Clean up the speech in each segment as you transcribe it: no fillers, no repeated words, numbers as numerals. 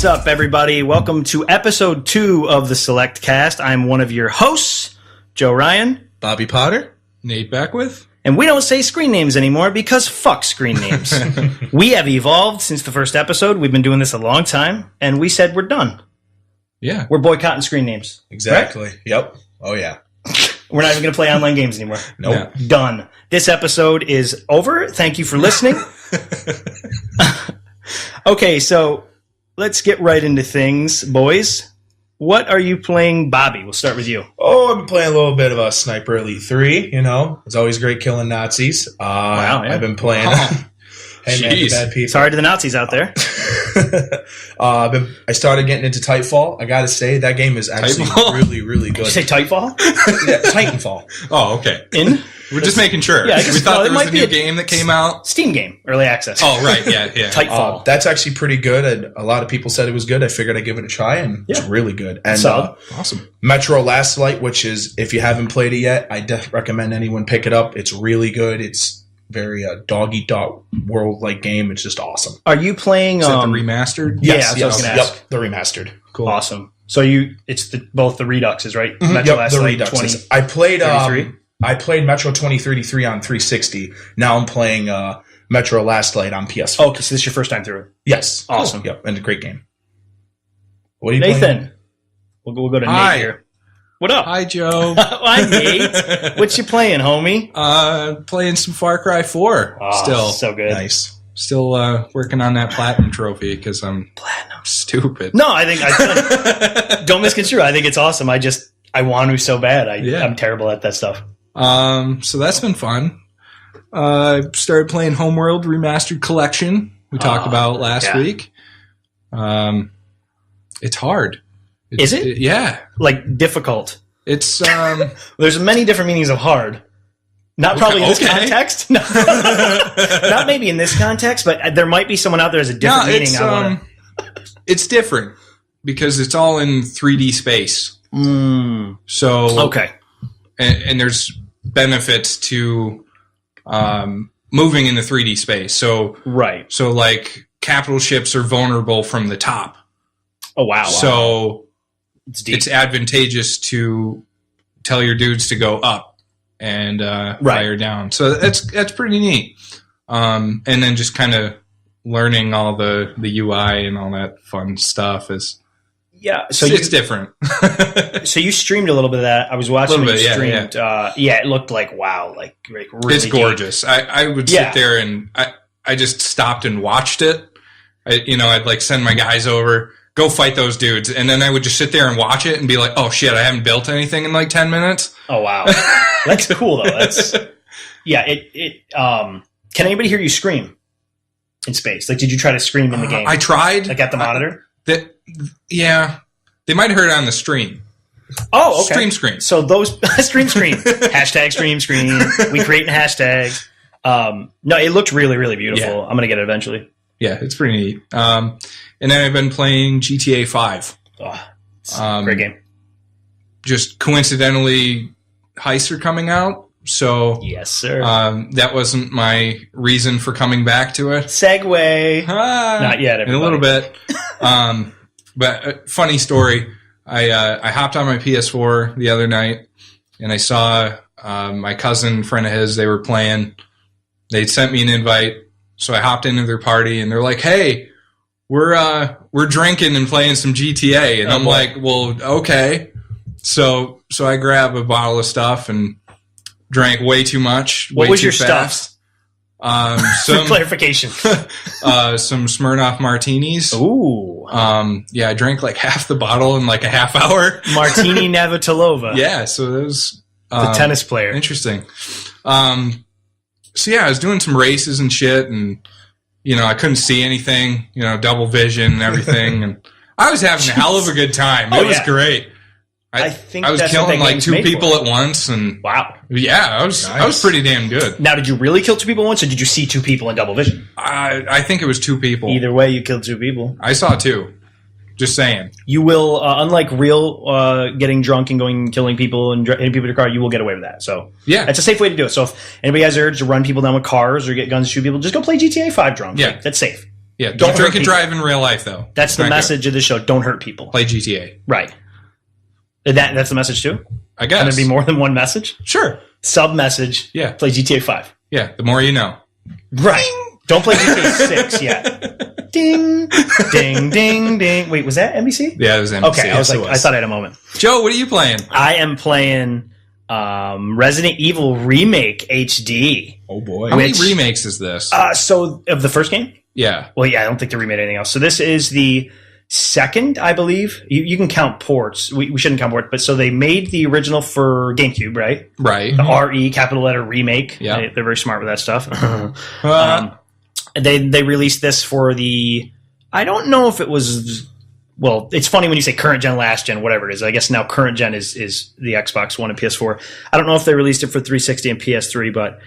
What's up, everybody? Welcome to episode 2 of the SLCT CAST. I'm one of your hosts, Joe Ryan. Bobby Potter. Nate Beckwith. And we don't say screen names anymore because fuck screen names. We have evolved since the first episode. We've been doing this a long time, and we said we're done. Yeah. We're boycotting screen names. Exactly. Right? Yep. Oh, yeah. We're not even going to play online games anymore. Nope. Yeah. Done. This episode is over. Thank you for listening. Okay, so let's get right into things, boys. What are you playing, Bobby? We'll start with you. Oh, I've been playing a little bit of a Sniper Elite 3, you know. It's always great killing Nazis. Wow, yeah. I've been playing... Hey, man, the bad people. Sorry to the Nazis out there. I started getting into Titanfall. I gotta say, that game is actually really, really good. Did you say Titanfall? Yeah, Titanfall. Oh, okay. We're just making sure. Yeah, I guess, we thought there was might a be new game that came out. Steam game, early access. Oh, right. Yeah. Titanfall. That's actually pretty good. A lot of people said it was good. I figured I'd give it a try, and it's really good. And awesome. Metro Last Light, which is, if you haven't played it yet, I recommend anyone pick it up. It's really good. It's very dog-eat-dog world-like game. It's just awesome. Are you playing... Is that the remastered? Yes, I was gonna ask. Yep, the remastered. Cool. Awesome. So it's both the Reduxes, right? Mm-hmm. Metro Yep, Last the Light Reduxes. 2033? I played Metro 2033 on 360. Now I'm playing Metro Last Light on PS4. Okay, so this is your first time through it. Yes. Awesome. Cool. Yep, and a great game. What are you Nathan. playing? We'll go to Hi. Nate here. What up? Hi, Joe. Hi, Nate. What you playing, homie? Playing some Far Cry 4 still. So good. Nice. Still working on that platinum trophy because I'm stupid. No, I think don't misconstrue. I think it's awesome. I want to so bad. I'm terrible at that stuff. So that's been fun. Started playing Homeworld Remastered Collection. We talked about last week. It's hard. Is it? Yeah. Like difficult. It's There's many different meanings of hard. Not probably in this context. No. Not maybe in this context, but there might be someone out there who has a different meaning. It's different because it's all in 3D space. So okay. And there's benefits to moving in the 3D space. So right. So like capital ships are vulnerable from the top. Oh wow. So it's advantageous to tell your dudes to go up and fire down. So that's pretty neat. And then just kind of learning all the UI and all that fun stuff is so it's different. So you streamed a little bit of that. I was watching when you streamed. Yeah. It looked like wow, like really it's gorgeous. Deep. I would sit there and I just stopped and watched it. I'd like send my guys over, go fight those dudes, and then I would just sit there and watch it and be like, oh shit, I haven't built anything in like 10 minutes. Oh wow. That's cool though. That's can anybody hear you scream in space? Like, did you try to scream in the game? I tried. Like at the monitor? They might have heard it on the stream. Oh, okay. Stream. So those stream. Hashtag stream. We create hashtags. No, it looked really, really beautiful. Yeah. I'm gonna get it eventually. Yeah, it's pretty neat. And then I've been playing GTA 5. Great game. Just coincidentally, heists are coming out. So yes, sir. That wasn't my reason for coming back to it. Segue. Not yet. Everybody. In a little bit. But funny story. I hopped on my PS4 the other night, and I saw my cousin, friend of his. They were playing. They sent me an invite, so I hopped into their party, and they're like, "Hey, we're drinking and playing some GTA," and I'm like, "Well, okay." So I grab a bottle of stuff and drank way too much. What was your fast. Some clarification. Some Smirnoff martinis. Ooh. I drank like half the bottle in like a half hour. Martini Navratilova. Yeah, so that was the tennis player. Interesting. I was doing some races and shit, and I couldn't see anything. Double vision and everything, and I was having a hell of a good time. It was great. I think I was killing like 2 people at once, and wow, yeah, I was pretty damn good. Now, did you really kill 2 people at once, or did you see 2 people in double vision? I think it was 2 people. Either way, you killed 2 people. I saw 2. Just saying. You will, unlike real getting drunk and going and killing people and hitting people with your car, you will get away with that. So yeah, that's a safe way to do it. So if anybody has the urge to run people down with cars or get guns and shoot people, just go play GTA 5 drunk. Yeah, like, that's safe. Yeah, don't drink and drive in real life, though. That's the message of the show. Don't hurt people. Play GTA. Right. That's the message, too? I guess. Can there be more than one message? Sure. Sub-message. Yeah. Play GTA 5. Yeah, the more you know. Right. Don't play GTA 6 yet. Ding, ding, ding, ding. Wait, was that NBC? Yeah, it was NBC. Okay, I thought I had a moment. Joe, what are you playing? I am playing Resident Evil Remake HD. Oh, boy. How many remakes is this? So, of the first game? Yeah. Well, yeah, I don't think they remade anything else. So this is the second, I believe. You can count ports. We shouldn't count ports. But so they made the original for GameCube, right? Right. The RE, capital letter, remake. Yeah. They're very smart with that stuff. They released this for the... I don't know if it was... Well, it's funny when you say current gen, last gen, whatever it is. I guess now current gen is the Xbox One and PS4. I don't know if they released it for 360 and PS3, but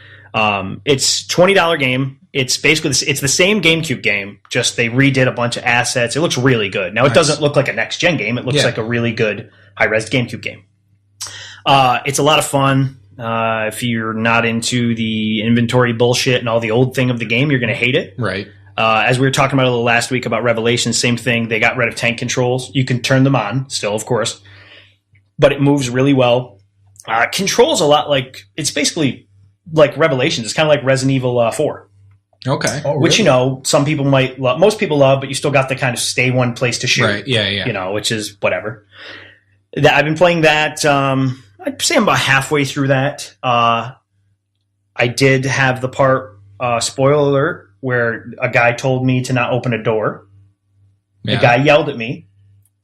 it's $20 game. It's basically it's the same GameCube game, just they redid a bunch of assets. It looks really good. Now, it doesn't look like a next gen game. It looks like a really good high-res GameCube game. It's a lot of fun. If you're not into the inventory bullshit and all the old thing of the game, you're going to hate it. Right. As we were talking about a little last week about Revelations, same thing. They got rid of tank controls. You can turn them on still, of course, but it moves really well. Controls a lot like it's basically like Revelations. It's kind of like Resident Evil 4. Okay. Oh, really? Which, some people might love, most people love, but you still got the kind of stay one place to shoot. Right, yeah. Which is whatever. I've been playing that, I'd say I'm about halfway through that. I did have the part, spoiler alert, where a guy told me to not open a door. Yeah. The guy yelled at me.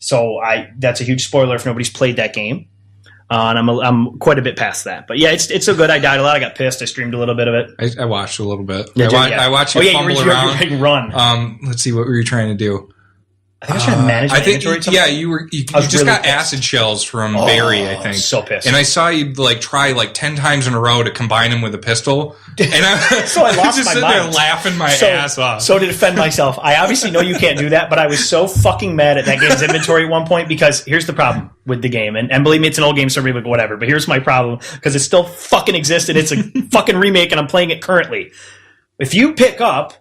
So that's a huge spoiler if nobody's played that game. And I'm quite a bit past that, but yeah, it's so good. I died a lot. I got pissed. I streamed a little bit of it. I watched a little bit. Yeah, I watched you fumble around. You run. Let's see, what were you trying to do? I think I was trying to manage my inventory. Yeah, you just really got acid shells from Barry, I think. So pissed. And I saw you try 10 times in a row to combine them with a pistol. And so I lost just my sitting mind. there laughing my ass off. So to defend myself, I obviously know you can't do that, but I was so fucking mad at that game's inventory at one point because here's the problem with the game. And believe me, it's an old game, so everybody whatever. But here's my problem because it still fucking exists and it's a fucking remake and I'm playing it currently. If you pick up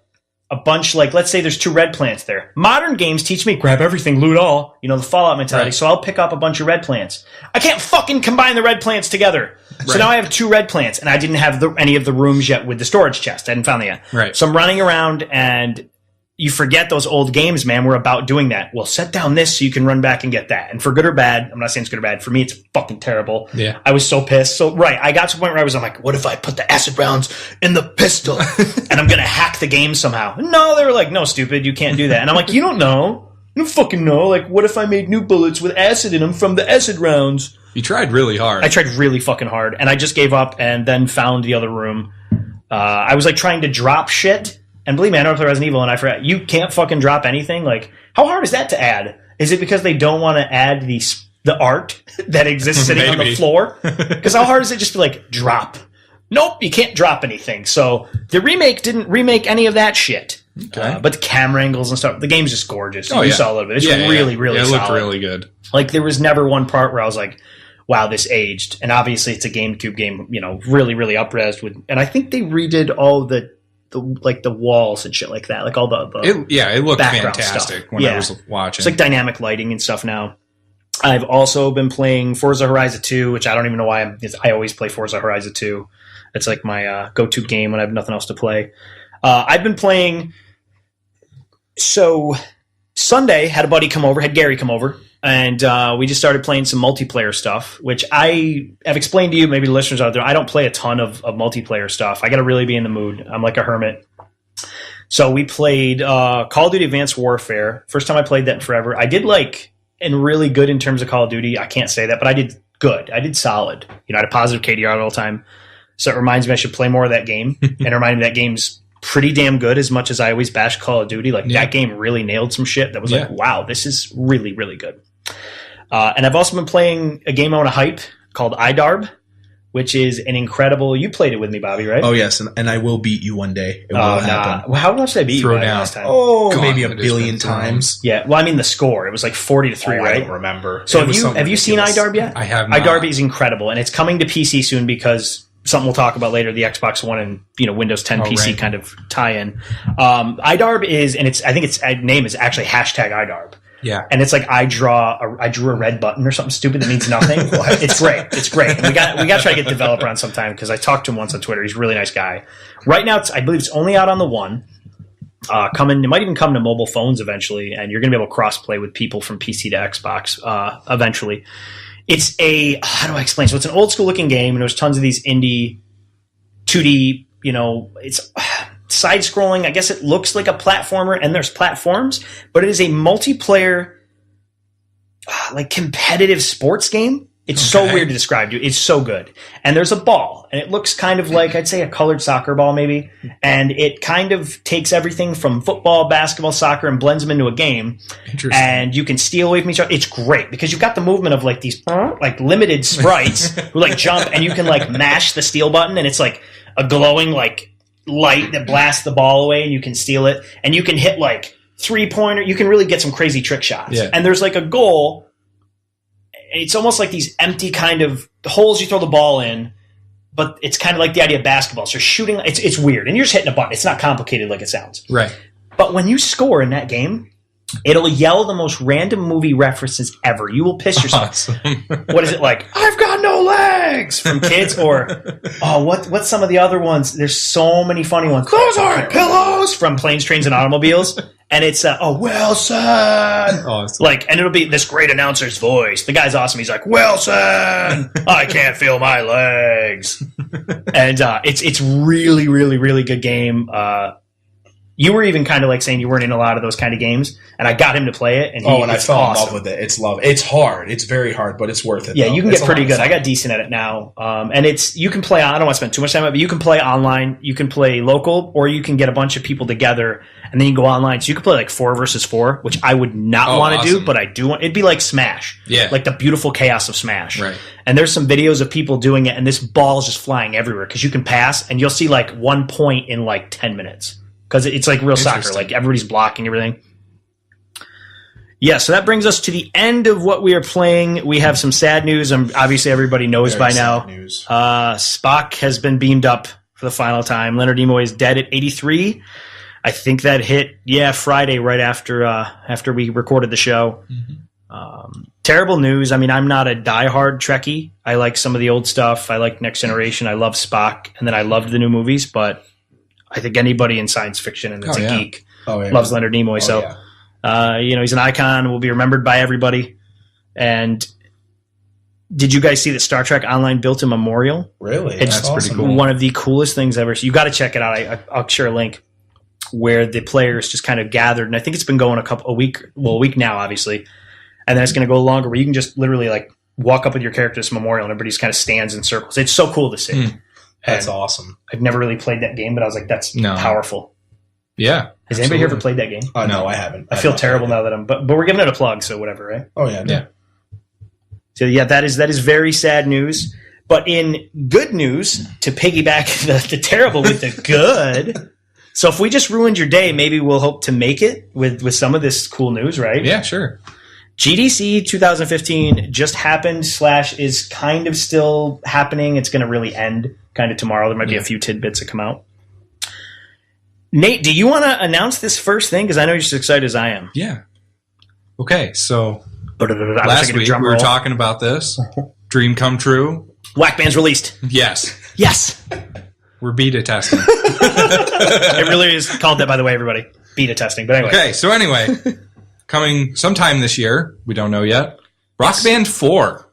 a bunch, let's say there's 2 red plants there. Modern games teach me, grab everything, loot all, the Fallout mentality. Right. So I'll pick up a bunch of red plants. I can't fucking combine the red plants together. Right. So now I have 2 red plants, and I didn't have any of the rooms yet with the storage chest. I hadn't found that yet. Right. So I'm running around, and you forget those old games, man, were about doing that. Well, set down this so you can run back and get that. And for good or bad, I'm not saying it's good or bad. For me, it's fucking terrible. Yeah. I was so pissed. So, I got to the point where I'm like, what if I put the acid rounds in the pistol and I'm going to hack the game somehow? No, they were like, no, stupid, you can't do that. And I'm like, you don't know. You don't fucking know. What if I made new bullets with acid in them from the acid rounds? You tried really hard. I tried really fucking hard. And I just gave up and then found the other room. I was trying to drop shit. And believe me, I know play Resident Evil, and I forgot. You can't fucking drop anything. How hard is that to add? Is it because they don't want to add the art that exists sitting on the floor? Because how hard is it just to, drop? Nope, you can't drop anything. So the remake didn't remake any of that shit. Okay. But the camera angles and stuff, the game's just gorgeous. Oh, you saw a little bit. It's really, really solid. It looked really good. There was never one part where I was like, wow, this aged. And obviously it's a GameCube game, really, really up-resed. And I think they redid all the walls and shit like that, all it looked fantastic stuff. when I was watching. It's dynamic lighting and stuff now. I've also been playing Forza Horizon 2, which I don't even know why I always play Forza Horizon 2. It's my go-to game when I have nothing else to play. I've been playing. So Sunday had Gary come over. And we just started playing some multiplayer stuff, which I have explained to you, maybe the listeners out there. I don't play a ton of multiplayer stuff. I got to really be in the mood. I'm like a hermit. So we played Call of Duty Advanced Warfare. First time I played that in forever. I did and really good in terms of Call of Duty. I can't say that, but I did good. I did solid. I had a positive KDR all the time. So it reminds me I should play more of that game. And it reminded me that game's pretty damn good as much as I always bash Call of Duty. That game really nailed some shit that was wow, this is really, really good. And I've also been playing a game I want to hype called iDarb, which is an incredible... You played it with me, Bobby, right? Oh, yes, and I will beat you one day. It will happen. Well, how much did I beat you last time? Oh, maybe a billion times. Yeah, well, I mean the score. It was 40-3, right? I don't remember. So have you seen iDarb yet? I have not. iDarb is incredible, and it's coming to PC soon because something we'll talk about later, the Xbox One and Windows 10 PC right. kind of tie-in. iDarb is, and I think its name is actually #iDarb. Yeah. And it's like I drew a red button or something stupid that means nothing. It's great. It's great. And we got to try to get the developer on sometime because I talked to him once on Twitter. He's a really nice guy. Right now, I believe it's only out on the One. It might even come to mobile phones eventually, and you're going to be able to cross-play with people from PC to Xbox eventually. It's how do I explain? So it's an old school looking game, and there's tons of these indie 2D, it's side scrolling. I guess it looks like a platformer, and there's platforms, but it is a multiplayer, like competitive sports game. It's so weird to describe, dude. It's so good. And there's a ball, and it looks kind of like, I'd say, a colored soccer ball maybe. And it kind of takes everything from football, basketball, soccer, and blends them into a game. Interesting. And you can steal away from each other. It's great because you've got the movement of like these like limited sprites who like jump, and you can like mash the steal button, and it's like a glowing like light that blasts the ball away, and you can steal it. And you can hit like 3-pointer. You can really get some crazy trick shots. Yeah. And there's like a goal. It's almost like these empty kind of holes you throw the ball in, but it's kind of like the idea of basketball. So shooting, it's weird. And you're just hitting a button. It's not complicated like it sounds. Right. But when you score in that game, it'll yell the most random movie references ever. You will piss yourself. Awesome. What is it like? I've got no legs from kids, or what's some of the other ones? There's so many funny ones. Those aren't pillows from Planes, Trains, and Automobiles. And it's Wilson, Awesome. like, and it'll be this great announcer's voice. The guy's awesome. He's like, Wilson, I can't feel my legs, and it's really, really, really good game. You were even kind of like saying you weren't in a lot of those kind of games, and I got him to play it. And I fell in love with it. It's hard. It's very hard, but it's worth it. Yeah, though. you can It's get a pretty lot of good. fun. I got decent at it now. And you can play, I don't want to spend too much time on it, but you can play online, you can play local, or you can get a bunch of people together, and then you can go online. So you can play like 4 versus 4, which I would not want to do, but I do want. It'd be like Smash. Yeah. Like the beautiful chaos of Smash. Right. And there's some videos of people doing it, and this ball's just flying everywhere because you can pass, and you'll see like 1 point in like 10 minutes. Because it's like real soccer. Like everybody's blocking everything. Yeah, so that brings us to the end of what we are playing. We have some sad news. Obviously, everybody knows by now. News. Spock has been beamed up for the final time. Leonard Nimoy is dead at 83. I think that hit, Friday right after we recorded the show. Mm-hmm. Terrible news. I mean, I'm not a diehard Trekkie. I like some of the old stuff. I like Next Generation. I love Spock. And then I loved the new movies. But I think anybody in science fiction and that's a geek loves Leonard Nimoy. He's an icon, will be remembered by everybody. And did you guys see that Star Trek Online built a memorial? Really? It's That's pretty cool. One of the coolest things ever. So you got to check it out. I'll share a link where the players just kind of gathered. And I think it's been going a week now, obviously. And then it's going to go longer where you can just literally like walk up with your character to this memorial and everybody just kind of stands in circles. It's so cool to see. That's awesome. I've never really played that game, but I was like, that's powerful. Yeah. Has anybody here ever played that game? No, I haven't. I feel terrible now that but we're giving it a plug, so whatever, right? Oh, yeah. Yeah. So, that is very sad news. But in good news, to piggyback the terrible with the good, so if we just ruined your day, maybe we'll hope to make it with some of this cool news, right? Yeah, sure. GDC 2015 just happened / is kind of still happening. It's going to really end kind of tomorrow. There might be a few tidbits that come out. Nate, do you want to announce this first thing? Because I know you're as excited as I am. Yeah. Okay, so Last last week we were talking about this. Dream come true. Whack Band's released. Yes. Yes. We're beta testing. It really is called that, by the way, everybody. Beta testing. But anyway. Okay, so anyway, coming sometime this year, we don't know yet, Rock Band 4.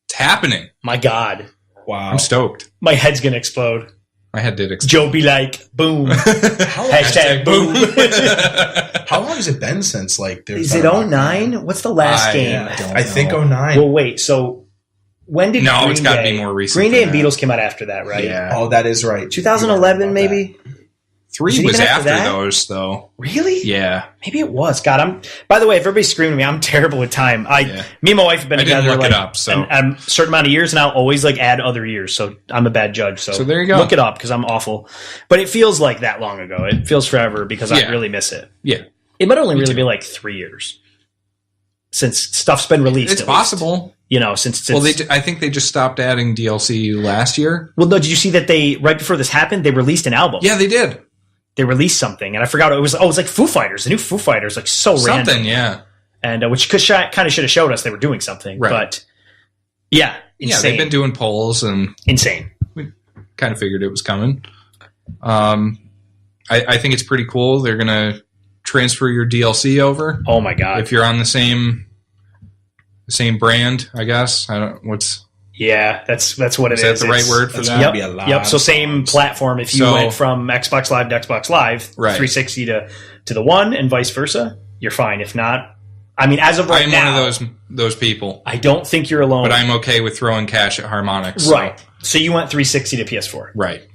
It's happening. My God. Wow. I'm stoked. My head's going to explode. My head did explode. Joe be like, boom. Hashtag boom. How long has it been since there's Is it 09? What's the last game? I think 09. Well, wait. So when did No, Green it's got to Day- be more recent. Green Day than and that. Beatles came out after that, right? Yeah. Oh, that is right. 2011, maybe? 3 Was it was even after after that? those, though. Really? Yeah. Maybe it was. God, by the way, if everybody's screaming at me, I'm terrible with time. Me and my wife have been I didn't together look it up, so. a certain amount of years, and I'll always add other years, so I'm a bad judge. So there you go. Look it up, because I'm awful. But it feels like that long ago. It feels forever, because I Yeah. really miss it. Yeah. It might only really be like 3 years since stuff's been released. It's at least. possible. since it's... Well, I think they just stopped adding DLC last year. Well, no, did you see that right before this happened, they released an album? Yeah, they did. They released something, and I forgot. It was like Foo Fighters. The new Foo Fighters, like so random. Something, yeah. And which kind of should have showed us they were doing something. Right. But, yeah, insane. Yeah, they've been doing polls, and... Insane. We kind of figured it was coming. I think it's pretty cool. They're going to transfer your DLC over. Oh, my God. If you're on the same brand, I guess. Yeah, that's what it is. Is that the right word for that? Yep. So same platform. If you went from Xbox Live to Xbox Live, 360 to the One, and vice versa, you're fine. If not, I mean, as of right now, I'm one of those people. I don't think you're alone. But I'm okay with throwing cash at Harmonix. Right. So you went 360 to PS4. Right.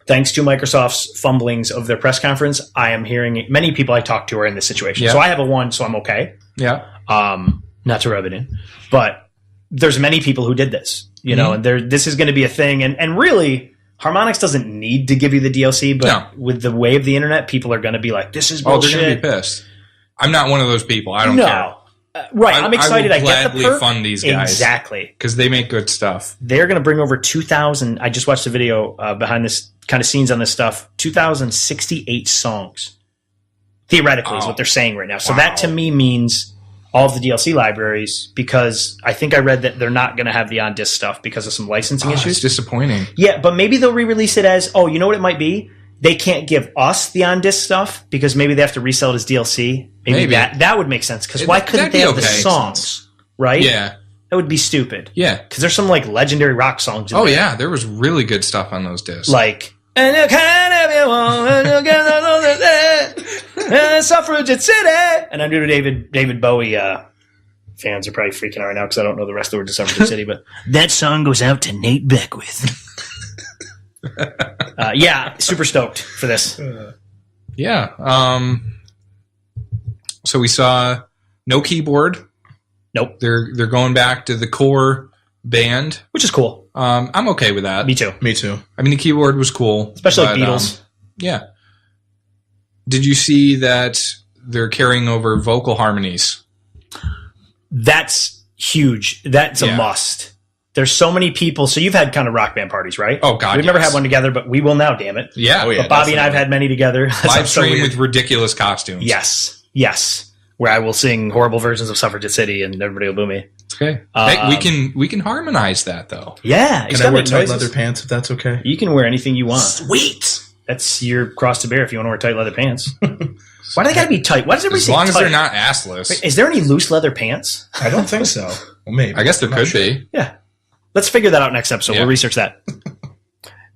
Thanks to Microsoft's fumblings of their press conference, I am hearing many people I talk to are in this situation. Yeah. So I have a One, so I'm okay. Yeah. Not to rub it in, but there's many people who did this, and this is going to be a thing. And really, Harmonix doesn't need to give you the DLC, but with the way of the internet, people are going to be like, this is bullshit. Oh, they're going to be pissed. I'm not one of those people. I don't care. Right. I'm excited. I will get the gladly fund these guys. Exactly. Because they make good stuff. They're going to bring over 2,000. I just watched a video behind this kind of scenes on this stuff. 2,068 songs. Theoretically is what they're saying right now. So that to me means all of the DLC libraries, because I think I read that they're not going to have the on-disc stuff because of some licensing issues. It's disappointing. Yeah, but maybe they'll re-release it as, you know what it might be? They can't give us the on-disc stuff because maybe they have to resell it as DLC. Maybe. That would make sense, because why couldn't they have the songs, right? Yeah. That would be stupid. Yeah. Because there's some like legendary rock songs in there. Yeah, there was really good stuff on those discs. Like, and you can Suffragette City. And I knew David Bowie fans are probably freaking out right now because I don't know the rest of the words of Suffragette City, but that song goes out to Nate Beckwith. Super stoked for this. So we saw no keyboard. Nope. They're going back to the core band, which is cool. I'm okay with that. Me too. I mean, the keyboard was cool, especially like Beatles. Yeah. Did you see that they're carrying over vocal harmonies? That's huge. That's a must. There's so many people. So you've had kind of rock band parties, right? Oh, God, we've never had one together, but we will now, damn it. Yeah. But Bobby and I have had many together. Live stream with ridiculous costumes. Yes. Where I will sing horrible versions of Suffragette City and everybody will boo me. Okay. Hey, we can harmonize that, though. Yeah. Can I wear tight leather pants if that's okay? You can wear anything you want. Sweet. That's your cross to bear if you want to wear tight leather pants. Why do they got to be tight? Why does everybody say tight? As long as they're not assless. Wait, is there any loose leather pants? I don't think so. Well, maybe. I guess there could be. Yeah. Let's figure that out next episode. We'll research that.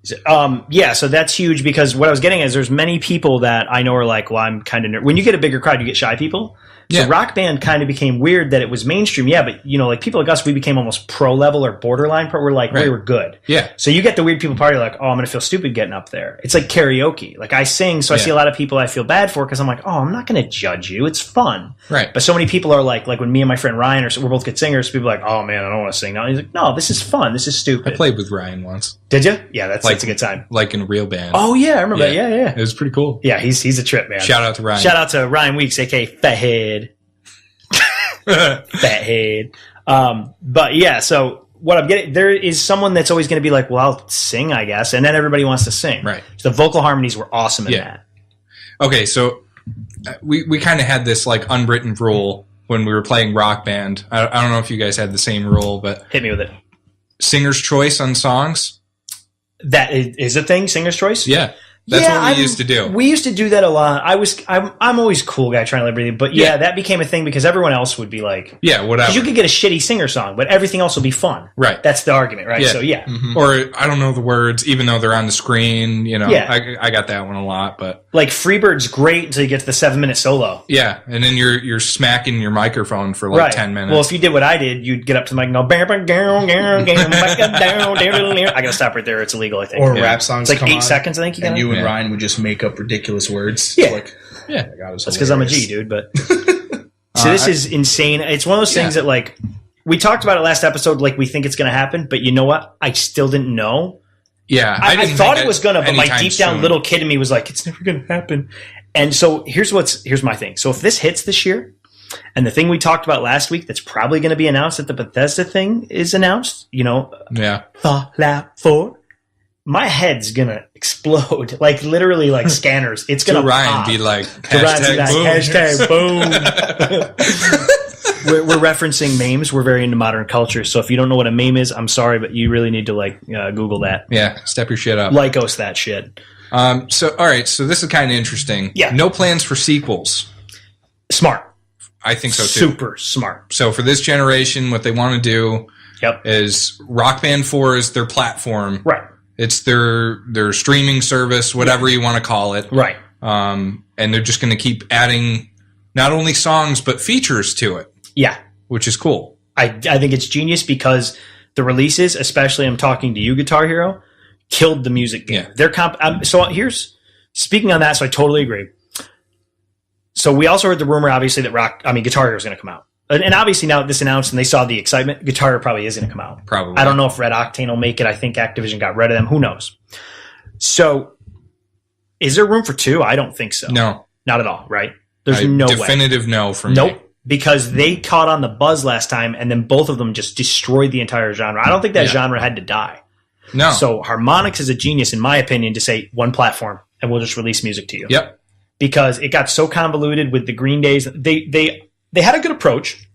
So that's huge, because what I was getting is there's many people that I know are like, well, I'm kind of when you get a bigger crowd, you get shy people. So rock band kind of became weird that it was mainstream. Yeah, but like people like us, we became almost pro level or borderline pro. We're like, we were good. Yeah. So you get the weird people party like, oh, I'm going to feel stupid getting up there. It's like karaoke. Like I sing, so I see a lot of people I feel bad for because I'm like, oh, I'm not going to judge you. It's fun. Right. But so many people are like when me and my friend Ryan we're both good singers, people are like, oh man, I don't want to sing now. And he's like, no, this is fun. This is stupid. I played with Ryan once. Did you? Yeah, that's a good time. Like in a real band. Oh yeah, I remember that. Yeah. It was pretty cool. Yeah, he's a trip, man. Shout out to Ryan. Shout out to Ryan Weeks, aka Fathead. Fathead. But yeah, so what I'm getting, there is someone that's always going to be like, well, I'll sing, I guess, and then everybody wants to sing. Right. So the vocal harmonies were awesome in that. Okay, so we kind of had this like unwritten rule when we were playing Rock Band. I don't know if you guys had the same rule, but hit me with it. Singer's choice on songs. That is a thing, singer's choice? Yeah. That's what we used to do. We used to do that a lot. I'm always cool guy trying to liberate, but that became a thing because everyone else would be like, whatever. Because you could get a shitty singer song, but everything else will be fun. Right. That's the argument, right? Yeah. So Mm-hmm. Or I don't know the words, even though they're on the screen. I got that one a lot, but like Freebird's great until you get to the 7-minute solo. Yeah, and then you're smacking your microphone for like 10 minutes. Well, if you did what I did, you'd get up to the mic and go, I gotta stop right there. It's illegal, I think. Or rap songs. It's like 8 seconds, I think. And you and Ryan would just make up ridiculous words. Yeah. That's because I'm a G, dude. But so this is insane. It's one of those things that like we talked about it last episode. Like we think it's going to happen, but you know what? I still didn't know. Yeah, I thought it was going to, but my deep down little kid in me was like, it's never going to happen. And so here's my thing. So if this hits this year, And the thing we talked about last week that's probably going to be announced that the Bethesda thing is announced, Yeah. Fallout 4. My head's going to explode. Like, literally, like scanners. It's going to Ryan pop. be like, To Ryan's be like, hashtag boom. hashtag boom. We're referencing memes. We're very into modern culture. So if you don't know what a meme is, I'm sorry, but you really need to, Google that. Yeah, step your shit up. Lycos that shit. All right, so this is kind of interesting. Yeah. No plans for sequels. Smart. I think so, too. Super smart. So for this generation, what they want to do is Rock Band 4 is their platform. Right. It's their streaming service, whatever you want to call it. Right. And they're just going to keep adding not only songs, but features to it. Yeah. Which is cool. I think it's genius because the releases, especially I'm talking to you, Guitar Hero, killed the music game. Yeah. So here's, speaking on that, so I totally agree. So we also heard the rumor, obviously, that Guitar Hero is going to come out. And obviously now this announced and they saw the excitement, Guitar Hero probably is going to come out. Probably. I don't know if Red Octane will make it. I think Activision got rid of them. Who knows? So is there room for 2? I don't think so. No. Not at all, right? There's no way. Definitive no from me. Nope. Because they caught on the buzz last time and then both of them just destroyed the entire genre. I don't think that genre had to die. No. So Harmonix is a genius, in my opinion, to say one platform and we'll just release music to you. Yep. Because it got so convoluted with the Green Days. They had a good approach.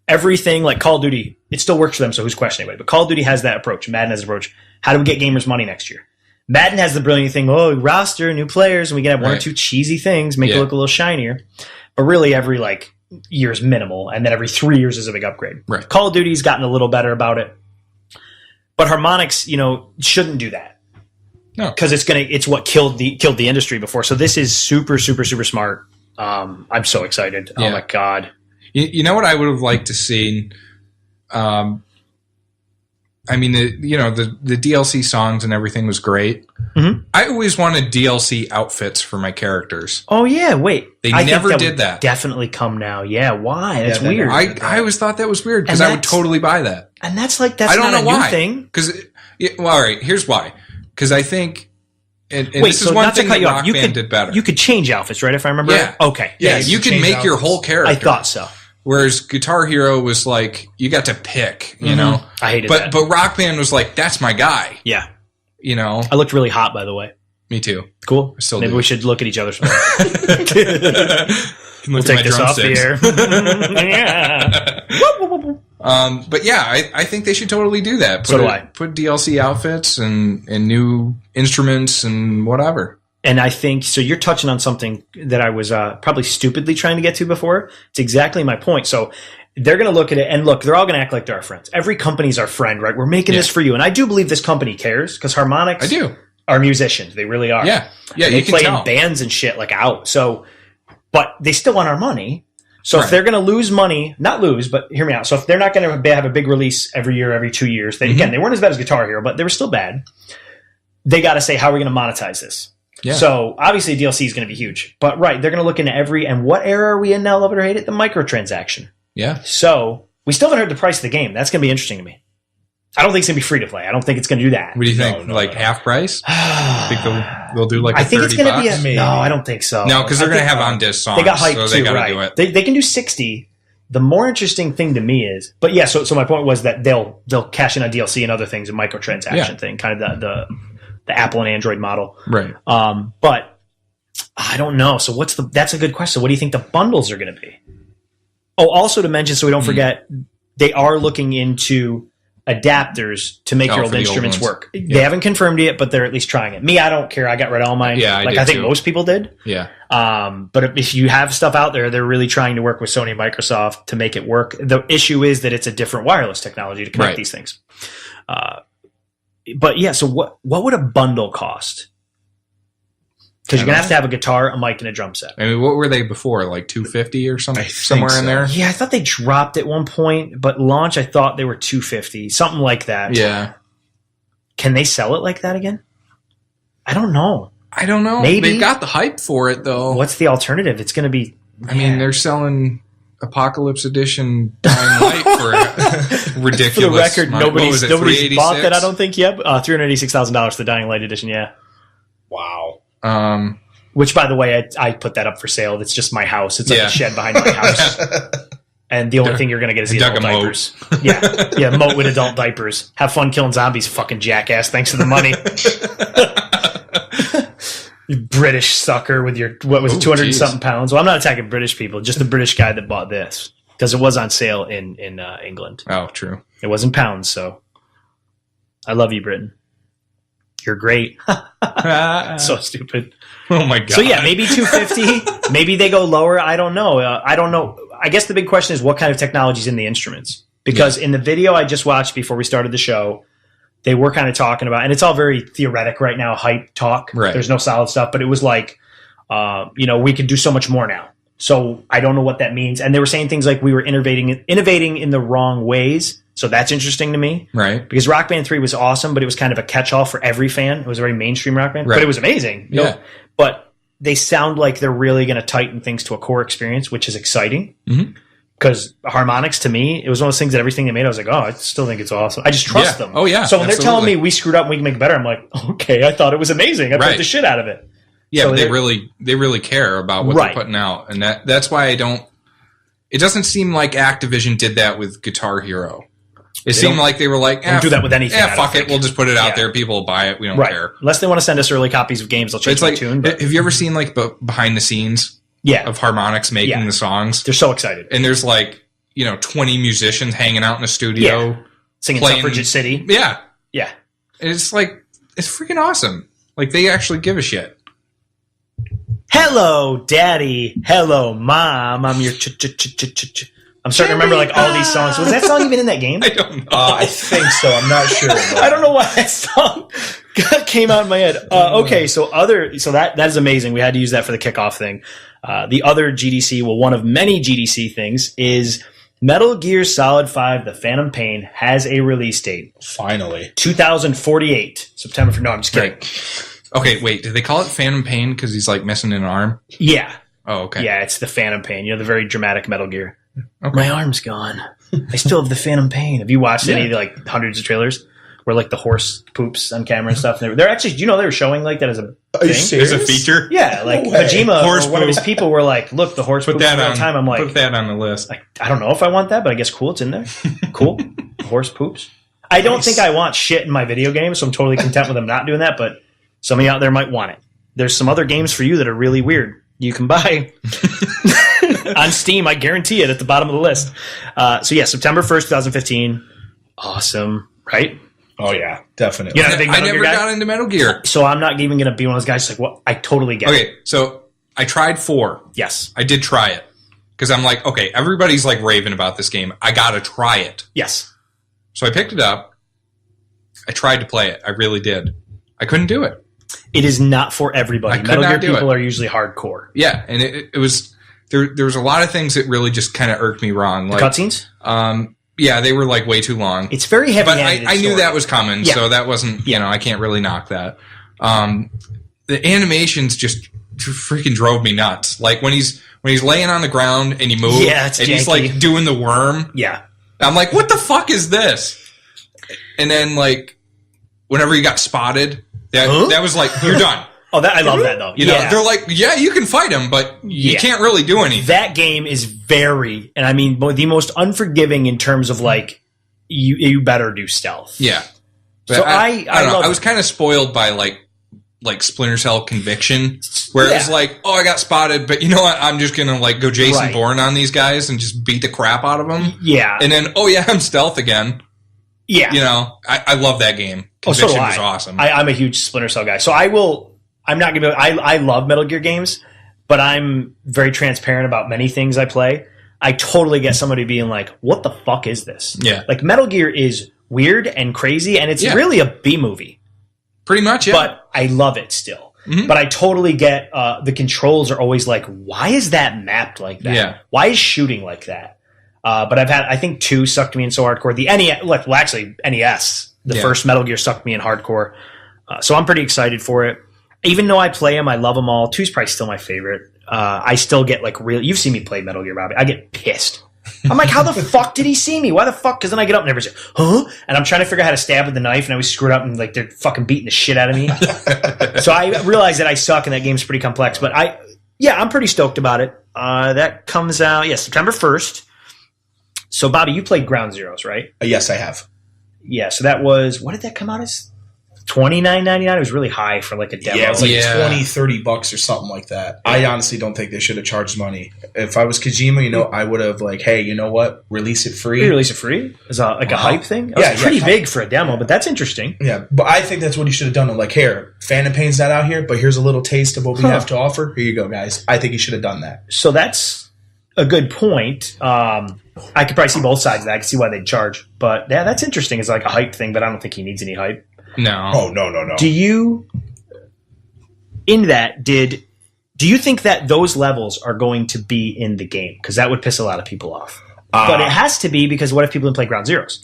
Everything like Call of Duty, it still works for them, so who's questioning anybody? But Call of Duty has that approach. Madden has an approach. How do we get gamers money next year? Madden has the brilliant thing, roster, new players, and we can have one or two cheesy things, make it look a little shinier. But really every year is minimal, and then every 3 years is a big upgrade. Right. Call of Duty's gotten a little better about it. But Harmonix, shouldn't do that. No, because it's what killed the industry before. So this is super, super, super smart. I'm so excited. Yeah. Oh my God. You know what I would have liked to see? The DLC songs and everything was great. Mm-hmm. I always wanted DLC outfits for my characters. Oh yeah, wait. They never did that. Definitely come now. Yeah, why? That's weird. I always thought that was weird because I would totally buy that. And that's I don't know why. New thing. Because all right, here's why. Because I think, and this is one thing that Rock Band did better. You could change outfits, right? If I remember right? Okay. Yeah, you can make your whole character. I thought so. Whereas Guitar Hero was you got to pick, you know? I hated that. But Rock Band was that's my guy. Yeah. I looked really hot, by the way. Me too. Cool. Maybe we should look at each other. We'll take this off the air. Yeah. But yeah, I think they should totally do that. So do I. Put DLC outfits and new instruments and whatever. And I think, so you're touching on something that I was probably stupidly trying to get to before. It's exactly my point. So they're going to look at it and look, they're all going to act like they're our friends. Every company's our friend, right? We're making this for you. And I do believe this company cares because Harmonix are musicians. They really are. Yeah. Yeah. And they play in bands and shit out. So, but they still want our money. So if they're going to lose money, not lose, but hear me out. So if they're not going to have a big release every year, every 2 years, again, they weren't as bad as Guitar Hero, but they were still bad. They got to say, how are we going to monetize this? Yeah. So obviously DLC is going to be huge, but they're going to look into and what era are we in now? Love it or hate it, the microtransaction. Yeah. So we still haven't heard the price of the game. That's going to be interesting to me. I don't think it's going to be free to play. I don't think it's going to do that. What do you think? Half price? I think they'll do I think it's going to be no, I don't think so. No, because they're going to have on disc songs. They got hype so too, they got to do it. They can do 60. The more interesting thing to me is, but yeah. So my point was that they'll cash in on DLC and other things, a microtransaction thing, kind of the Apple and Android model, right? But I don't know. So that's a good question. What do you think the bundles are going to be? Oh, also to mention, so we don't forget, they are looking into adapters to make your old instruments work. Yeah. They haven't confirmed it, but they're at least trying it. Me, I don't care. I got rid of all mine. Yeah, I think most people did. Yeah. But if you have stuff out there, they're really trying to work with Sony and Microsoft to make it work. The issue is that it's a different wireless technology to connect these things. But yeah, so what would a bundle cost? Because you're going to have a guitar, a mic, and a drum set. I mean, what were they before? $250 or something? Somewhere in there? Yeah, I thought they dropped at one point, but launch, I thought they were $250, something like that. Yeah. Can they sell it like that again? I don't know. Maybe. They've got the hype for it, though. What's the alternative? It's going to be... I mean, they're selling Apocalypse Edition Dying Light for ridiculous. For the record, nobody's bought that, I don't think, yet. $386,000 for the Dying Light Edition, yeah. Wow. Which, by the way, I put that up for sale. It's just my house. It's like a shed behind my house. And the only thing you're going to get is the adult diapers. Yeah, moat with adult diapers. Have fun killing zombies, fucking jackass. Thanks for the money. You British sucker with your, 200 and something pounds. Well, I'm not attacking British people, just the British guy that bought this. Because it was on sale in England. Oh, true. It was in pounds, so I love you, Britain. You're great. So stupid. Oh my god. So yeah, maybe 250. Maybe they go lower. I don't know. I don't know. I guess the big question is what kind of technology is in the instruments? Because in the video I just watched before we started the show, they were kind of talking about, and it's all very theoretic right now, hype talk. Right. There's no solid stuff, but it was like, we can do so much more now. So I don't know what that means. And they were saying things like we were innovating in the wrong ways. So that's interesting to me. Right. Because Rock Band 3 was awesome, but it was kind of a catch-all for every fan. It was a very mainstream rock band, but it was amazing. Yeah. But they sound like they're really going to tighten things to a core experience, which is exciting. Because harmonics, to me, it was one of those things that everything they made, I was like, oh, I still think it's awesome. I just trust them. Oh, yeah. So when they're telling me we screwed up and we can make it better, I'm like, okay, I thought it was amazing. I played the shit out of it. Yeah, so but they really care about what they're putting out. And that's why it doesn't seem like Activision did that with Guitar Hero. It seemed like they were like, don't do that with anything. Yeah, fuck it. We'll just put it out there. People will buy it. We don't care. Unless they want to send us early copies of games, they'll change the tune. But have you ever seen like behind the scenes of Harmonix making the songs? They're so excited. And there's like, 20 musicians hanging out in a studio. Singing Suffragette City. Yeah. Yeah. And it's like, it's freaking awesome. Like they actually give a shit. Hello, Daddy. Hello, Mom. I'm your I'm starting to remember like all these songs. Was that song even in that game? I don't know. I think so. I'm not sure. I don't know why that song came out in my head. Okay, so that is amazing. We had to use that for the kickoff thing. The other GDC, one of many GDC things is Metal Gear Solid 5: The Phantom Pain has a release date. Finally. 2048. September. No, I'm just kidding. Okay, wait. Did they call it Phantom Pain because he's like missing an arm? Yeah. Oh, okay. Yeah, it's the Phantom Pain. The very dramatic Metal Gear. Okay. My arm's gone. I still have the Phantom Pain. Have you watched any of the like hundreds of trailers where like the horse poops on camera and stuff? They're actually, they were showing like that as a thing? As a feature? Yeah, like Kojima or one of his people were like, "Look, the horse poops all the time." I'm like, put that on the list. I don't know if I want that, but I guess cool, it's in there. Cool, the horse poops. I don't think I want shit in my video game, so I'm totally content with them not doing that. But some of you out there might want it. There's some other games for you that are really weird. You can buy on Steam. I guarantee it at the bottom of the list. September 1st, 2015. Awesome, right? Oh yeah, definitely. I never got into Metal Gear, so I'm not even going to be one of those guys like, well, I totally get it. Okay, so I tried 4. Yes, I did try it because I'm like, okay, everybody's like raving about this game. I got to try it. Yes. So I picked it up. I tried to play it. I really did. I couldn't do it. It is not for everybody. Metal Gear people are usually hardcore. Yeah, and it was there was a lot of things that really just kind of irked me wrong. Like cutscenes? Yeah, they were like way too long. It's very heavy. But I knew that was coming, so that wasn't, I can't really knock that. The animations just freaking drove me nuts. Like when he's laying on the ground and he moves and he's like doing the worm. Yeah. I'm like, what the fuck is this? And then like whenever he got spotted, that was like, you're done. Oh, I love that though. They're like, yeah, you can fight him, but you can't really do anything. That game is very, and I mean, the most unforgiving in terms of like, you better do stealth. Yeah. But so I don't know. I was kind of spoiled by like Splinter Cell Conviction, where it was like, oh, I got spotted, but you know what? I'm just gonna like go Jason Bourne on these guys and just beat the crap out of them. Yeah. And then, oh yeah, I'm stealth again. Yeah. I love that game. Conviction was awesome. I'm a huge Splinter Cell guy, so I'm not going to be... I love Metal Gear games, but I'm very transparent about many things I play. I totally get somebody being like, what the fuck is this? Yeah. Like, Metal Gear is weird and crazy, and it's really a B-movie. Pretty much, yeah. But I love it still. Mm-hmm. But I totally get... the controls are always like, why is that mapped like that? Yeah. Why is shooting like that? But I think 2 sucked me in so hardcore. The NES, the first Metal Gear sucked me in hardcore. So I'm pretty excited for it. Even though I play them, I love them all. 2's probably still my favorite. I still get like real. You've seen me play Metal Gear, Bobby. I get pissed I'm like, how the fuck did he see me? Why the fuck? Because then I get up and everybody's like, huh? And I'm trying to figure out how to stab with the knife, and I always screw it up, and like they're fucking beating the shit out of me. So I realized that I suck, and that game's pretty complex. But I'm pretty stoked about it. That comes out, September 1st. So Bobby, you played Ground Zeroes, right? Yes, I have. Yeah. So that was, what did that come out as? $29.99. It was really high for like a demo. Yeah, it's like $20-$30 or something like that. I honestly don't think they should have charged money. If I was Kojima, I would have like, hey, you know what? Release it free. Release it free? Is like a hype thing? That was pretty big for a demo, but that's interesting. Yeah, but I think that's what he should have done. Like, here, Phantom Pain's not out here, but here's a little taste of what we have to offer. Here you go, guys. I think he should have done that. So that's a good point. I could probably see both sides of that. I could see why they'd charge. But yeah, that's interesting. It's like a hype thing, but I don't think he needs any hype. No. Oh, no. Do you think that those levels are going to be in the game? Because that would piss a lot of people off. But it has to be, because what if people didn't play Ground Zeroes?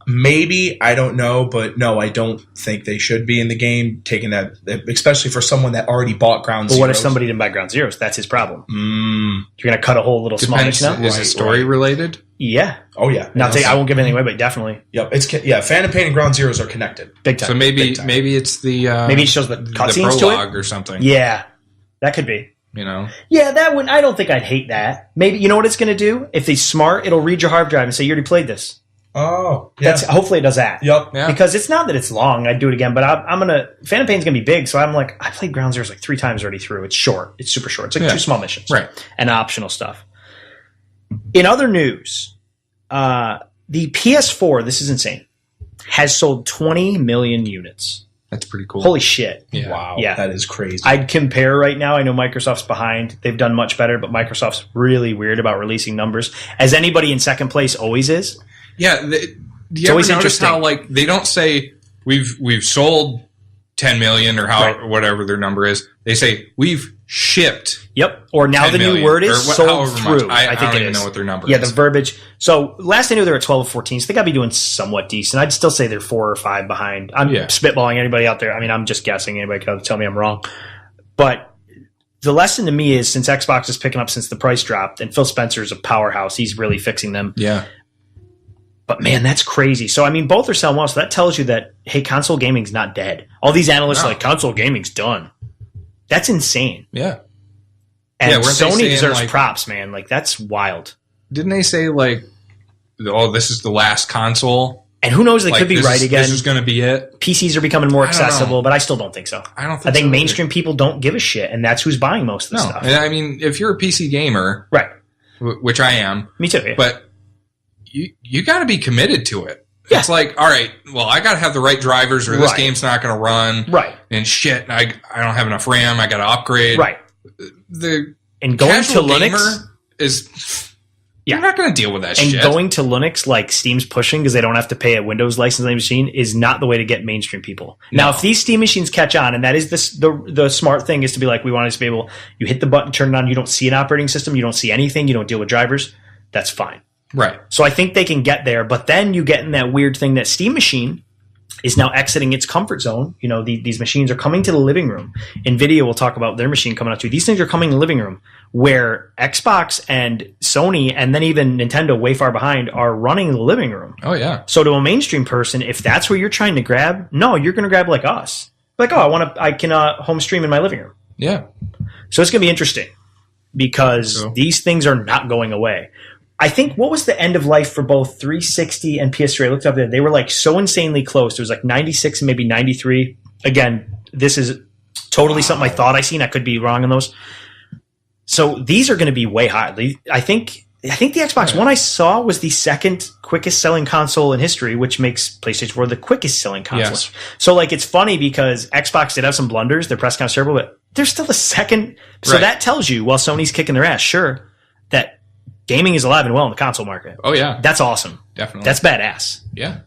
Maybe, I don't know, but no, I don't think they should be in the game, taking that, especially for someone that already bought Ground Zeroes. But what if somebody didn't buy Ground Zeroes? That's his problem. You're going to cut a whole little small mission out? Is it story related? Yeah. Oh, yeah. I won't give anything away, but definitely. Yep. Phantom Pain and Ground Zeroes are connected. Big time. So maybe it's the maybe it shows the cutscenes to it or something. Yeah, that could be. Yeah, that one. I don't think I'd hate that. Maybe you know what it's going to do? If they're smart, it'll read your hard drive and say you already played this. Oh, yeah. Hopefully it does that. Yep. Yeah. Because it's not that it's long. I'd do it again, but I'm gonna. Phantom Pain's gonna be big, so I'm like, I played Ground Zeroes like 3 times already through. It's short. It's super short. It's like 2 small missions, right? And optional stuff. In other news, the PS4. This is insane. Has sold 20 million units. That's pretty cool. Holy shit. Yeah. Wow. Yeah. That is crazy. I'd compare right now. I know Microsoft's behind. They've done much better, but Microsoft's really weird about releasing numbers, as anybody in second place always is. Yeah. Do you ever notice how like they don't say we've sold 10 million or or whatever their number is? They say we've shipped. Yep. Or now the new word is sold through. I think don't it even is. know what their number Yeah, is. the verbiage. So last I knew they were at 12 or 14, so they got to be doing somewhat decent. I'd still say they're 4 or 5 behind. I'm spitballing anybody out there. I mean, I'm just guessing. Anybody can tell me I'm wrong. But the lesson to me is, since Xbox is picking up since the price dropped, and Phil Spencer's a powerhouse, he's really fixing them. Yeah. But man, that's crazy. So I mean, both are selling well. So that tells you that, hey, console gaming's not dead. All these analysts are like, console gaming's done. That's insane. Yeah. And Sony deserves props, man. Like, that's wild. Didn't they say like, oh, this is the last console? And who knows? They could be right again. This is going to be it. PCs are becoming more accessible, but I still don't think so. I think mainstream people don't give a shit, and that's who's buying most of the stuff. I mean, if you're a PC gamer, right, which I am, me too. Yeah. But you got to be committed to it. Yeah. It's like, all right, well, I got to have the right drivers, or this game's not going to run. Right. And shit, I don't have enough RAM. I got to upgrade. Right. And going to Linux is. You're not going to deal with that shit. And going to Linux, like Steam's pushing, because they don't have to pay a Windows license on the machine, is not the way to get mainstream people. No. Now, if these Steam machines catch on, and that is the smart thing, is to be like, we want to be able, you hit the button, turn it on, you don't see an operating system, you don't see anything, you don't deal with drivers, that's fine. Right. So I think they can get there, but then you get in that weird thing that Steam machine is now exiting its comfort zone. You know, these machines are coming to the living room. NVIDIA will talk about their machine coming out too. These things are coming to the living room, where Xbox and Sony, and then even Nintendo, way far behind, are running the living room. Oh, yeah. So to a mainstream person, if that's where you're trying to grab, no, you're going to grab like us. Like, oh, I can home stream in my living room. Yeah. So it's going to be interesting, because these things are not going away. I think, what was the end of life for both 360 and PS3? I looked up there. They were like so insanely close. It was like 96 and maybe 93. Again, this is totally something I thought I seen. I could be wrong on those. So these are going to be way high. I think the Xbox One I saw was the second quickest selling console in history, which makes PlayStation 4 the quickest selling console. Yes. So like, it's funny because Xbox did have some blunders. Their press conference terrible, but they're still the second. So that tells you, while Sony's kicking their ass, sure, that gaming is alive and well in the console market. Oh, yeah. That's awesome. Definitely. That's badass. Yeah.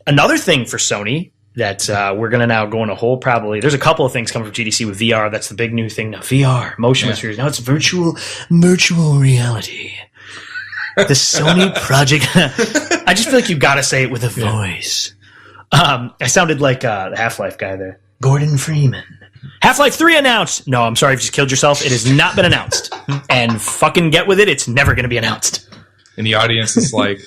Another thing for Sony that we're going to now go in a whole, probably, there's a couple of things coming from GDC with VR. That's the big new thing now. VR, motionless reality. Now it's virtual reality. The Sony project. I just feel like you've got to say it with a voice. I sounded like the Half-Life guy there. Gordon Freeman. Half-Life 3 announced. No, I'm sorry if you just killed yourself. It has not been announced. And fucking get with it. It's never going to be announced. And the audience is like,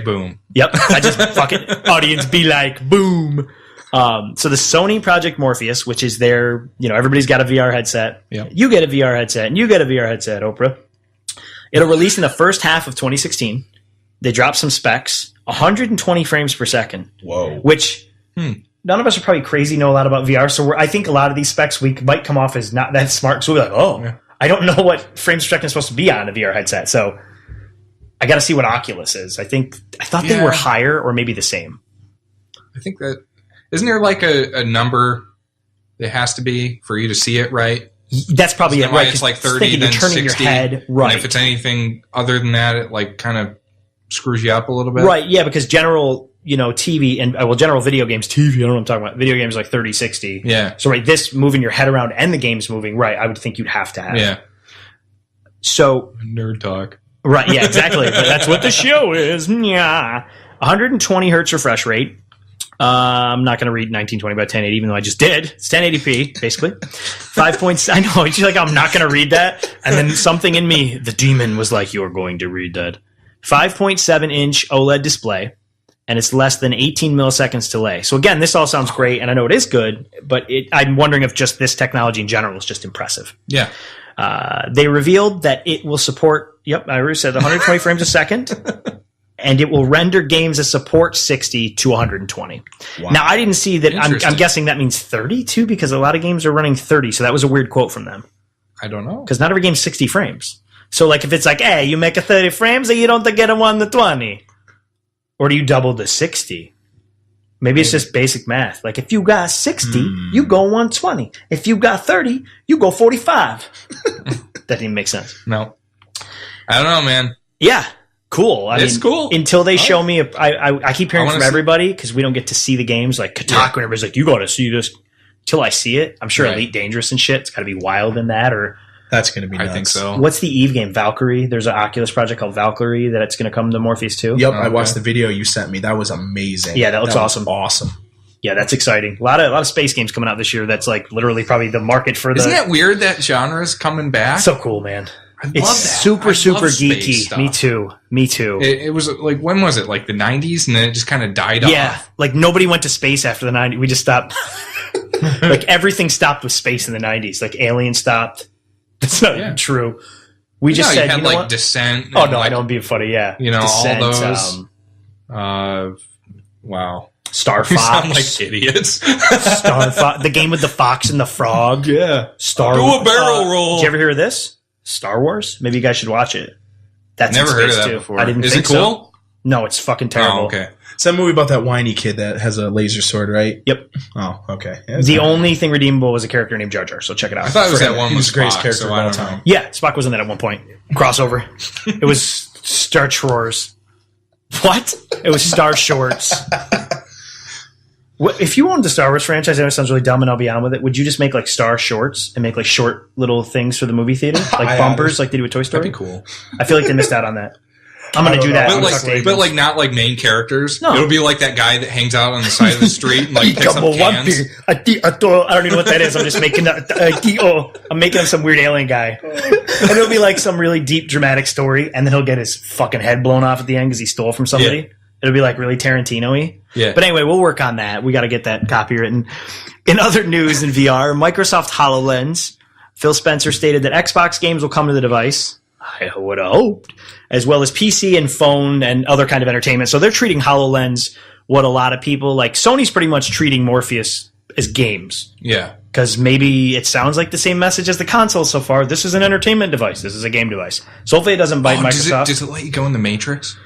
#boom. Yep. I just fucking audience be like, boom. So the Sony Project Morpheus, which is their, everybody's got a VR headset. Yep. You get a VR headset, and you get a VR headset, Oprah. It'll release in the first half of 2016. They drop some specs, 120 frames per second. Whoa. Which none of us are probably crazy know a lot about VR. So I think a lot of these specs might come off as not that smart. So we'll be like, I don't know what frames per second is supposed to be on a VR headset. So I got to see what Oculus is. I thought they were higher or maybe the same. I think that isn't there like a number that has to be for you to see it right? That's probably it, right? It's like 30, then 60. Your head, right? And if it's anything other than that, it like kind of screws you up a little bit, right? Yeah, because general, TV and general video games, TV. I don't know what I'm talking about. Video games like 30, 60. Yeah. So right, this moving your head around and the game's moving, right? I would think you'd have to have. Yeah. So nerd talk. Right. Yeah. Exactly. But that's what the show is. Yeah. 120 hertz refresh rate. I'm not going to read 1920 by 1080, even though I just did. It's 1080p, basically. 5 points. I know. You're like, I'm not going to read that. And then something in me, the demon was like, you're going to read that. 5.7 inch OLED display, and it's less than 18 milliseconds delay. So again, this all sounds great, and I know it is good, but I'm wondering if just this technology in general is just impressive. Yeah. They revealed that it will support, I already said 120 frames a second. And it will render games that support 60 to 120. Wow. Now, I didn't see that. I'm guessing that means 30 too, because a lot of games are running 30. So that was a weird quote from them. I don't know. Because not every game's 60 frames. So like if it's like, hey, you make a 30 frames and you don't get a 120. Or do you double the 60? Maybe it's just basic math. Like if you got 60, you go 120. If you got 30, you go 45. That didn't even make sense. No. I don't know, man. Yeah. Cool. It's cool. Until they show me, I keep hearing from everybody because we don't get to see the games. Like Kotaku, and everybody's like, you got to see this. Until I see it, I'm sure Elite Dangerous and shit. It's got to be wild in that. Or that's going to be nuts. I think so. What's the Eve game? Valkyrie. There's an Oculus project called Valkyrie that it's going to come to Morpheus too. Yep, I watched the video you sent me. That was amazing. Yeah, that looks awesome. Awesome. Yeah, that's exciting. A lot of space games coming out this year. That's like literally probably the market for the. Isn't that weird that genre is coming back? So cool, man. It's that. super geeky. Me too. It was like, when was it? Like the 90s, and then it just kind of died off. Yeah, like nobody went to space after the 90s. We just stopped. Like everything stopped with space in the 90s. Like Alien stopped. That's not true. We just said, you had you know like what? Descent. Oh no, I don't be funny. Yeah, Descent, all those. Wow. Star Fox. We sound like idiots. Star Fox. The game with the fox and the frog. Yeah. Star. Do a barrel roll. Did you ever hear of this? Star Wars? Maybe you guys should watch it. That's never heard of that before. I didn't Is think it cool? So. No, it's fucking terrible. Oh, okay. It's that movie about that whiny kid that has a laser sword, right? Yep. Oh, okay. Yeah, the only thing redeemable was a character named Jar Jar, so check it out. I thought it was that one was with the greatest Spock, character so of all time. Yeah, Spock was in that at one point. Crossover. It was Star Troyers. What? It was Star Shorts. If you owned the Star Wars franchise, I know it sounds really dumb and I'll be on with it, would you just make like Star Shorts and make like short little things for the movie theater? Like bumpers like they do with Toy Story? That'd be cool. I feel like they missed out on that. I'm going to do that. But like not like main characters. No. It'll be like that guy that hangs out on the side of the street and like picks up cans. I don't even know what that is. I'm just making I'm making up some weird alien guy. And it'll be like some really deep dramatic story and then he'll get his fucking head blown off at the end because he stole from somebody. Yeah. It'll be like really Tarantino-y. Yeah. But anyway, we'll work on that. We got to get that copywritten. In other news in VR, Microsoft HoloLens. Phil Spencer stated that Xbox games will come to the device. I would have hoped. As well as PC and phone and other kind of entertainment. So they're treating HoloLens what a lot of people like. Sony's pretty much treating Morpheus as games. Yeah. Because maybe it sounds like the same message as the console so far. This is an entertainment device. This is a game device. So hopefully it doesn't bite Microsoft. Does it let you go in the Matrix?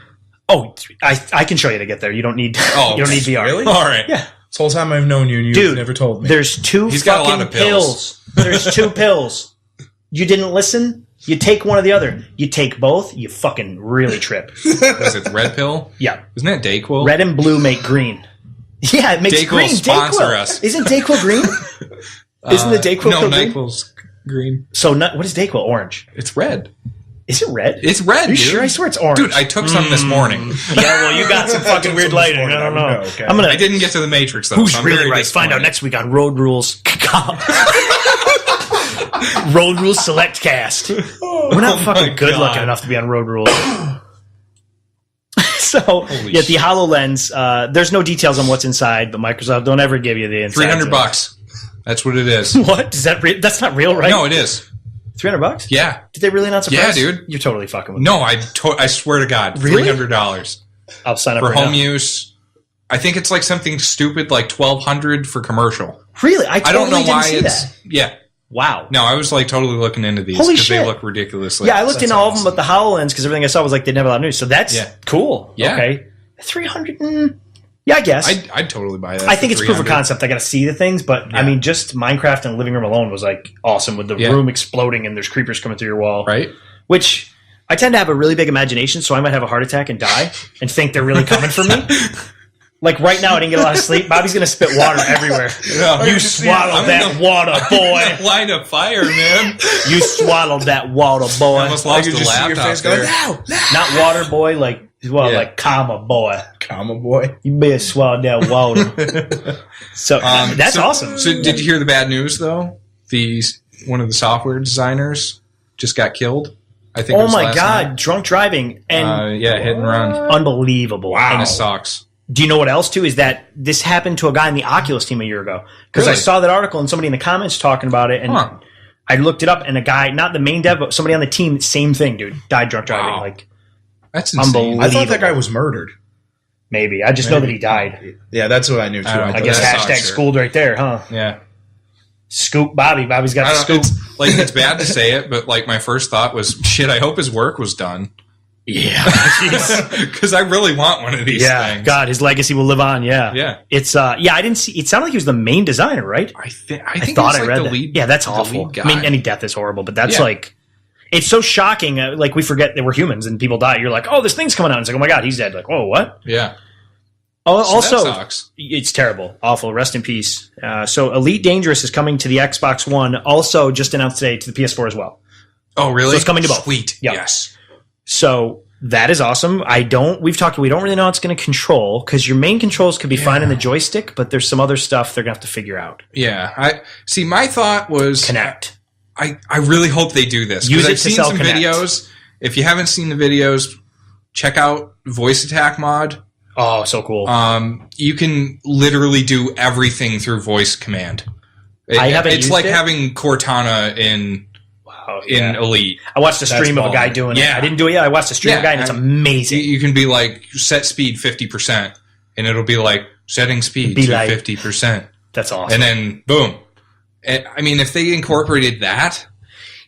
Oh, I can show you to get there. You don't need you don't need VR. Really? All right. Yeah. This whole time I've known you and you've never told me. There's two fucking pills. There's two pills. You didn't listen? You take one or the other. You take both, you fucking really trip. Is it the red pill? Yeah. Isn't that Dayquil? Red and blue make green. Yeah, it makes Dayquil green. Sponsor Dayquil. us. Isn't Dayquil green? Isn't the Dayquil no, green? Dayquil's green. So what is Dayquil? Orange. It's red. Is it red? It's red, Are you dude. sure? I swear it's orange. Dude, I took some this morning. Yeah, well, you got some fucking weird lighting. I don't know. Okay. I didn't get to the Matrix, though. Who's so I'm really very right? Find out disappointed. next week on Road Rules. Road Rules Select Cast. We're not fucking good God. looking enough to be on Road Rules. So, Holy yeah, the HoloLens, there's no details on what's inside, but Microsoft don't ever give you the inside. $300. That's what it is. What? Is that that's not real, right? No, it is. $300? Yeah. Did they really announce a Yeah, price? dude. You're totally fucking with me. No, I swear to God, Really? $300 I'll sign up for right home now. use. I think it's like something stupid like $1,200 for commercial. Really? I I don't know totally why didn't see it's that. yeah. Wow. No, I was like totally looking into these Holy because they shit. look ridiculously. Yeah, I looked That's into all of them, awesome. but the HoloLens, because everything I saw was like they never allowed news. So that's Yeah. cool. Yeah. Okay. 300. Yeah, I guess. I'd totally buy that. I think for it's proof of 300. concept. I got to see the things, but I Yeah. mean, just Minecraft in the living room alone was like awesome with the Yeah. room exploding and there's creepers coming through your wall. right? Which I tend to have a really big imagination, so I might have a heart attack and die and think they're really coming for me. Like right now, I didn't get a lot of sleep. Bobby's gonna spit water everywhere. Yeah. You swallowed that water, boy. Light a fire, man. You swallowed that water, I boy. almost I lost could the just see your laptop face going, there. no, no. Not water, boy. Like well, Yeah. like comma, boy. Comma boy. You better swallow that water. So that's so- awesome. So, did you hear the bad news though? One of the software designers just got killed. I think. it Oh was my last god, night. drunk driving and Yeah, hit and run. unbelievable. Wow. And And it sucks. do you know what else too? Is that this happened to a guy in the Oculus team a year ago? Because I Really? saw that article and somebody in the comments talking about it, and Huh. I looked it up, and a guy, not the main dev, but somebody on the team, same thing, dude, died drunk driving. Wow. Like That's insane. I thought that guy was murdered. maybe I just know that he died. Yeah, that's what I knew too. I don't I know. guess That hashtag sucks, sure. schooled right there, huh? Yeah. Scoop Bobby. Bobby's I got the don't, scoop. it's, like it's bad to say it, but like my first thought was, shit. I hope his work was done Yeah, jeez. because I really want one of these Yeah, things. God, his legacy will live on. Yeah, Yeah. It's yeah, I didn't see. It sounded like he was the main designer, right? I think I he thought was, I like, read the that. lead. Yeah, that's the awful. lead I mean, guy. any death is horrible, but that's Yeah. like, it's so shocking. Like we forget that we're humans and people die. You're like, oh, this thing's coming out. It's like, oh my god, he's dead. Like, oh, what? Yeah. Oh, So also, that sucks. it's terrible, awful. Rest in peace. So, Elite Dangerous is coming to the Xbox One. Also, just announced today to the PS4 as well. Oh, really? So it's coming to both. Sweet. Yep. Yes. So that is awesome. We don't really know how it's going to control because your main controls could be fine in the joystick, but there's some other stuff they're going to have to figure out. Yeah. I see. My thought was Connect. I really hope they do this Use because it I've to seen sell some Connect. videos. If you haven't seen the videos, check out Voice Attack mod. Oh, so cool. You can literally do everything through voice command. I haven't It's used like it. having Cortana in Wow, in yeah. Elite. I watched a That's stream of a guy baller. doing it. Yeah. I didn't do it yet. I watched a stream of a guy, and it's and amazing. You can be like set speed 50%, and it'll be like setting speed Be to like- 50%, That's awesome. and then boom. And, I mean, if they incorporated that,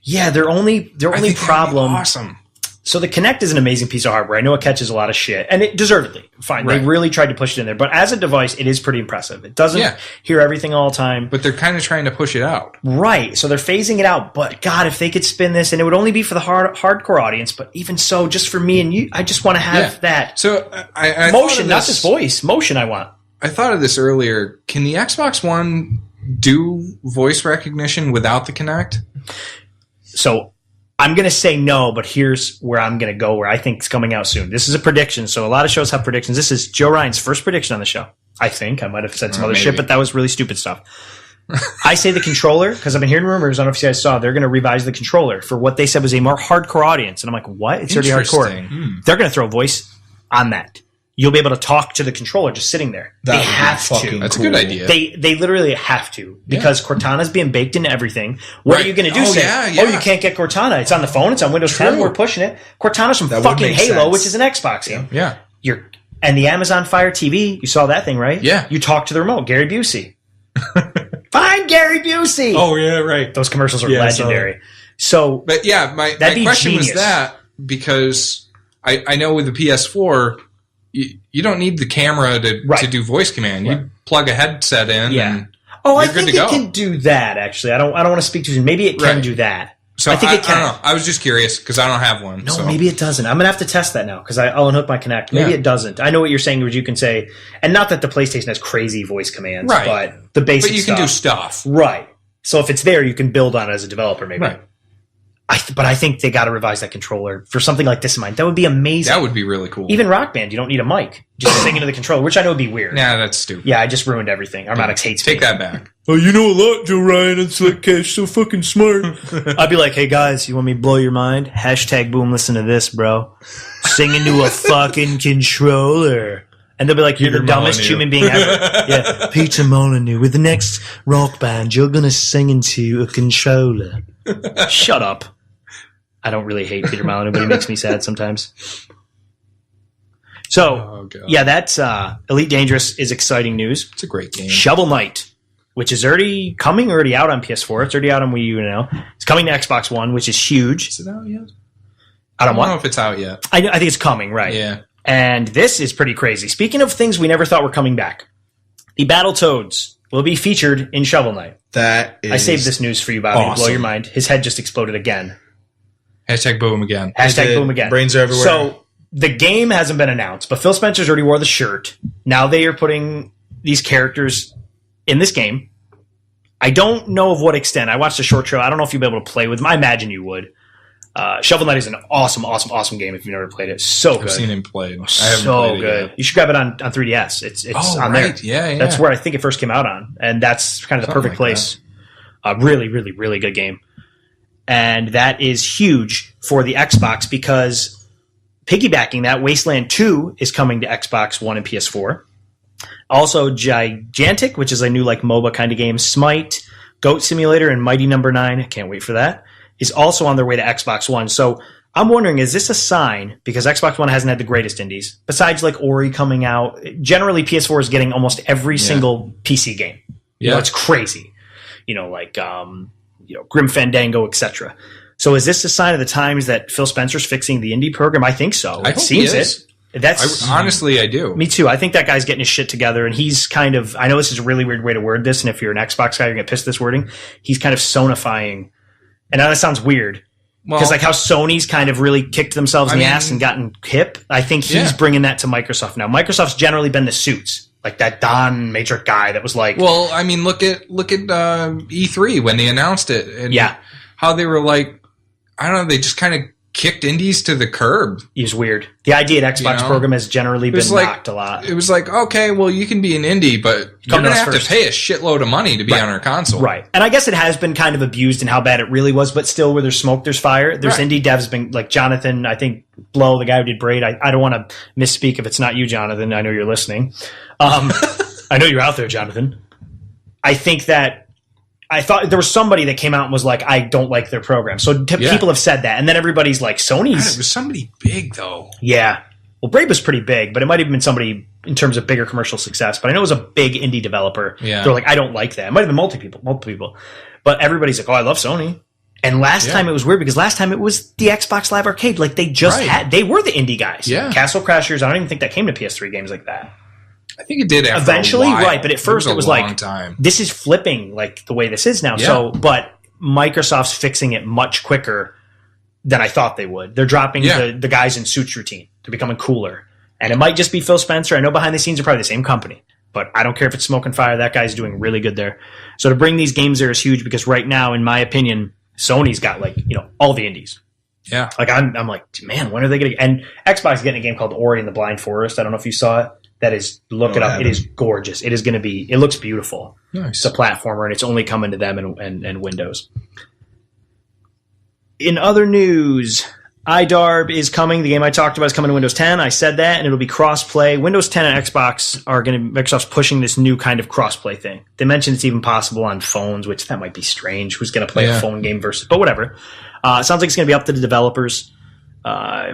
Yeah, their only I think that'd be problem. awesome. So the Kinect is an amazing piece of hardware. I know it catches a lot of shit, and it deservedly. Fine, Right. they really tried to push it in there, but as a device, it is pretty impressive. It doesn't Yeah. hear everything all the time. But they're kind of trying to push it out. Right, so they're phasing it out. But God, if they could spin this, and it would only be for the hardcore audience, but even so, just for me and you, I just want to have Yeah. that So I thought motion, of not this- just voice. Motion, I want. I thought of this earlier. Can the Xbox One do voice recognition without the Kinect? So I'm going to say no, but here's where I'm going to go, where I think it's coming out soon. This is a prediction. So a lot of shows have predictions. This is Joe Ryan's first prediction on the show. I think. I might have said some other Maybe. shit, but that was really stupid stuff. I say the controller, because I've been hearing rumors. I don't know if you guys saw, they're going to revise the controller for what they said was a more hardcore audience. And I'm like, what? It's already hardcore. Interesting. They're going to throw voice on that. You'll be able to talk to the controller just sitting there. That They would be have fucking to. That's cool. a good idea. They literally have to, because Cortana's being baked into everything. What Right. are you going to do? Oh, Say, yeah, yeah. oh, you can't get Cortana. It's on the phone. It's on Windows 10. True. We're pushing it. Cortana's from That would fucking make Halo, sense. which is an Xbox game. Yeah. And the Amazon Fire TV, you saw that thing, right? Yeah. You talk to the remote. Gary Busey. Find Gary Busey. Oh, yeah, right. Those commercials are Yeah, I saw legendary. So, But yeah, my That'd be question genius. was that because I know with the PS4, you don't need the camera to Right. do voice command. You plug a headset in. Yeah. And I you're good think to it go. can do that, actually. I don't want to speak too soon. Maybe it can Right. do that. so I think it can. I don't know. I was just curious because I don't have one. No, so. maybe it doesn't. I'm gonna have to test that now because I'll unhook my Kinect. Maybe Yeah. it doesn't. I know what you're saying, where you can say, and not that the PlayStation has crazy voice commands, Right. but the basic But you can stuff. do stuff. Right. So if it's there, you can build on it as a developer, maybe. Right. But I think they got to revise that controller for something like this in mind. That would be amazing. That would be really cool. Even Rock Band, you don't need a mic. Just sing into the controller, which I know would be weird. Nah, that's stupid. Yeah, I just ruined everything. Armatix hates me. Take that back. Oh, you know a lot, Joe Ryan. It's like Cash, so fucking smart. I'd be like, hey guys, you want me to blow your mind? Hashtag boom, listen to this, bro. Sing into a fucking controller. And they'll be like, you're the dumbest human being ever. Yeah, Peter Molyneux. With the next rock band, you're going to sing into a controller. Shut up. I don't really hate Peter Molyneux, but he makes me sad sometimes. So, yeah, that's Elite Dangerous is exciting news. It's a great game. Shovel Knight, which is already out on PS4. It's already out on Wii U now. It's coming to Xbox One, which is huge. Is it out yet? I don't know if it's out yet. I think it's coming, right? Yeah. And this is pretty crazy. Speaking of things we never thought were coming back, the Battletoads will be featured in Shovel Knight. That is I saved this news for you, Bobby, to blow awesome. your mind. His head just exploded again. Hashtag boom again. Hashtag boom again. Brains are everywhere. So the game hasn't been announced, but Phil Spencer's already wore the shirt. Now they are putting these characters in this game. I don't know of what extent. I watched a short trailer. I don't know if you'll be able to play with them. I imagine you would. Shovel Knight is an awesome game if you've never played it. So good. I've seen him play. I haven't So played it good. yet. You should grab it on 3DS. It's on there. Yeah. That's where I think it first came out on. And that's kind of the perfect place. Really good game. And that is huge for the Xbox because piggybacking that, Wasteland 2 is coming to Xbox One and PS4. Also, Gigantic, which is a new like MOBA kind of game, Smite, Goat Simulator, and Mighty Number 9, I can't wait for that, is also on their way to Xbox One. So I'm wondering, is this a sign, because Xbox One hasn't had the greatest indies, besides like Ori coming out, generally PS4 is getting almost every single PC game. You know, it's crazy. Like Grim Fandango, etc. So is this a sign of the times that Phil Spencer's fixing the indie program? I think so. I It hope seems he is. Honestly, I do. Me too. I think that guy's getting his shit together, and he's kind of, I know this is a really weird way to word this, and if you're an Xbox guy, you're going to get pissed at this wording. He's kind of Sonifying. And now that sounds weird. Because like how Sony's kind of really kicked themselves in the ass and gotten hip, I think he's bringing that to Microsoft now. Microsoft's generally been the suits. Like that Don Matrix guy that was like... Well, I mean, look at E3 when they announced it. And how they were like, I don't know, they just kind of kicked indies to the curb. He's weird. The idea at Xbox program has generally been knocked a lot. It was like, okay, well, you can be an indie, but you're going to have to pay a shitload of money to be on our console. Right. And I guess it has been kind of abused in how bad it really was, but still, where there's smoke, there's fire. There's indie devs been, like Jonathan, I think, Blow, the guy who did Braid. I don't want to misspeak if it's not you, Jonathan. I know you're listening. I know you're out there, Jonathan. I think that I thought there was somebody that came out and was like, I don't like their program. So people have said that. And then everybody's like, Sony's... It was somebody big, though. Yeah. Well, Brave was pretty big, but it might have been somebody in terms of bigger commercial success. But I know it was a big indie developer. Yeah. They're like, I don't like that. It might have been multiple people. But everybody's like, oh, I love Sony. And last time it was weird because last time it was the Xbox Live Arcade. Like they just they were the indie guys. Yeah. Castle Crashers, I don't even think that came to PS3 games like that. I think it did eventually, a while. right? But at first, it was like time. This is flipping like the way this is now. Yeah. So, but Microsoft's fixing it much quicker than I thought they would. They're dropping the guys in suits routine. They're becoming cooler, and it might just be Phil Spencer. I know behind the scenes are probably the same company, but I don't care if it's smoke and fire. That guy's doing really good there. So to bring these games there is huge because right now, in my opinion, Sony's got all the indies. Yeah, like I'm like, man, when are they going to? And Xbox is getting a game called Ori and the Blind Forest. I don't know if you saw it. That is, look it up. It is gorgeous. It is going to be, it looks beautiful. Nice. It's a platformer and it's only coming to them and Windows. In other news, iDarb is coming. The game I talked about is coming to Windows 10. I said that, and it'll be cross-play. Windows 10 and Xbox Microsoft's pushing this new kind of cross-play thing. They mentioned it's even possible on phones, which that might be strange. Who's going to play a phone game versus, but whatever. It sounds like it's going to be up to the developers.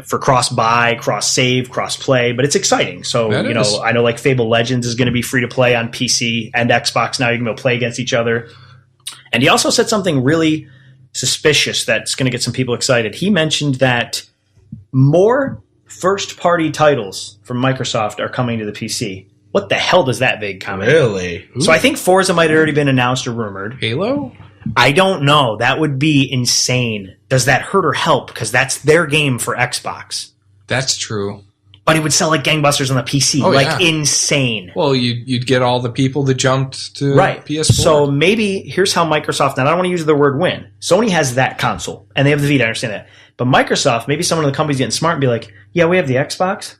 For cross-buy, cross-save, cross-play, but it's exciting. So, I know like Fable Legends is going to be free to play on PC and Xbox now. You can go play against each other. And he also said something really suspicious that's going to get some people excited. He mentioned that more first-party titles from Microsoft are coming to the PC. What the hell does that vague comment? Really? So I think Forza might have already been announced or rumored. Halo? I don't know. That would be insane. Does that hurt or help? Because that's their game for Xbox. That's true. but it would sell like gangbusters on the PC, insane. Well, you'd get all the people that jumped to PS4. So maybe here's how Microsoft, and I don't want to use the word win. Sony has that console, and they have the Vita, I understand that. But Microsoft, maybe someone in the company's getting smart and be like, yeah, we have the Xbox,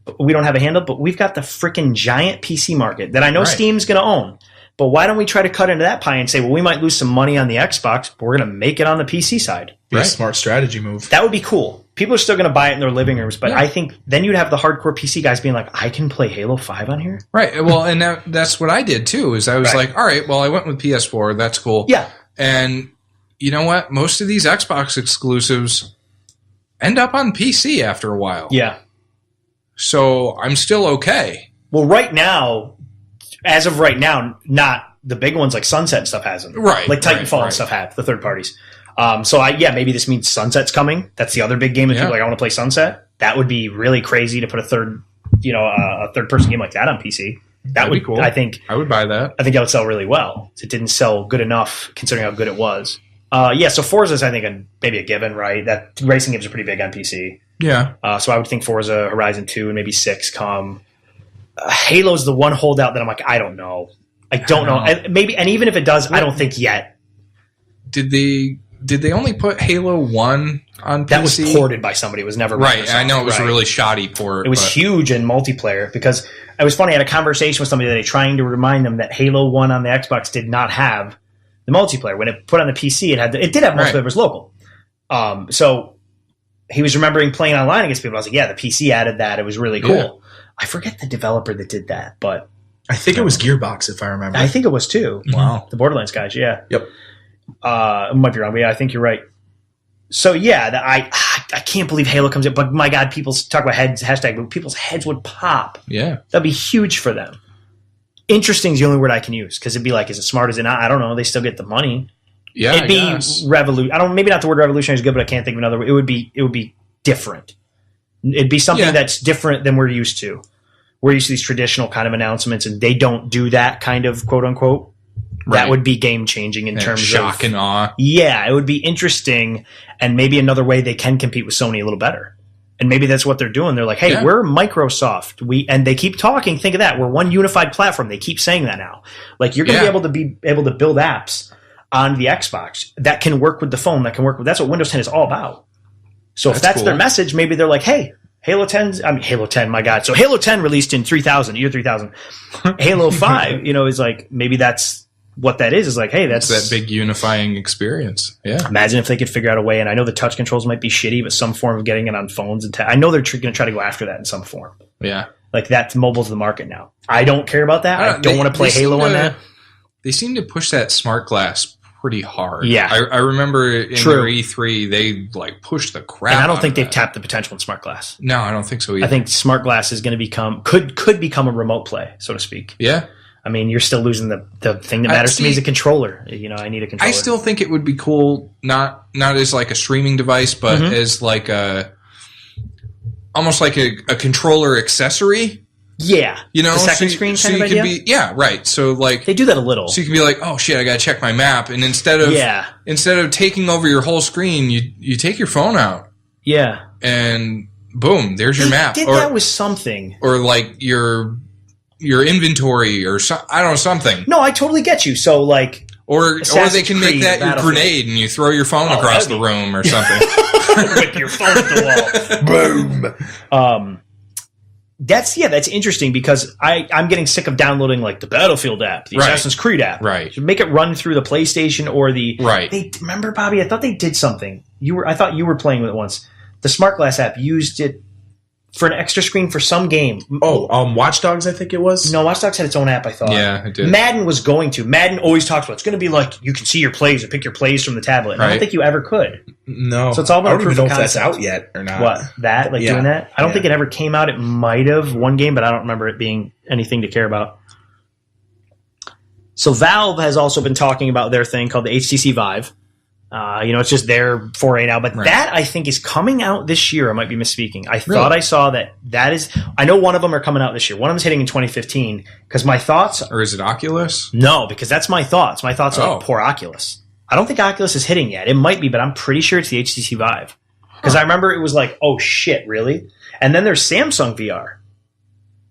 but we don't have a handle, but we've got the freaking giant PC market that I know Steam's going to own. But why don't we try to cut into that pie and say, well, we might lose some money on the Xbox, but we're going to make it on the PC side. Be a smart strategy move. That would be cool. People are still going to buy it in their living rooms, but I think then you'd have the hardcore PC guys being like, I can play Halo 5 on here? Right. Well, and that's what I did, too, is I was like, all right, well, I went with PS4. That's cool. Yeah. And you know what? Most of these Xbox exclusives end up on PC after a while. Yeah. So I'm still okay. Well, right now, as of right now, not the big ones like Sunset and stuff hasn't. Right. Like Titanfall and stuff have, the third parties. So maybe this means Sunset's coming. That's the other big game that people are like, I want to play Sunset. That would be really crazy to put a third person game like that on PC. That'd be cool. I think I would buy that. I think that would sell really well. It didn't sell good enough considering how good it was. So Forza's, I think, maybe a given, right? That racing games are pretty big on PC. Yeah. So I would think Forza Horizon 2 and maybe 6 come. Halo's the one holdout that I'm like, I don't know. I don't know. And even if it does, I don't think yet. Did they only put Halo 1 on PC? That was ported by somebody. It was never right. Microsoft. I know it was a really shoddy port. It was huge in multiplayer because it was funny. I had a conversation with somebody today trying to remind them that Halo 1 on the Xbox did not have the multiplayer. When it put on the PC, it did have multiplayer, but it was local. So he was remembering playing online against people. I was like, yeah, the PC added that. It was really cool. Yeah. I forget the developer that did that, but I think it was Gearbox, if I remember. I think it was too. Wow. The Borderlands guys, yeah. Yep. Might be wrong, but yeah, I think you're right. So yeah, I can't believe Halo comes in, but my God, people talk about heads, but people's heads would pop. Yeah. That'd be huge for them. Interesting is the only word I can use because it'd be like, is it smart? Is it not? I don't know. They still get the money. Yeah. It'd be maybe not the word revolutionary is good, but I can't think of another word. It would be different. It'd be something that's different than we're used to. We're used to these traditional kind of announcements, and they don't do that kind of quote unquote. Right. That would be game changing in terms of shock and awe. Yeah, it would be interesting, and maybe another way they can compete with Sony a little better. And maybe that's what they're doing. They're like, hey, we're Microsoft. And they keep talking. Think of that. We're one unified platform. They keep saying that now. Like you're going to be able to build apps on the Xbox that can work with the phone. That can work with. That's what Windows 10 is all about. So if that's their message, maybe they're like, hey. Halo 10, my God. So Halo 10 released in year 3000. Halo 5, is like, maybe that's what that is like, hey, that's that big unifying experience. Yeah. Imagine if they could figure out a way, and I know the touch controls might be shitty, but some form of getting it on phones. I know they're going to try to go after that in some form. Yeah. Like that's mobile's the market now. I don't care about that. I don't want to play Halo on that. They seem to push that smart glass pretty hard. Yeah. I remember in their E3, they pushed the crap. And I don't think they've tapped the potential in smart glass. No, I don't think so either. I think smart glass is going to could become a remote play, so to speak. Yeah. I mean, you're still losing the thing that matters to me is a controller. I need a controller. I still think it would be cool, not as like a streaming device, but as like almost like a controller accessory. Yeah. The second screen kind of idea? Right. So like they do that a little. So you can be like, oh shit, I gotta check my map, and instead of taking over your whole screen, you take your phone out. Yeah. And boom, there's your map. That was something. Or like your inventory or I don't know, something. No, I totally get you. So like or they can make that your grenade and you throw your phone across the room or something. Whip your phone at the wall. Boom. That's interesting because I'm getting sick of downloading like the Battlefield app, the Assassin's Creed app. Right. So make it run through the PlayStation or the remember, Bobby? I thought they did something. I thought you were playing with it once. The Smart Glass app used it for an extra screen for some game. Watch Dogs, I think it was. No, Watch Dogs had its own app, I thought. Yeah, it did. Madden was going to. Madden always talks about it's going to be like you can see your plays or pick your plays from the tablet. I don't think you ever could. No. So it's all about I don't even know if that's out yet or not. What? That? Like doing that? I don't think it ever came out. It might have one game, but I don't remember it being anything to care about. So Valve has also been talking about their thing called the HTC Vive. It's just their foray now, but that I think is coming out this year. I might be misspeaking. I thought I saw that is. I know one of them are coming out this year. One of them is hitting in 2015. Because my thoughts, or is it Oculus? No, because that's my thoughts. My thoughts are like poor Oculus. I don't think Oculus is hitting yet. It might be, but I'm pretty sure it's the HTC Vive. Because I remember it was like, oh shit, really? And then there's Samsung VR.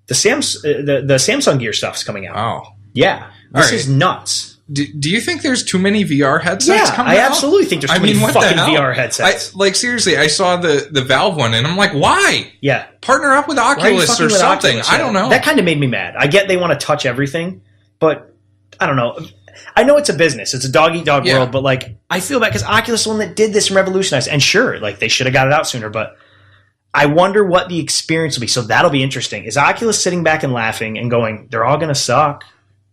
The Samsung Gear stuff's coming out. Oh. Yeah. This is nuts. Do you think there's too many VR headsets coming out? I absolutely think there's too many fucking VR headsets. Seriously, I saw the Valve one, and I'm like, why? Yeah. Partner up with Oculus or something. Oculus? I don't know. That kind of made me mad. I get they want to touch everything, but I don't know. I know it's a business. It's a dog-eat-dog world, but, like, I feel bad because Oculus is the one that did this and revolutionized. And sure, like, they should have got it out sooner, but I wonder what the experience will be. So that'll be interesting. Is Oculus sitting back and laughing and going, they're all going to suck?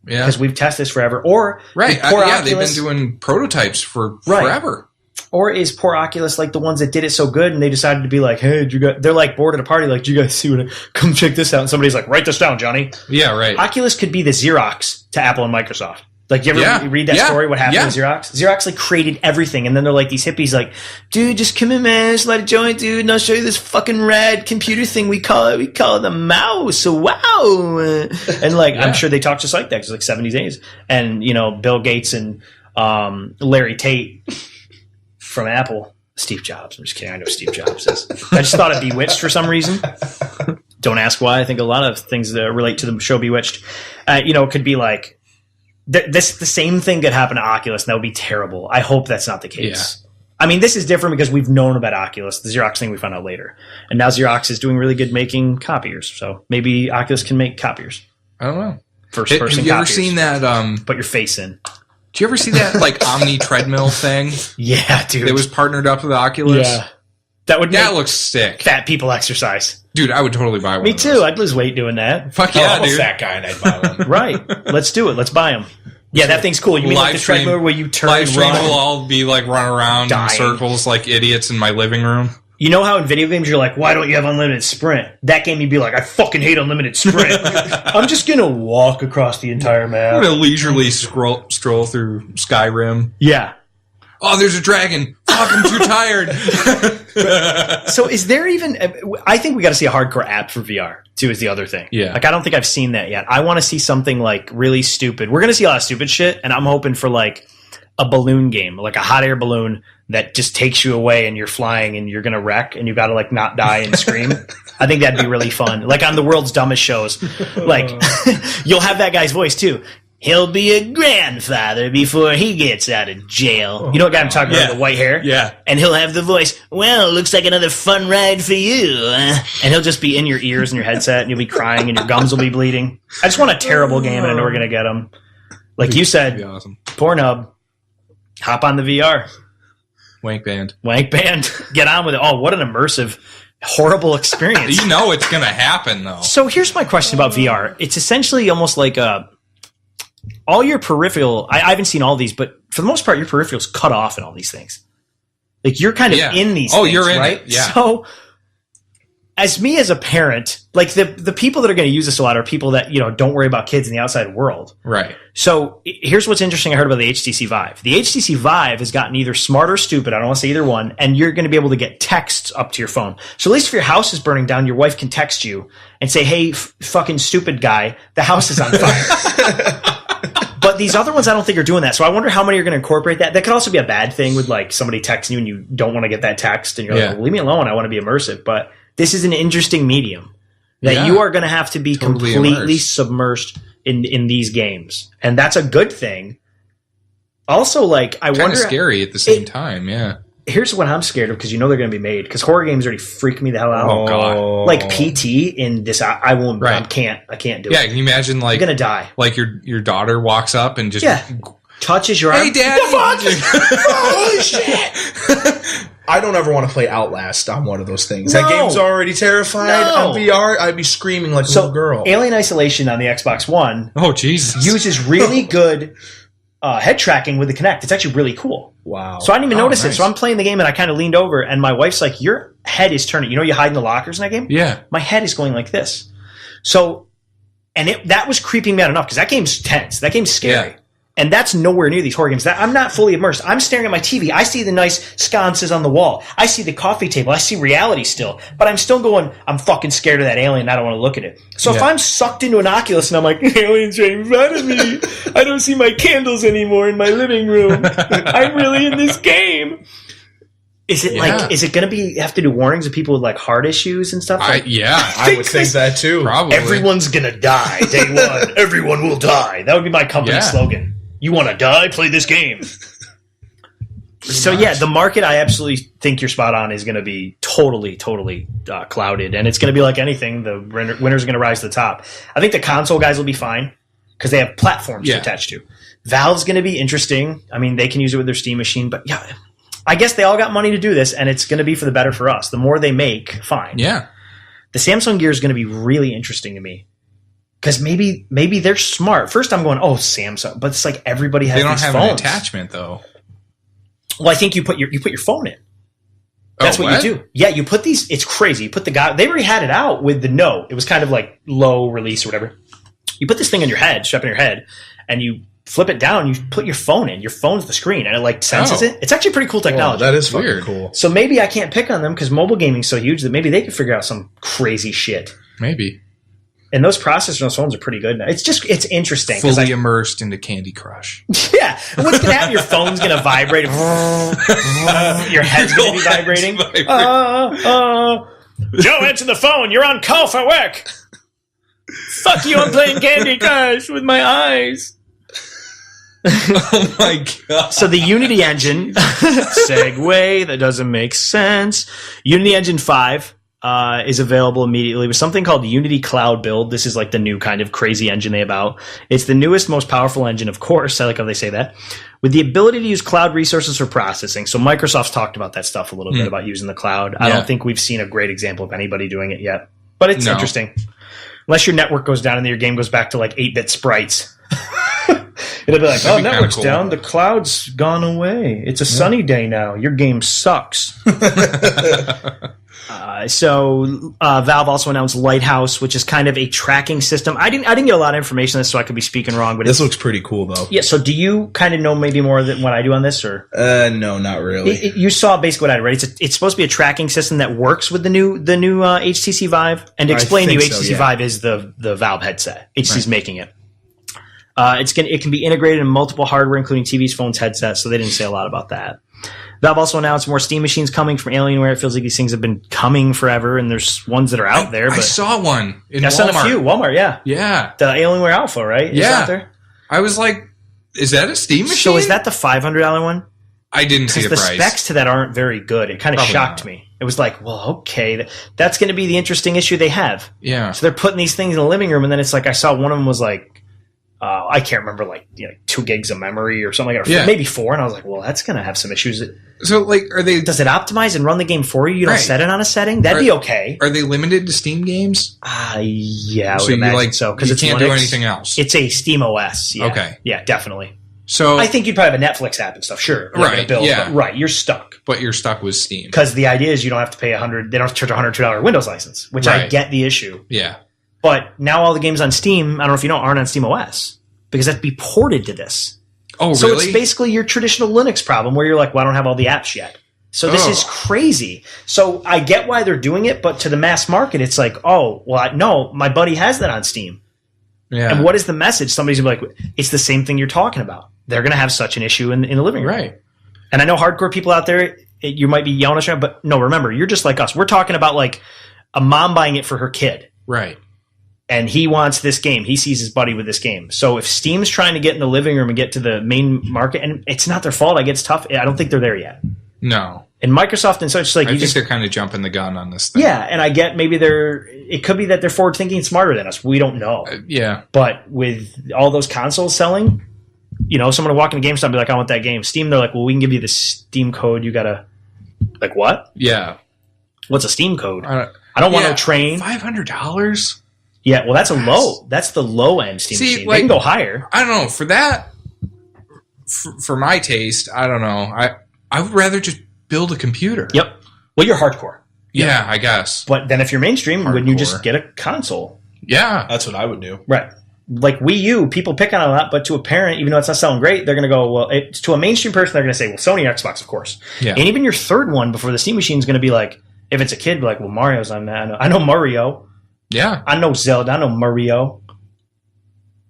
Yeah, because we've tested this forever. Or they've been doing prototypes for forever. Or is poor Oculus like the ones that did it so good and they decided to be like, hey, they're like bored at a party, like, do you guys see come check this out? And somebody's like, write this down, Johnny. Yeah, right. Oculus could be the Xerox to Apple and Microsoft. Like, you ever read that story, what happened to Xerox? Xerox, like, created everything, and then they're like these hippies, like, dude, just come in, man, just let it join, dude, and I'll show you this fucking rad computer thing we call it the mouse, so wow. And, like, I'm sure they talk just like that, because it's like 70s, 80s. And, you know, Bill Gates and Larry Tate from Apple, Steve Jobs, I'm just kidding, I know Steve Jobs is. I just thought of Bewitched for some reason. Don't ask why. I think a lot of things that relate to the show Bewitched, it could be like, the same thing could happen to Oculus, and that would be terrible. I hope that's not the case. Yeah. I mean, this is different because we've known about Oculus. The Xerox thing we found out later. And now Xerox is doing really good making copiers. So maybe Oculus can make copiers. I don't know. First person Have you copiers. ever seen that? Put your face in. Did you ever see that, like, Omni treadmill thing? Yeah, dude. It was partnered up with Oculus. Yeah. That looks sick. Fat people exercise. Dude, I would totally buy one. Me too. I'd lose weight doing that. Fuck yeah, I'm dude. a fat guy and I'd buy one. Right. Let's do it. Let's buy them. Yeah, that thing's cool. You mean like the treadmill where you turn and run? Will all be like run around in circles like idiots in my living room. You know how in video games you're like, why don't you have unlimited sprint? That game you'd be like, I fucking hate unlimited sprint. I'm just going to walk across the entire map. I'm going to leisurely stroll through Skyrim. Yeah. Oh, there's a dragon. Fuck, I'm too tired. So is there even... I think we got to see a hardcore app for VR, too, is the other thing. Yeah. Like, I don't think I've seen that yet. I want to see something, like, really stupid. We're going to see a lot of stupid shit, and I'm hoping for, like, a balloon game, like a hot air balloon that just takes you away and you're flying and you're going to wreck and you got to, like, not die and scream. I think that'd be really fun. Like, on the world's dumbest shows. Like, you'll have that guy's voice, too. He'll be a grandfather before he gets out of jail. You know what guy I'm talking about, the white hair? Yeah. And he'll have the voice, well, looks like another fun ride for you. And he'll just be in your ears and your headset, and you'll be crying, and your gums will be bleeding. I just want a terrible game, and I know we're going to get them. Like you said, awesome. Pornhub, hop on the VR. Wank band. Get on with it. Oh, what an immersive, horrible experience. You know it's going to happen, though. So here's my question about VR. It's essentially almost like all your peripheral, I haven't seen all these, but for the most part, your peripheral's cut off in all these things. Like, you're kind of in these things, you're in right? it. Yeah. So, as a parent, like, the people that are going to use this a lot are people that, don't worry about kids in the outside world. Right. So, here's what's interesting I heard about the HTC Vive. The HTC Vive has gotten either smart or stupid, I don't want to say either one, and you're going to be able to get texts up to your phone. So, at least if your house is burning down, your wife can text you and say, hey, fucking stupid guy, the house is on fire. But these other ones I don't think are doing that. So I wonder how many are going to incorporate that. That could also be a bad thing with, like, somebody texting you and you don't want to get that text and you're like, well, leave me alone. I want to be immersive. But this is an interesting medium that you are going to have to be completely submersed in these games. And that's a good thing. Also, like, I wonder... Kind of scary at the same time, yeah. Here's what I'm scared of, because they're going to be made. Because horror games already freak me the hell out. Oh, God. Like PT in this, I won't. Right. I can't do it. Yeah, can you imagine, like... I'm going to die. Like your daughter walks up and just... Touches your arm. Hey, Dad! Holy shit! I don't ever want to play Outlast on one of those things. No. That game's already terrified. No. On VR, I'd be screaming like a little girl. Alien Isolation on the Xbox One uses really good head tracking with the Kinect. It's actually really cool. Wow. So I didn't even notice it. So I'm playing the game and I kind of leaned over and my wife's like, your head is turning. You know you hide in the lockers in that game? Yeah. My head is going like this. So, and that was creeping me out enough because that game's tense. That game's scary. Yeah. And that's nowhere near these horror games. I'm not fully immersed. I'm staring at my TV. I see the nice sconces on the wall. I see the coffee table. I see reality still. But I'm still going, I'm fucking scared of that alien. I don't want to look at it. So if I'm sucked into an Oculus and I'm like, alien's right in front of me. I don't see my candles anymore in my living room. I'm really in this game. Is it is it going to have to do warnings of people with like heart issues and stuff? I would think that too. Probably. Everyone's going to die day one. Everyone will die. That would be my company slogan. You want to die? Play this game. So the market, I absolutely think you're spot on, is going to be totally clouded, and it's going to be like anything. The winner's going to rise to the top. I think the console guys will be fine because they have platforms to attach to. Valve's going to be interesting. I mean, they can use it with their Steam machine, but I guess they all got money to do this, and it's going to be for the better for us. The more they make, fine. Yeah. The Samsung Gear is going to be really interesting to me because maybe they're smart. First, I'm going, Samsung, but it's like everybody has. They don't have an attachment though. Well, I think you put your phone in. That's what you do. Yeah, you put these. It's crazy. You put they already had it out with the Note. It was kind of like low release or whatever. You put this thing on your head, strap it on your head, and you flip it down. You put your phone in. Your phone's the screen, and it like senses it. It's actually pretty cool technology. That is weird. Cool. So maybe I can't pick on them because mobile gaming's so huge that maybe they could figure out some crazy shit. Maybe. And those processors on those phones are pretty good now. It's interesting. Fully immersed into Candy Crush. Yeah. And what's going to happen? Your phone's going to vibrate. Your head's going to be vibrating. Joe, answer the phone. You're on call for work. Fuck you, I'm playing Candy Crush with my eyes. Oh my God. So the Unity engine, segue, that doesn't make sense. Unity Engine 5 is available immediately with something called Unity Cloud Build. This is like the new kind of crazy engine they have out. It's the newest, most powerful engine, of course. I like how they say that. With the ability to use cloud resources for processing. So Microsoft's talked about that stuff a little bit, about using the cloud. I don't think we've seen a great example of anybody doing it yet. But it's interesting. Unless your network goes down and then your game goes back to like 8-bit sprites. It'll be like, network's down. The cloud's gone away. It's a sunny day now. Your game sucks. So Valve also announced Lighthouse, which is kind of a tracking system. I didn't get a lot of information on this, so I could be speaking wrong. But this looks pretty cool, though. Yeah. So do you kind of know maybe more than what I do on this, or? No, not really. You saw basically what I read. It's supposed to be a tracking system that works with the new HTC Vive. And to explain to you, HTC Vive is the Valve headset. HTC's making it. It can be integrated in multiple hardware, including TVs, phones, headsets. So they didn't say a lot about that. Valve also announced more Steam machines coming from Alienware. It feels like these things have been coming forever, and there's ones that are out there. But I saw one in Walmart. I saw a few. Walmart, yeah. Yeah. The Alienware Alpha, right? Is out there? I was like, is that a Steam machine? So is that the $500 one? I didn't see the price. The specs to that aren't very good. It kind of shocked me. It was like, well, okay, that's going to be the interesting issue they have. Yeah. So they're putting these things in the living room, and then it's like I saw one of them was like, I can't remember, like 2 gigs of memory or something like that. Maybe 4, and I was like, well, that's going to have some issues. So, like, are they? Does it optimize and run the game for you? You don't set it on a setting. That'd be okay. Are they limited to Steam games? Yeah, I would imagine so. Because you can't do anything else. It's a Steam OS. Yeah. Okay. Yeah, definitely. So I think you'd probably have a Netflix app and stuff. Sure. Right. Yeah. Right. You're stuck. But you're stuck with Steam. Because the idea is you don't have to pay $100. They don't have to charge $102 Windows license, which I get the issue. Yeah. But now all the games on Steam, I don't know if you know, aren't on Steam OS. Because that have to be ported to this. Oh, really? So it's basically your traditional Linux problem where you're like, well, I don't have all the apps yet. So this is crazy. So I get why they're doing it, but to the mass market, it's like, no, my buddy has that on Steam. Yeah. And what is the message? Somebody's going to be like, it's the same thing you're talking about. They're going to have such an issue in the living room. Right. And I know hardcore people out there, you might be yelling at us, but no, remember, you're just like us. We're talking about like a mom buying it for her kid. Right. And he wants this game. He sees his buddy with this game. So if Steam's trying to get in the living room and get to the main market, and it's not their fault, I get it's tough. I don't think they're there yet. No. And Microsoft and such, like I think they're kind of jumping the gun on this thing. Yeah, and I get maybe it could be that they're forward thinking and smarter than us. We don't know. Yeah. But with all those consoles selling, someone will walk into GameStop and be like, I want that game. Steam, they're like, well, we can give you the Steam code. You gotta, like, what? Yeah. What's a Steam code? I don't want to train. $500? Yeah, well, that's the low end Steam machine. They can go higher. I don't know. For that, for my taste, I don't know. I would rather just build a computer. Yep. Well, you're hardcore. Yeah, I guess. But then if you're mainstream, wouldn't you just get a console? Yeah. That's what I would do. Right. Like Wii U, people pick on it a lot, but to a parent, even though it's not selling great, they're going to go, well, to a mainstream person, they're going to say, well, Sony or Xbox, of course. Yeah. And even your third one before the Steam machine is going to be like, if it's a kid, be like, well, Mario's on that. I know Mario. Yeah. I know Zelda. I know Mario.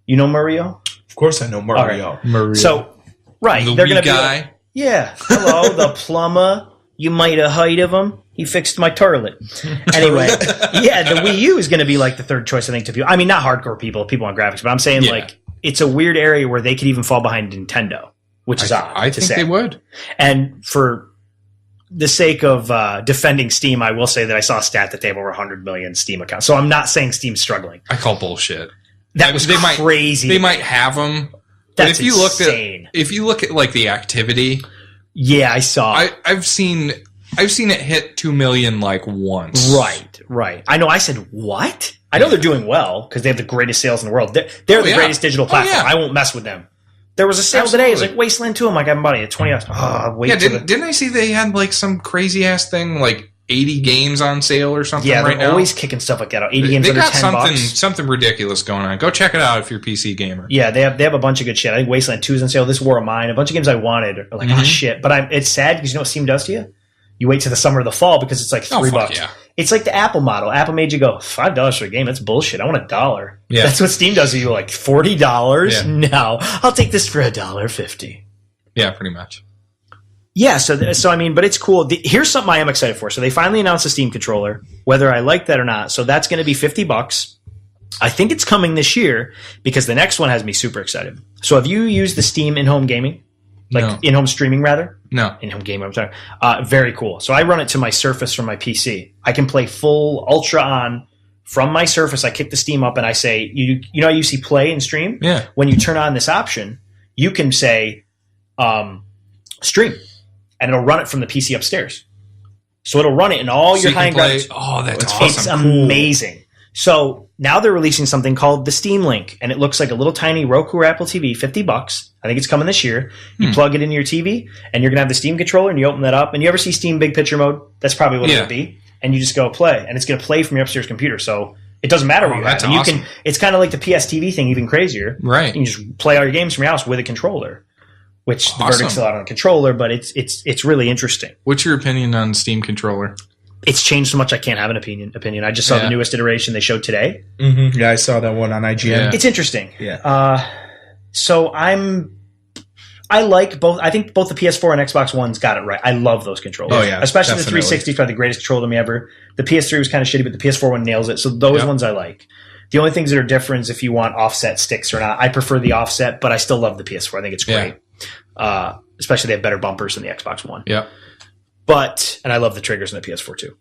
You know Mario? Of course I know Mario. Right. Mario. So, right. The they're Wii going to be like, yeah. Hello, the plumber. You might have heard of him. He fixed my toilet. Anyway, yeah, the Wii U is going to be like the third choice, I think, to people. I mean, not hardcore people on graphics, but I'm saying like it's a weird area where they could even fall behind Nintendo, which is odd. I think they would. And for the sake of defending Steam, I will say that I saw a stat that they have over 100 million Steam accounts. So I'm not saying Steam's struggling. I call bullshit. That was crazy. They might have them. That's but if you insane. if you look at like the activity, yeah, I saw. I've seen it hit 2 million like once. Right. I know. I said what? I know they're doing well because they have the greatest sales in the world. They're the greatest digital platform. I won't mess with them. There was a sale today. It was like Wasteland 2. I'm like, I'm buying it at $20. Oh, wait. Yeah, didn't I see they had like some crazy ass thing like 80 games on sale or something? Yeah, they're always kicking stuff like that out. 80 games under $10. Something ridiculous going on. Go check it out if you're a PC gamer. Yeah, they have a bunch of good shit. I think Wasteland 2 is on sale. This War of Mine, a bunch of games I wanted are like, oh shit. But it's sad because you know what Steam does to you? You wait to the summer or the fall because it's like $3. Yeah. It's like the Apple model. Apple made you go $5 for a game. That's bullshit. I want $1. Yeah. That's what Steam does to you. Like $40. Yeah. No, I'll take this for $1.50. Yeah, pretty much. Yeah. So I mean, but it's cool. Here's something I am excited for. So they finally announced a Steam controller, whether I like that or not. So that's going to be $50. I think it's coming this year because the next one has me super excited. So have you used the Steam in-home gaming? Like in-home streaming, rather? No. In-home gaming, I'm sorry. Very cool. So I run it to my Surface from my PC. I can play full Ultra on from my Surface. I kick the Steam up and I say, you know how you see play and stream? Yeah. When you turn on this option, you can say stream, and it'll run it from the PC upstairs. So it'll run it in all your high graphics. Oh, that's awesome. It's amazing. So now they're releasing something called the Steam Link, and it looks like a little tiny Roku or Apple TV, $50. I think it's coming this year. You plug it into your TV, and you're going to have the Steam controller, and you open that up, and you ever see Steam Big Picture Mode? That's probably what it would be. And you just go play, and it's going to play from your upstairs computer. So it doesn't matter where you're at. And awesome. It's kind of like the PS TV thing, even crazier. Right. You can just play all your games from your house with a controller, which the verdict's still out on a controller, but it's really interesting. What's your opinion on Steam controller? It's changed so much I can't have an opinion. I just saw the newest iteration they showed today. Mm-hmm. Yeah, I saw that one on IGN. Yeah. It's interesting. Yeah. So I like both. I think both the PS4 and Xbox One's got it right. I love those controllers. Oh yeah, especially the 360 is probably the greatest controller to me ever. The PS3 was kind of shitty, but the PS4 one nails it. So those ones I like. The only things that are different is if you want offset sticks or not. I prefer the offset, but I still love the PS4. I think it's great. Especially they have better bumpers than the Xbox One. Yeah. And I love the triggers in the PS4 too.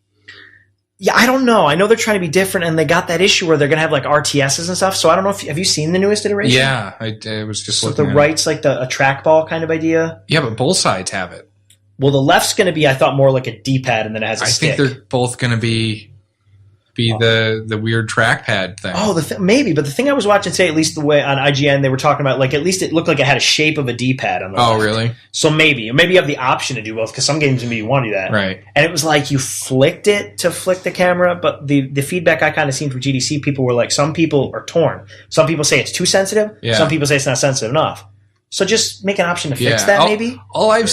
Yeah, I don't know. I know they're trying to be different, and they got that issue where they're going to have like RTSs and stuff. So I don't know if have you seen the newest iteration? Yeah, I was just looking. So the right's like a trackball kind of idea. Yeah, but both sides have it. Well, the left's going to be, I thought, more like a D-pad, and then it has a stick. I think they're both going to be the weird trackpad thing. Oh, maybe. But the thing I was watching today, at least the way on IGN, they were talking about, like, at least it looked like it had a shape of a D-pad on the left. Really? So maybe you have the option to do both, because some games maybe you want to do that. Right. And it was like you flicked it to flick the camera, but the feedback I kind of seen from GDC, people were like, some people are torn. Some people say it's too sensitive. Yeah. Some people say it's not sensitive enough. So just make an option to fix that, maybe? All I've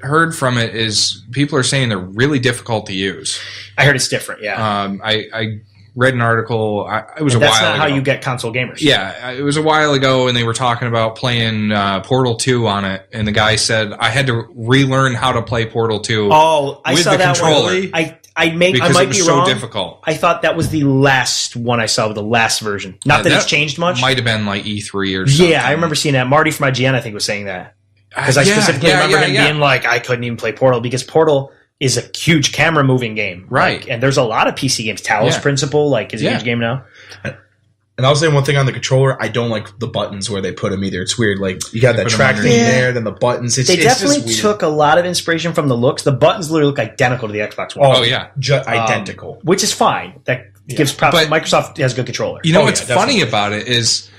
heard from it is people are saying they're really difficult to use. I heard it's different, yeah. I read an article. It was a while ago. That's not how you get console gamers. Yeah, it was a while ago, and they were talking about playing Portal 2 on it, and the guy said, I had to relearn how to play Portal 2 I with saw the that controller. One. I might be wrong. Because it was so difficult. I thought that was the last one I saw, the last version. Not that it's changed much. Might have been like E3 or something. Yeah, I remember seeing that. Marty from IGN, I think, was saying that. Because I specifically remember him being like, I couldn't even play Portal, because Portal is a huge camera moving game. Right. Like, and there's a lot of PC games. Talos Principle, is a huge game now. And I'll say one thing on the controller, I don't like the buttons where they put them either. It's weird. Like, you got that track thing there, then the buttons. They definitely took a lot of inspiration from the looks. The buttons literally look identical to the Xbox One. Oh yeah. Identical. Which is fine. That gives props. Microsoft has a good controller. You know what's funny about it is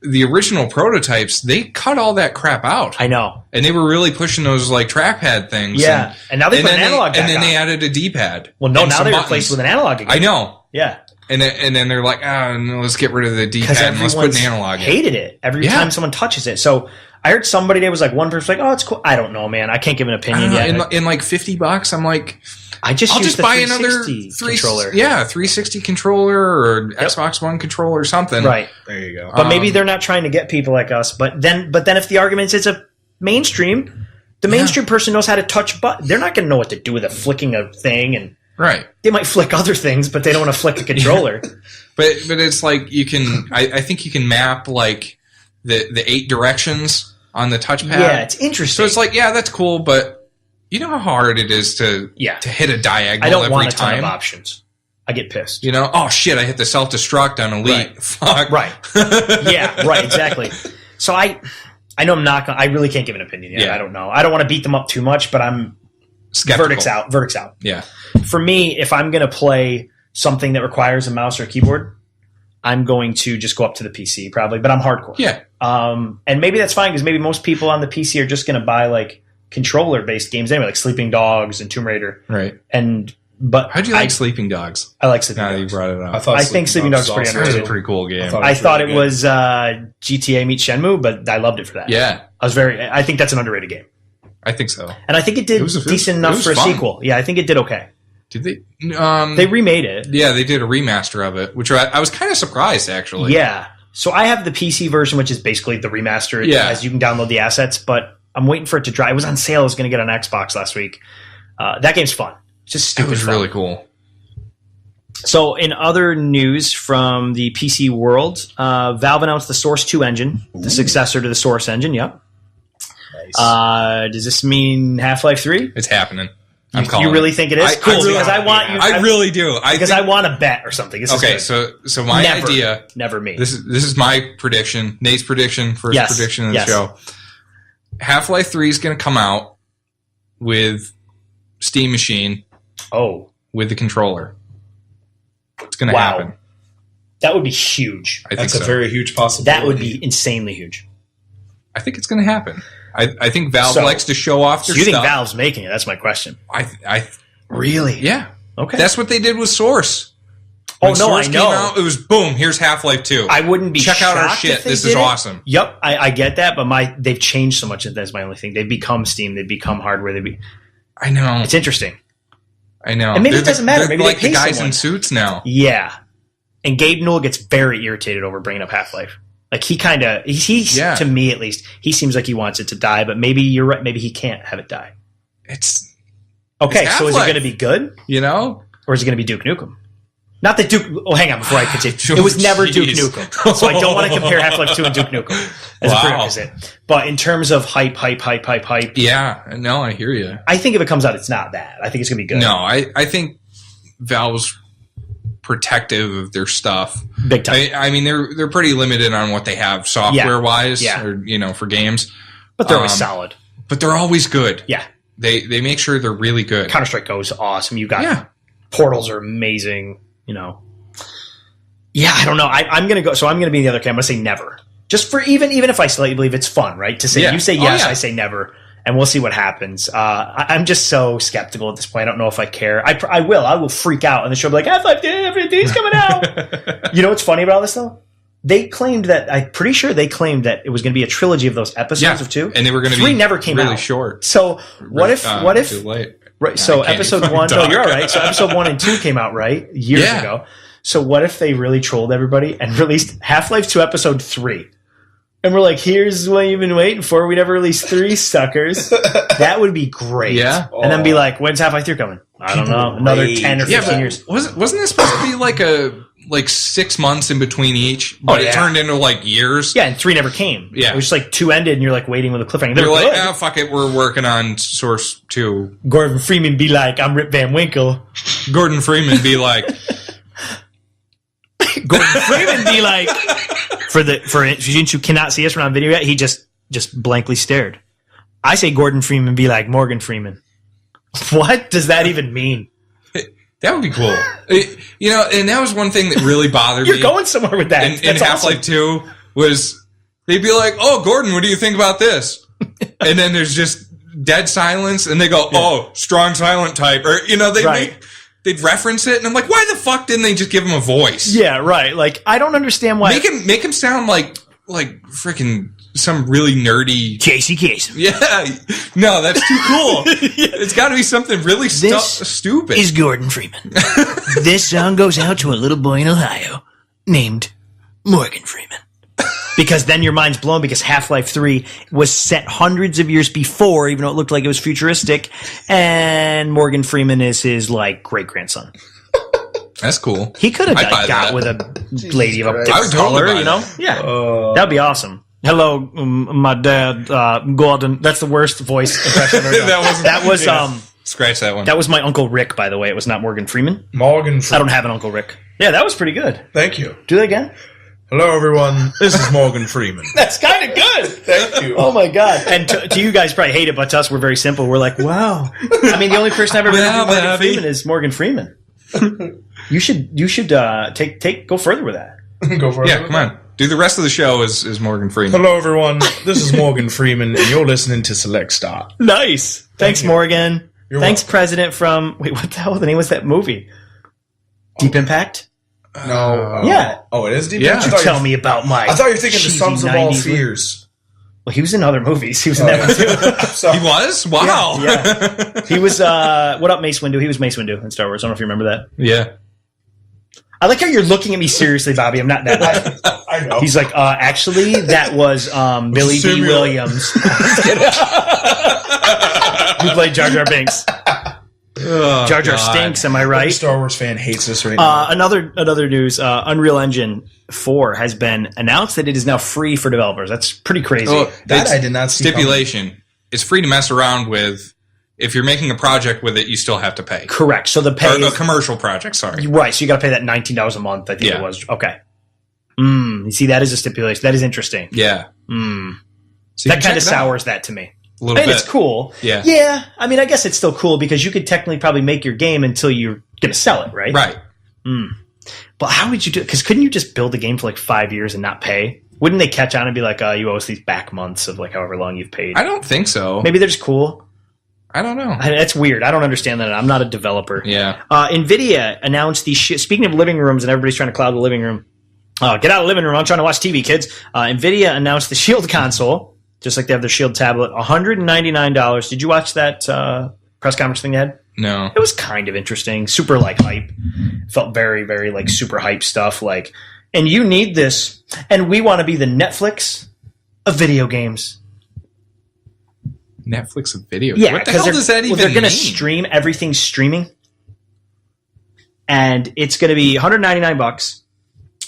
the original prototypes, they cut all that crap out. I know. And they were really pushing those like trackpad things. Yeah. And now they put an analog back and then they added a D-pad. Well, no, now they replaced with an analog again. I know. Yeah. And then they're like, no, let's get rid of the D-pad and let's put an analog in. Hated it every time someone touches it. So I heard somebody today was like, one person was like, oh, it's cool. I don't know, man. I can't give an opinion yet. In like $50, I'm like, I'll just buy another controller. Yeah, 360 controller or Xbox One controller or something. Right. There you go. But maybe they're not trying to get people like us. But then if the argument is it's a mainstream, The mainstream person knows how to touch button. They're not going to know what to do with a flicking a thing, and right. They might flick other things, but they don't want to flick a controller. But it's like you can. I think you can map like the 8 directions on the touchpad. Yeah, it's interesting. So it's like, yeah, that's cool, but you know how hard it is to hit a diagonal I don't every want a time. ton of options. I get pissed. You know, oh shit, I hit the self-destruct on Elite. Right. Fuck. Right. Yeah, right, exactly. So I know I'm not going to, I really can't give an opinion yet. Yeah. I don't know. I don't want to beat them up too much, but I'm Skeptical. Verdict's out. Yeah. For me, if I'm going to play something that requires a mouse or a keyboard, I'm going to just go up to the PC probably, but I'm hardcore. Yeah. And maybe that's fine because maybe most people on the PC are just going to buy like controller-based games anyway, like Sleeping Dogs and Tomb Raider. Right. But How'd you like Sleeping Dogs? I like Sleeping Now that you Dogs. brought it up. I think Sleeping Dogs is pretty That was a underrated. pretty cool game. I thought it was GTA meets Shenmue, but I loved it for that. Yeah. I think that's an underrated game. I think so. And I think it did decent enough for a fun. sequel. Yeah, I think it did okay. Did they? They remade it. Yeah, they did a remaster of it, which I was kind of surprised, actually. Yeah. So I have the PC version, which is basically the remaster. Yeah. As you can download the assets, but I'm waiting for it to dry. It was on sale. I was going to get on Xbox last week. That game's fun. It's just stupid It was fun. really cool. So in other news from the PC world, Valve announced the Source 2 engine, the successor to the Source engine. Yep. Nice. Does this mean Half-Life 3? It's happening. I'm calling You really it. think it is? Cool, because I want you. I really do. I want to bet or something. This Okay, is good. so my Never. idea. Never me. This is my prediction. Nate's prediction. First Yes, prediction of the yes. show. Half-Life 3 is going to come out with Steam Machine with the controller. It's going to happen. That would be huge. I think That's so. a very huge possibility. That would be insanely huge. I think it's going to happen. I think Valve So- likes to show off their So you think stuff. Valve's making it? That's my question. I Really? yeah. Okay. That's what they did with Source. Oh, When no, Source I know. Came out, it was boom. Here's Half-Life 2. I wouldn't be Check out our shocked shit. if they This did is it. awesome. Yep, I get that, but they've changed so much. That's my only thing. They've become Steam. They've become hardware. I know. It's interesting. I know. And maybe it doesn't matter. They're Maybe like they pay the guys someone. in suits now. Yeah. And Gabe Newell gets very irritated over bringing up Half-Life. Like he to me at least, he seems like he wants it to die, but maybe you're right. Maybe he can't have it die. It's Okay, It's so is it Half-Life. going to be good? you know. Or is it going to be Duke Nukem? Not that Duke... Oh, hang on, before I continue. It was never Duke Jeez. Nukem. So I don't want to compare Half-Life 2 and Duke Nukem as a Wow. prerequisite. But in terms of hype, Yeah. No, I hear you. I think if it comes out, it's not bad. I think it's going to be good. No, I think Valve's protective of their stuff. Big time. I mean, they're pretty limited on what they have software wise, Yeah. or for games. But they're always solid. But they're always good. Yeah. They make sure they're really good. Counter-Strike Go's awesome. You got Yeah. Portals are amazing. Yeah, I don't know. I'm going to go. So I'm going to be in the other camp. I'm going to say never. Just for even if I slightly believe it's fun, right? To say Yeah. you say Oh, yes, yeah. I say never, and we'll see what happens. I'm just so skeptical at this point. I don't know if I care. I will freak out, and the show will be like, Half-Life 3's coming out. You know what's funny about all this though? They claimed that I'm pretty sure they claimed that it was going to be a trilogy of those episodes of 2, and they were going to be 3 never came really out. short. So what if too late? Right. So I can't episode even 1, no, talk. you're all right. So episode 1 and 2 came out, right? Years Yeah. ago. So what if they really trolled everybody and released Half-Life 2 episode 3? And we're like, here's what you've been waiting for. We never released 3, suckers. That would be great. Yeah. And then be like, when's Half-Life 3 coming? I don't know. Another 10 or 15 years. Wasn't this supposed to be like 6 months in between each? But it turned into like years. Yeah, and 3 never came. Yeah. It was just like 2 ended and you're like waiting with a cliffhanger. They're You're like, good. oh, fuck it, we're working on Source 2. Gordon Freeman be like, I'm Rip Van Winkle. Gordon Freeman be like, Gordon Freeman be like, since you cannot see us, we're on video yet, he just blankly stared. I say Gordon Freeman be like Morgan Freeman. What does that even mean? that would be cool. And that was one thing that really bothered You're me. going somewhere with that. in That's Half-Life awesome. 2 was they'd be like, oh, Gordon, what do you think about this? And then there's just dead silence, and they go, oh, strong silent type. Or, they'd reference it, and I'm like, why the fuck didn't they just give him a voice? Yeah, right. Like, I don't understand why. Make him sound like freaking some really nerdy. Casey. Yeah, no, that's too cool. It's got to be something really stupid. Is Gordon Freeman. This song goes out to a little boy in Ohio named Morgan Freeman. Because then your mind's blown because Half-Life 3 was set hundreds of years before, even though it looked like it was futuristic, and Morgan Freeman is his, like, great-grandson. That's cool. He could have got with a lady of a different color, you know? Yeah. That would be awesome. Hello, my dad, Gordon. That's the worst voice impression I've ever done. That was scratch that one. That was my Uncle Rick, by the way. It was not Morgan Freeman. Morgan Freeman. I don't have an Uncle Rick. Yeah, that was pretty good. Thank you. Do that again. Hello, everyone. This is Morgan Freeman. That's kind of good. Thank you. Oh, my God. And to you guys probably hate it, but to us, we're very simple. We're like, wow. I mean, the only person I've ever heard Morgan Freeman is Morgan Freeman. You should go further with that. Go further. Yeah, come on. Do the rest of the show is Morgan Freeman. Hello, everyone. This is Morgan Freeman, and you're listening to Select Start. Nice. Thanks, Morgan. Thanks, welcome. President from... Wait, what the hell the name was that movie? Deep Impact? No. Yeah. Oh, it is Deep Yeah. Impact? Tell me about my... I thought you were thinking The cheesy Sums of All 90s Fears. Well, he was in other movies. He was in that one, too. So, He was? Wow. Yeah. He was... what up, Mace Windu? He was Mace Windu in Star Wars. I don't know if you remember that. Yeah. I like how you're looking at me seriously, Bobby. I'm not that bad. I know. He's like, actually, that was Billy D. Williams. Who played Jar Jar Binks. Oh, Jar Jar God. stinks, am I Every right? Star Wars fan hates this right now. Another news, Unreal Engine 4 has been announced that it is now free for developers. That's pretty crazy. Oh, That it's I did not see stipulation. It's free to mess around with. If you're making a project with it, you still have to pay. Correct. So the pay Or a is, commercial project, sorry. right, so you got to pay that $19 a month, I think it Yeah. was. Okay. You see, that is a stipulation. That is interesting. Yeah. So you That can kind of check it out. sours that to me. A little I mean, bit. it's cool. Yeah. Yeah. I mean, I guess it's still cool because you could technically probably make your game until you're going to sell it, right? Right. But how would you do it? Because couldn't you just build a game for like 5 years and not pay? Wouldn't they catch on and be like, you owe us these back months of like however long you've paid? I don't think so. Maybe they're just cool. I don't know. That's weird. I don't understand that. I'm not a developer. Yeah. NVIDIA announced the speaking of living rooms and everybody's trying to cloud the living room. Get out of the living room. I'm trying to watch TV, kids. NVIDIA announced the Shield console, just like they have their Shield tablet, $199. Did you watch that press conference thing they had? No. It was kind of interesting. Super like hype. Felt very, very like super hype stuff. Like, and you need this. And we want to be the Netflix of video games. Netflix of video. Yeah, What the hell does that even they're going to mean? stream everything streaming, and it's going to be $199.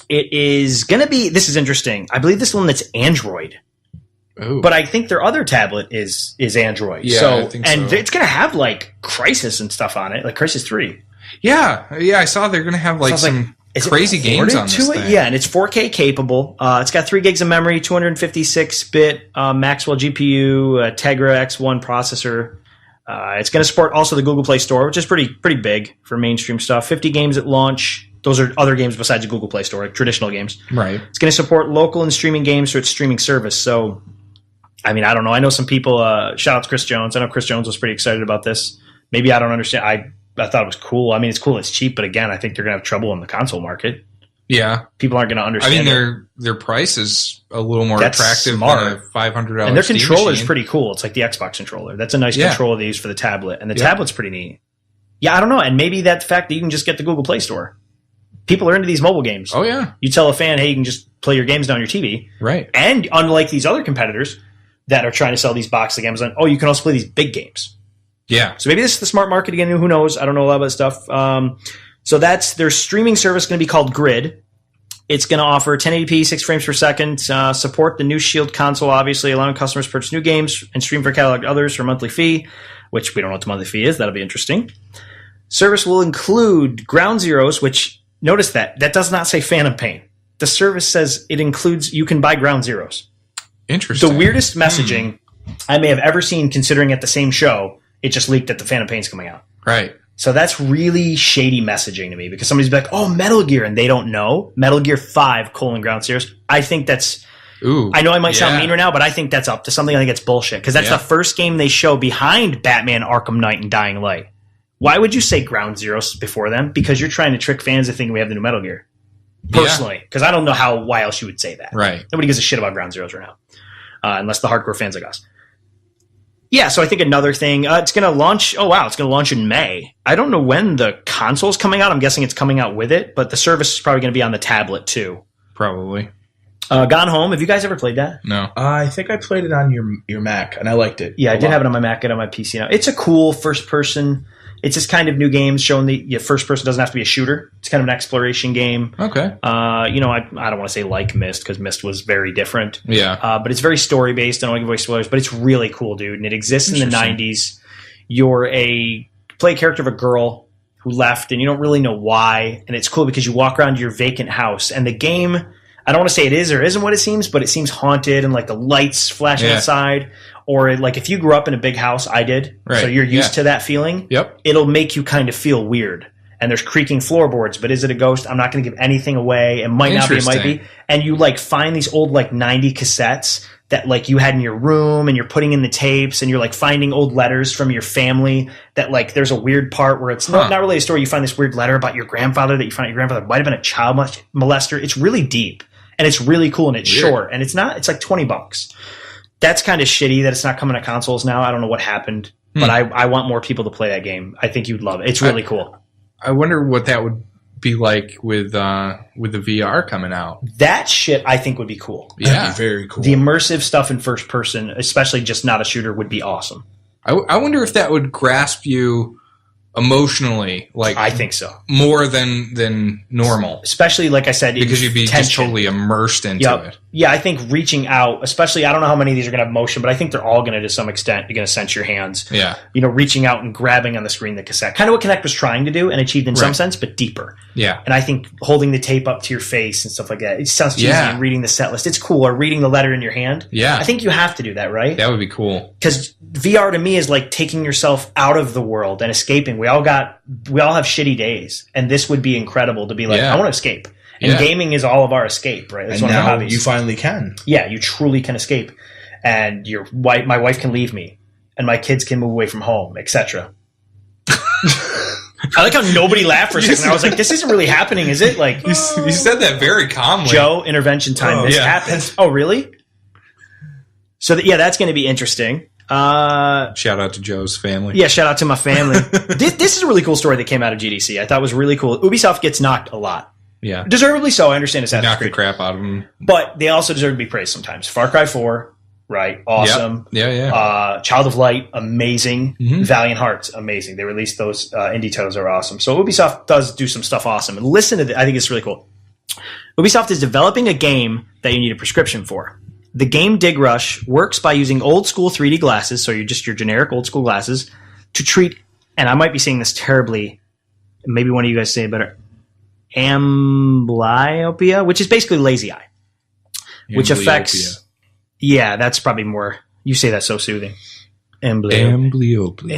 It is going to be. This is interesting. I believe this one that's Android, Ooh. but I think their other tablet is Android. Yeah, so, I think and so. it's going to have like Crysis and stuff on it, like Crysis 3. Yeah. I saw they're going to have like So I was like, some is it crazy games ported on this to it? thing. Yeah, and it's 4K capable. It's got 3 gigs of memory, 256-bit Maxwell GPU, Tegra X1 processor. It's going to support also the Google Play Store, which is pretty big for mainstream stuff. 50 games at launch. Those are other games besides the Google Play Store, like traditional games. Right. It's going to support local and streaming games for its streaming service. So, I mean, I don't know. I know some people. Shout out to Chris Jones. I know Chris Jones was pretty excited about this. Maybe I don't understand. I thought it was cool. I mean, it's cool. It's cheap, but again, I think they're going to have trouble in the console market. Yeah. People aren't going to I understand. mean, their price is a little more That's attractive smart. than a $500 and their Steam controller is machine. pretty cool. It's like the Xbox controller. That's a nice Yeah. controller they use for the tablet, and the Yeah. tablet's pretty neat. Yeah, I don't know, and maybe that fact that you can just get the Google Play Store. People are into these mobile games. Oh, yeah. You tell a fan, hey, you can just play your games down your TV, Right. and unlike these other competitors that are trying to sell these boxes like Amazon, you can also play these big games. Yeah. So maybe this is the smart market again. Who knows? I don't know a lot about stuff. So that's their streaming service going to be called Grid. It's going to offer 1080p, 6 frames per second, support the new Shield console, obviously, allowing customers to purchase new games and stream for catalog others for a monthly fee, which we don't know what the monthly fee is. That'll be interesting. Service will include Ground Zeroes, which, notice that does not say Phantom Pain. The service says it includes, you can buy Ground Zeroes. Interesting. The weirdest messaging I may have ever seen, considering at the same show, it just leaked that the Phantom Pain's coming out. Right. So that's really shady messaging to me because somebody's like, Metal Gear, and they don't know. Metal Gear 5, Ground Zeroes. I think that's... Ooh. I know I might sound yeah. mean right now, but I think that's up to something. I think it's bullshit because that's Yeah. the first game they show behind Batman, Arkham Knight, and Dying Light. Why would you say Ground Zeroes before them? Because you're trying to trick fans into thinking we have the new Metal Gear. Personally. Because I don't know why else you would say that. Right. Nobody gives a shit about Ground Zeroes right now. Unless the hardcore fans like us. Yeah, so I think another thing, it's going to launch, it's going to launch in May. I don't know when the console's coming out. I'm guessing it's coming out with it, but the service is probably going to be on the tablet too. Probably. Gone Home. Have you guys ever played that? No. I think I played it on your Mac, and I liked it. Yeah, I did have it on my Mac and on my PC now. It's a cool first person. It's this kind of new game showing the first person doesn't have to be a shooter. It's kind of an exploration game. Okay. I don't want to say like Myst because Myst was very different. Yeah. But it's very story based. I don't want to give away spoilers, but it's really cool, dude. And it exists in the 90s. You're play a character of a girl who left, and you don't really know why. And it's cool because you walk around your vacant house, and the game, I don't want to say it is or isn't what it seems, but it seems haunted and like the lights flashing outside. Or like if you grew up in a big house, I did, so you're used to that feeling. Yep. It'll make you kind of feel weird. And there's creaking floorboards, but is it a ghost? I'm not going to give anything away. It might not be, it might be. And you like find these old like 90 cassettes that like you had in your room, and you're putting in the tapes, and you're like finding old letters from your family that like there's a weird part where it's not really a story. You find this weird letter about your grandfather that you find out your grandfather might have been a child molester. It's really deep and it's really cool, and it's short, and it's like $20. That's kind of shitty that it's not coming to consoles now. I don't know what happened, but I want more people to play that game. I think you'd love it. It's really cool. I wonder what that would be like with the VR coming out. That shit I think would be cool. Yeah. That'd be very cool. The immersive stuff in first person, especially just not a shooter, would be awesome. I wonder if that would grasp you emotionally, like I think so, more than normal. Especially like I said, because you'd be just totally immersed into it. Yeah, I think reaching out, especially I don't know how many of these are going to have motion, but I think they're all going to some extent. You're going to sense your hands. Yeah, reaching out and grabbing on the screen the cassette, kind of what Kinect was trying to do and achieved in some sense, but deeper. Yeah, and I think holding the tape up to your face and stuff like that. It sounds cheesy. And reading the set list, it's cool. Or reading the letter in your hand. Yeah, I think you have to do that, right? That would be cool. Because VR to me is like taking yourself out of the world and escaping. We all have shitty days, and this would be incredible to be like, I want to escape. And gaming is all of our escape, right? That's and one of our now hobbies. You finally can. Yeah, you truly can escape. And my wife can leave me, and my kids can move away from home, etc. I like how nobody laughed for a second. I was like, this isn't really happening, is it? Like you said that very calmly. Joe, intervention time. This happens. Oh, really? So that's going to be interesting. Shout out to Joe's family. Yeah, shout out to my family. This is a really cool story that came out of GDC. I thought it was really cool. Ubisoft gets knocked a lot. Yeah. Deservedly so. I understand it's knock the crap out of them. But they also deserve to be praised sometimes. Far Cry 4, right? Awesome. Yep. Yeah. Child of Light, amazing. Mm-hmm. Valiant Hearts, amazing. They released those indie titles are awesome. So Ubisoft does do some stuff awesome. And listen to this. I think it's really cool. Ubisoft is developing a game that you need a prescription for. The game Dig Rush works by using old school 3D glasses, so you're just your generic old school glasses, to treat, and I might be saying this terribly, maybe one of you guys say it better, amblyopia, which is basically lazy eye, which affects, that's probably more, you say that so soothing. Amblyopia.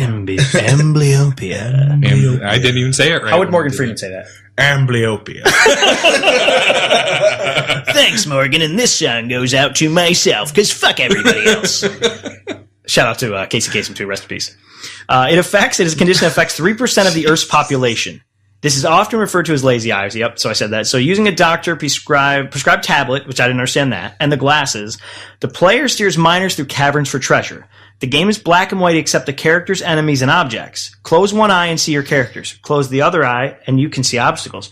I didn't even say it right. How would Morgan Freeman say that? Amblyopia. Thanks, Morgan, and this song goes out to myself, because fuck everybody else. Shout out to Casey Kasem, too. Rest in peace. It is a condition that affects 3% of the Earth's population. This is often referred to as lazy eyes. Yep, so I said that. So using a doctor prescribed tablet, which I didn't understand that, and the glasses, the player steers miners through caverns for treasure. The game is black and white except the characters, enemies, and objects. Close one eye and see your characters. Close the other eye and you can see obstacles.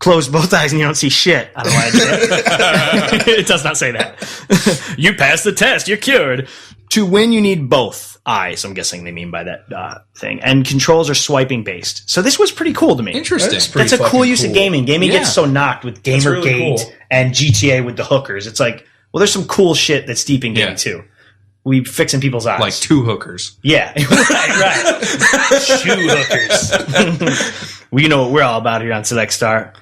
Close both eyes and you don't see shit. I don't know why I did that. It does not say that. You passed the test. You're cured. To win, you need both eyes. I'm guessing they mean by that thing. And controls are swiping based. So this was pretty cool to me. Interesting. That's a cool use of gaming. Gaming gets so knocked with Gamergate really cool. and GTA with the hookers. It's like, well, there's some cool shit that's deep in gaming too. We fixing people's eyes. Like two hookers. Yeah. right. 2 hookers. You know what we're all about here on Select Start.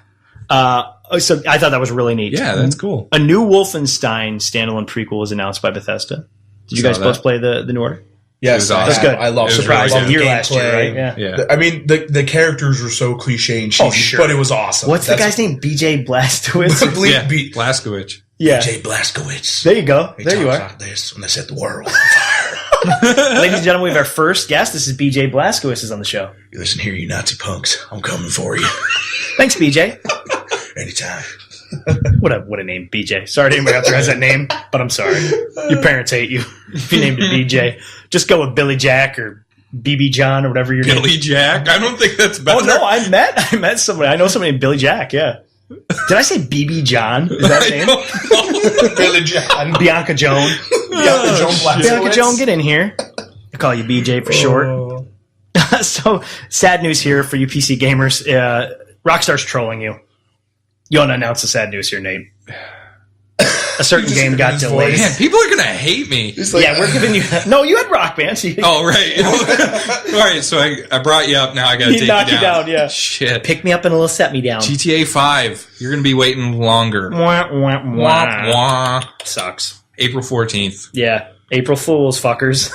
So I thought that was really neat. Yeah, that's cool. A new Wolfenstein standalone prequel was announced by Bethesda. Did you guys both play the New Order? Yes, that's good. I love Surprise really year last year, right? Yeah. I mean, the characters were so cliche and cheesy, but it was awesome. What's the guy's name? BJ Blazkowicz? Blazkowicz. Yeah. BJ Blazkowicz. There you go. There you are. Like this when they set the world on fire. Ladies and gentlemen, we have our first guest. This is BJ Blazkowicz is on the show. You listen here, you Nazi punks. I'm coming for you. Thanks, BJ. Anytime. What a name, BJ. Sorry to anybody out there has that name, but I'm sorry. Your parents hate you if you named it BJ. Just go with Billy Jack or BB John or whatever your name. Billy Jack? I don't think that's better. Oh no, I met somebody. I know somebody named Billy Jack. Yeah. Did I say BB John? Is that his name? Billy John. Bianca Joan. Bianca Joan Blazkowicz. Bianca Joan, get in here. I call you BJ for short. Oh. So, sad news here for you PC gamers. Rockstar's trolling you. You want to announce the sad news here, Nate? A certain game got delayed. Man, people are gonna hate me. Like, Yeah, we're giving you. No, you had Rock Band. So Oh, right. All right, so I brought you up. Now I gotta take knocked you you down. down. Yeah, Shit. pick me up and a little set me down. GTA 5. You're gonna be waiting longer. Wah, wah, Wah, wah. wah. Sucks. April 14th. Yeah, April Fools, fuckers.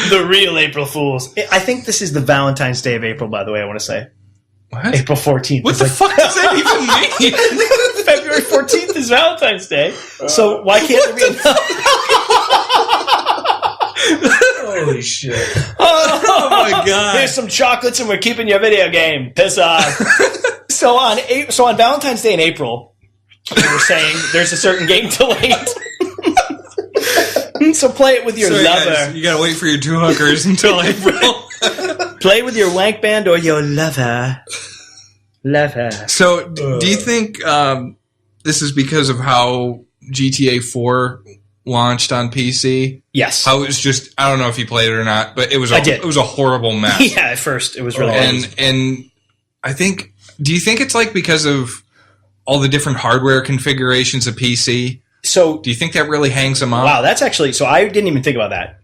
The real April Fools. I think this is the Valentine's Day of April. By the way, I want to say What? April 14th. What is the like- fuck does that even mean? February 14th is Valentine's Day. So why can't there be? holy shit. Oh my god. Here's some chocolates and we're keeping your video game. Piss off. So on Valentine's Day in April, we were saying there's a certain game delayed. So play it with your Sorry, lover. guys, you gotta wait for your 2 hookers until April. Play with your wank band or your lover. Lover. So, do you think this is because of how GTA 4 launched on PC? Yes. How it was just, I don't know if you played it or not, but it was I did. It was a horrible mess. Yeah, at first it was really hard. And I think, do you think it's like because of all the different hardware configurations of PC? So Do you think that really hangs them up? wow, that's actually so I didn't even think about that.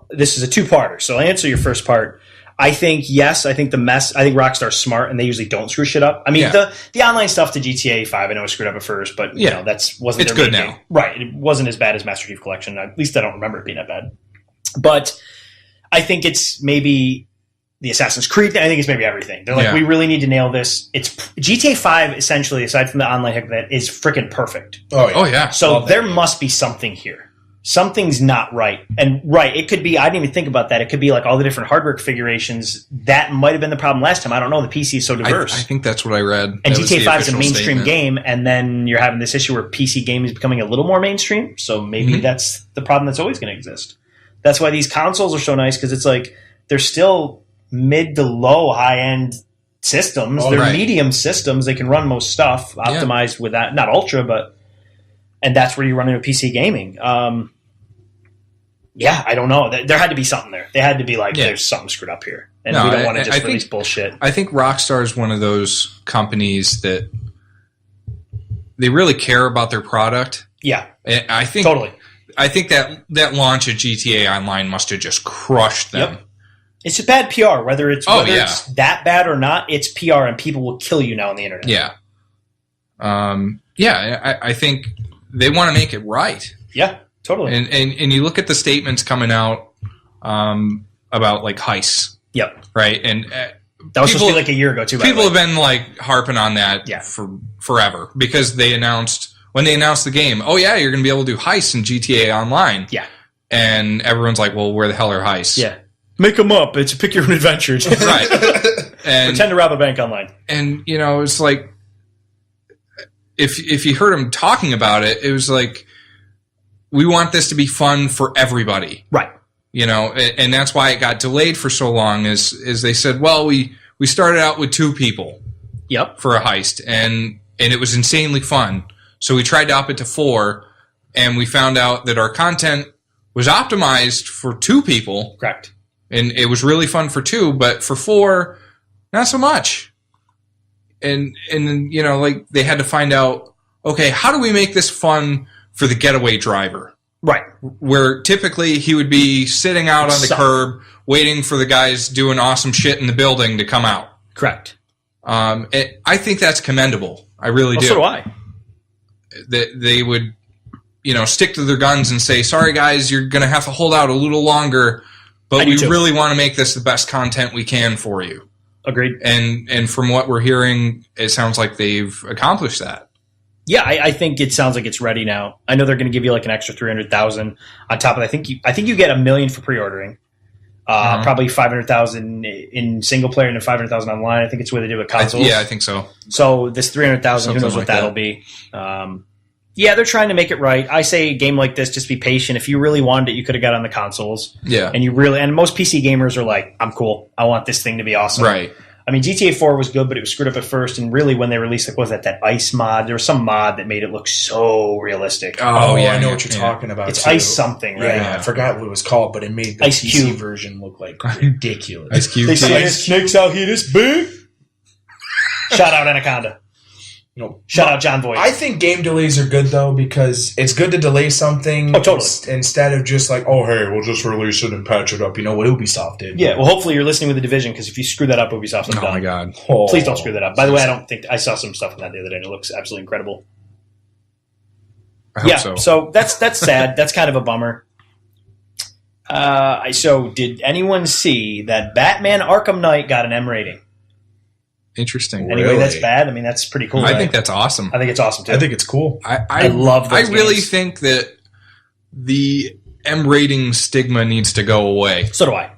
This is a two-parter. So I'll answer your first part. I think yes. I think Rockstar's smart and they usually don't screw shit up. I mean, Yeah. the online stuff to GTA 5, I know it screwed up at first, but you know, wasn't It's their good main now. game. Right? It wasn't as bad as Master Chief Collection. At least I don't remember it being that bad. But I think it's maybe the Assassin's Creed thing. I think it's maybe everything. They're like, Yeah. we really need to nail this. It's GTA 5 essentially, aside from the online heck that is freaking perfect. Oh, yeah. Oh, yeah. So Love that there game. must be something here. Something's not right. And right, it could be, I didn't even think about that. It could be like all the different hardware configurations. That might have been the problem last time. I don't know. The PC is so diverse. I think that's what I read. and That was GTA the 5 is a official mainstream statement. game, and then you're having this issue where PC gaming is becoming a little more mainstream. So maybe Mhm. that's the problem that's always going to exist. That's why these consoles are so nice, because it's like they're still mid to low high end systems. Oh, They're right. medium systems. They can run most stuff optimized with that, not ultra, but and that's where you run into PC gaming. Yeah, I don't know. There had to be something there. They had to be like, Yeah. there's something screwed up here, and No, we don't want to I just think- release bullshit. I think Rockstar is one of those companies that they really care about their product. Yeah, And I think totally. I think that launch of GTA Online must have just crushed them. Yep. It's a bad PR, whether it's Oh, whether yeah. it's that bad or not. It's PR, and people will kill you now on the internet. Yeah. I think they want to make it right. Yeah, totally. And you look at the statements coming out about like heists, Yep, right? And that was supposed to people- be like a year ago too. by the people way. have been like harping on that Yeah. for forever because when they announced the game, oh yeah, you're going to be able to do heists in GTA Online. Yeah. And everyone's like, well, where the hell are heists? Yeah, make them up. It's a pick your own adventure. Right. And Pretend to rob a bank online. and you know, it's like if you heard him talking about it, it was like we want this to be fun for everybody. Right. You know, and that's why it got delayed for so long is they said, well, we started out with 2 people Yep. for a heist and it was insanely fun. So we tried to up it to 4 and we found out that our content was optimized for 2 people Correct. and it was really fun for 2, but for 4, not so much. And then, you know, like they had to find out, okay, how do we make this fun for the getaway driver? Right. Where typically he would be sitting out on the Suck. curb waiting for the guys doing awesome shit in the building to come out. Correct. I think that's commendable. I really Well, do. so do I. That they would, you know, stick to their guns and say, sorry guys, you're going to have to hold out a little longer, but I do we too. really want to make this the best content we can for you. Agreed. And from what we're hearing, it sounds like they've accomplished that. Yeah, I think it sounds like it's ready now. I know they're going to give you like an extra 300,000 on top of it. I think you get $1 million for pre-ordering. Probably 500,000 in single player and then 500,000 online. I think it's what they do with consoles. I think so. So this 300,000, who knows Something what like that'll that. be. Yeah, they're trying to make it right. I say a game like this, just be patient. If you really wanted it, you could have got on the consoles. Yeah. And most PC gamers are like, I'm cool. I want this thing to be awesome. Right. I mean, GTA 4 was good, but it was screwed up at first. And really, when they released, like, what was that ice mod? There was some mod that made it look so realistic. Oh, yeah, I know what you're talking about. It's too. ice something, right? Yeah, I forgot what it was called, but it made the Ice PC Cube version look like ridiculous. Ice Cube. They see this snakes out here this big. Shout out Anaconda. No. Shout out John Voight. I think game delays are good, though, because it's good to delay something instead of just like, oh, hey, we'll just release it and patch it up. You know what Ubisoft did. Yeah, well, hopefully you're listening with The Division, because if you screw that up, Ubisoft's done. Oh, my God. Please don't screw that up. By the way, I don't think – I saw some stuff on that the other day, and it looks absolutely incredible. I hope so that's sad. That's kind of a bummer. So did anyone see that Batman Arkham Knight got an M rating? Interesting. Anyway, that's bad. I mean, that's pretty cool. I think that's awesome. I think it's awesome, too. I think it's cool. I love those I really games. think that the M rating stigma needs to go away. So do I.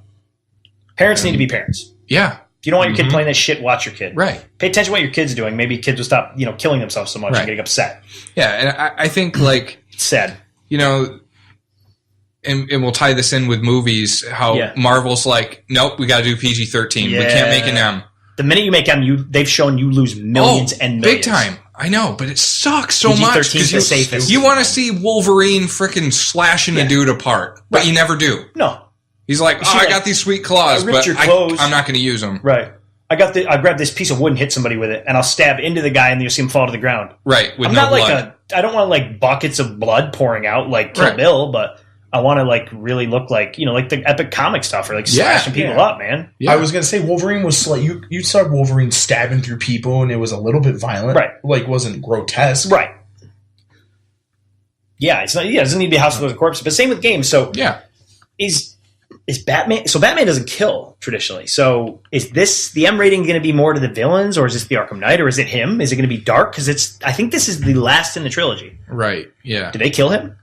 Parents need to be parents. Yeah. If you don't want your kid playing this shit, watch your kid. Right. Pay attention to what your kid's doing. Maybe kids will stop, killing themselves so much and getting upset. Yeah, and I think, like... It's sad. And we'll tie this in with movies, how Marvel's like, nope, we got to do PG-13. Yeah. We can't make an M. The minute you make M, they've shown you lose millions and millions. Big time. I know, but it sucks so much. PG-13's the safest. You want to see Wolverine freaking slashing a dude apart, but you never do. No. He's like, I got these sweet claws, but I'm not going to use them. Right. I grabbed this piece of wood and hit somebody with it, and I'll stab into the guy, and you'll see him fall to the ground. Right. With I'm no not blood. I don't want like buckets of blood pouring out like Kill Bill, but I want to like really look like like the epic comic stuff or like slashing people up, man. Yeah. I was gonna say Wolverine was like you saw Wolverine stabbing through people, and it was a little bit violent, right? Like wasn't grotesque, right? Yeah, it's not. Yeah, it doesn't need to be House of the Corpse, but same with games. So is Batman? So Batman doesn't kill traditionally. So is the M rating going to be more to the villains, or is this the Arkham Knight, or is it him? Is it going to be dark? Because I think this is the last in the trilogy. Right. Yeah. Do they kill him?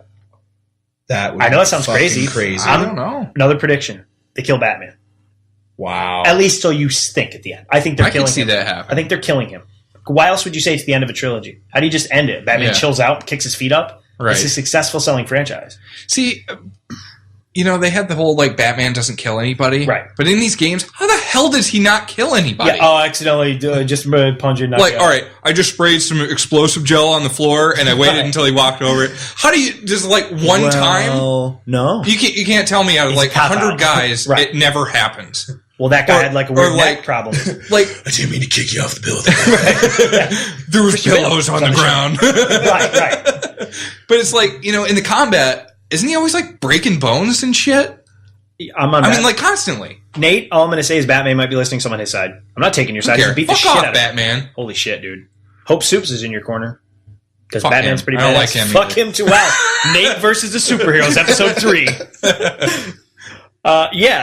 I know that sounds crazy. I don't know. Another prediction: they kill Batman. Wow. At least so you think at the end. I think they're killing him. I can see that happen. I think they're killing him. Why else would you say it's the end of a trilogy? How do you just end it? Batman chills out, kicks his feet up. Right. It's a successful selling franchise. See, they had the whole like Batman doesn't kill anybody. Right. But in these games, how the hell does he not kill anybody? Yeah, accidentally just punch it. Like, all right, I just sprayed some explosive gel on the floor and I waited until he walked over it. How do you just like one time? No. You can't tell me out of like 100 guys it never happens. Well, that guy had like a weird neck problem. Like, I didn't mean to kick you off the building. There was pillows on the ground. Right. But it's like, in the combat, isn't he always like breaking bones and shit? I mean, like constantly. Nate, all I'm going to say is Batman might be listening to someone on his side. I'm not taking your side. Just beat the shit out of Batman. Him. Holy shit, dude. Hope Soups is in your corner. Because Batman's pretty badass. I don't like him. Fuck him too well. Nate versus the Superheroes, episode 3.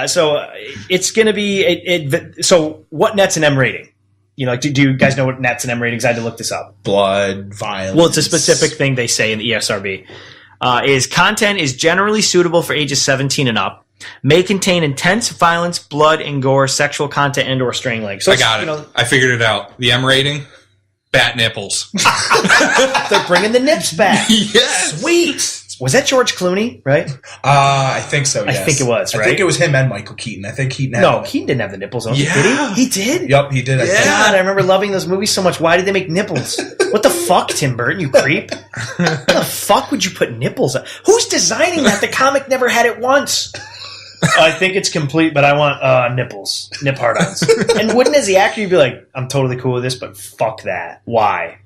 So it's going to be... So what nets an M rating? Do you guys know what nets and M ratings? I had to look this up. Blood, violence. Well, it's a specific thing they say in the ESRB. Is content is generally suitable for ages 17 and up, may contain intense violence, blood, and gore, sexual content, and or straying legs. So I got it. I figured it out. The M rating, bat nipples. They're bringing the nips back. Yes. Sweet. Was that George Clooney, right? I think so, yes. I think it was, right? I think it was him and Michael Keaton. I think Keaton had No, Keaton didn't have the nipples on. Yeah. Did he? He did? Yep, he did. God, I remember loving those movies so much. Why did they make nipples? What the fuck, Tim Burton, you creep? What the fuck would you put nipples on? Who's designing that? The comic never had it once. I think it's complete, but I want nipples. Nip hard-ons. And wouldn't, as the actor, you'd be like, I'm totally cool with this, but fuck that. Why?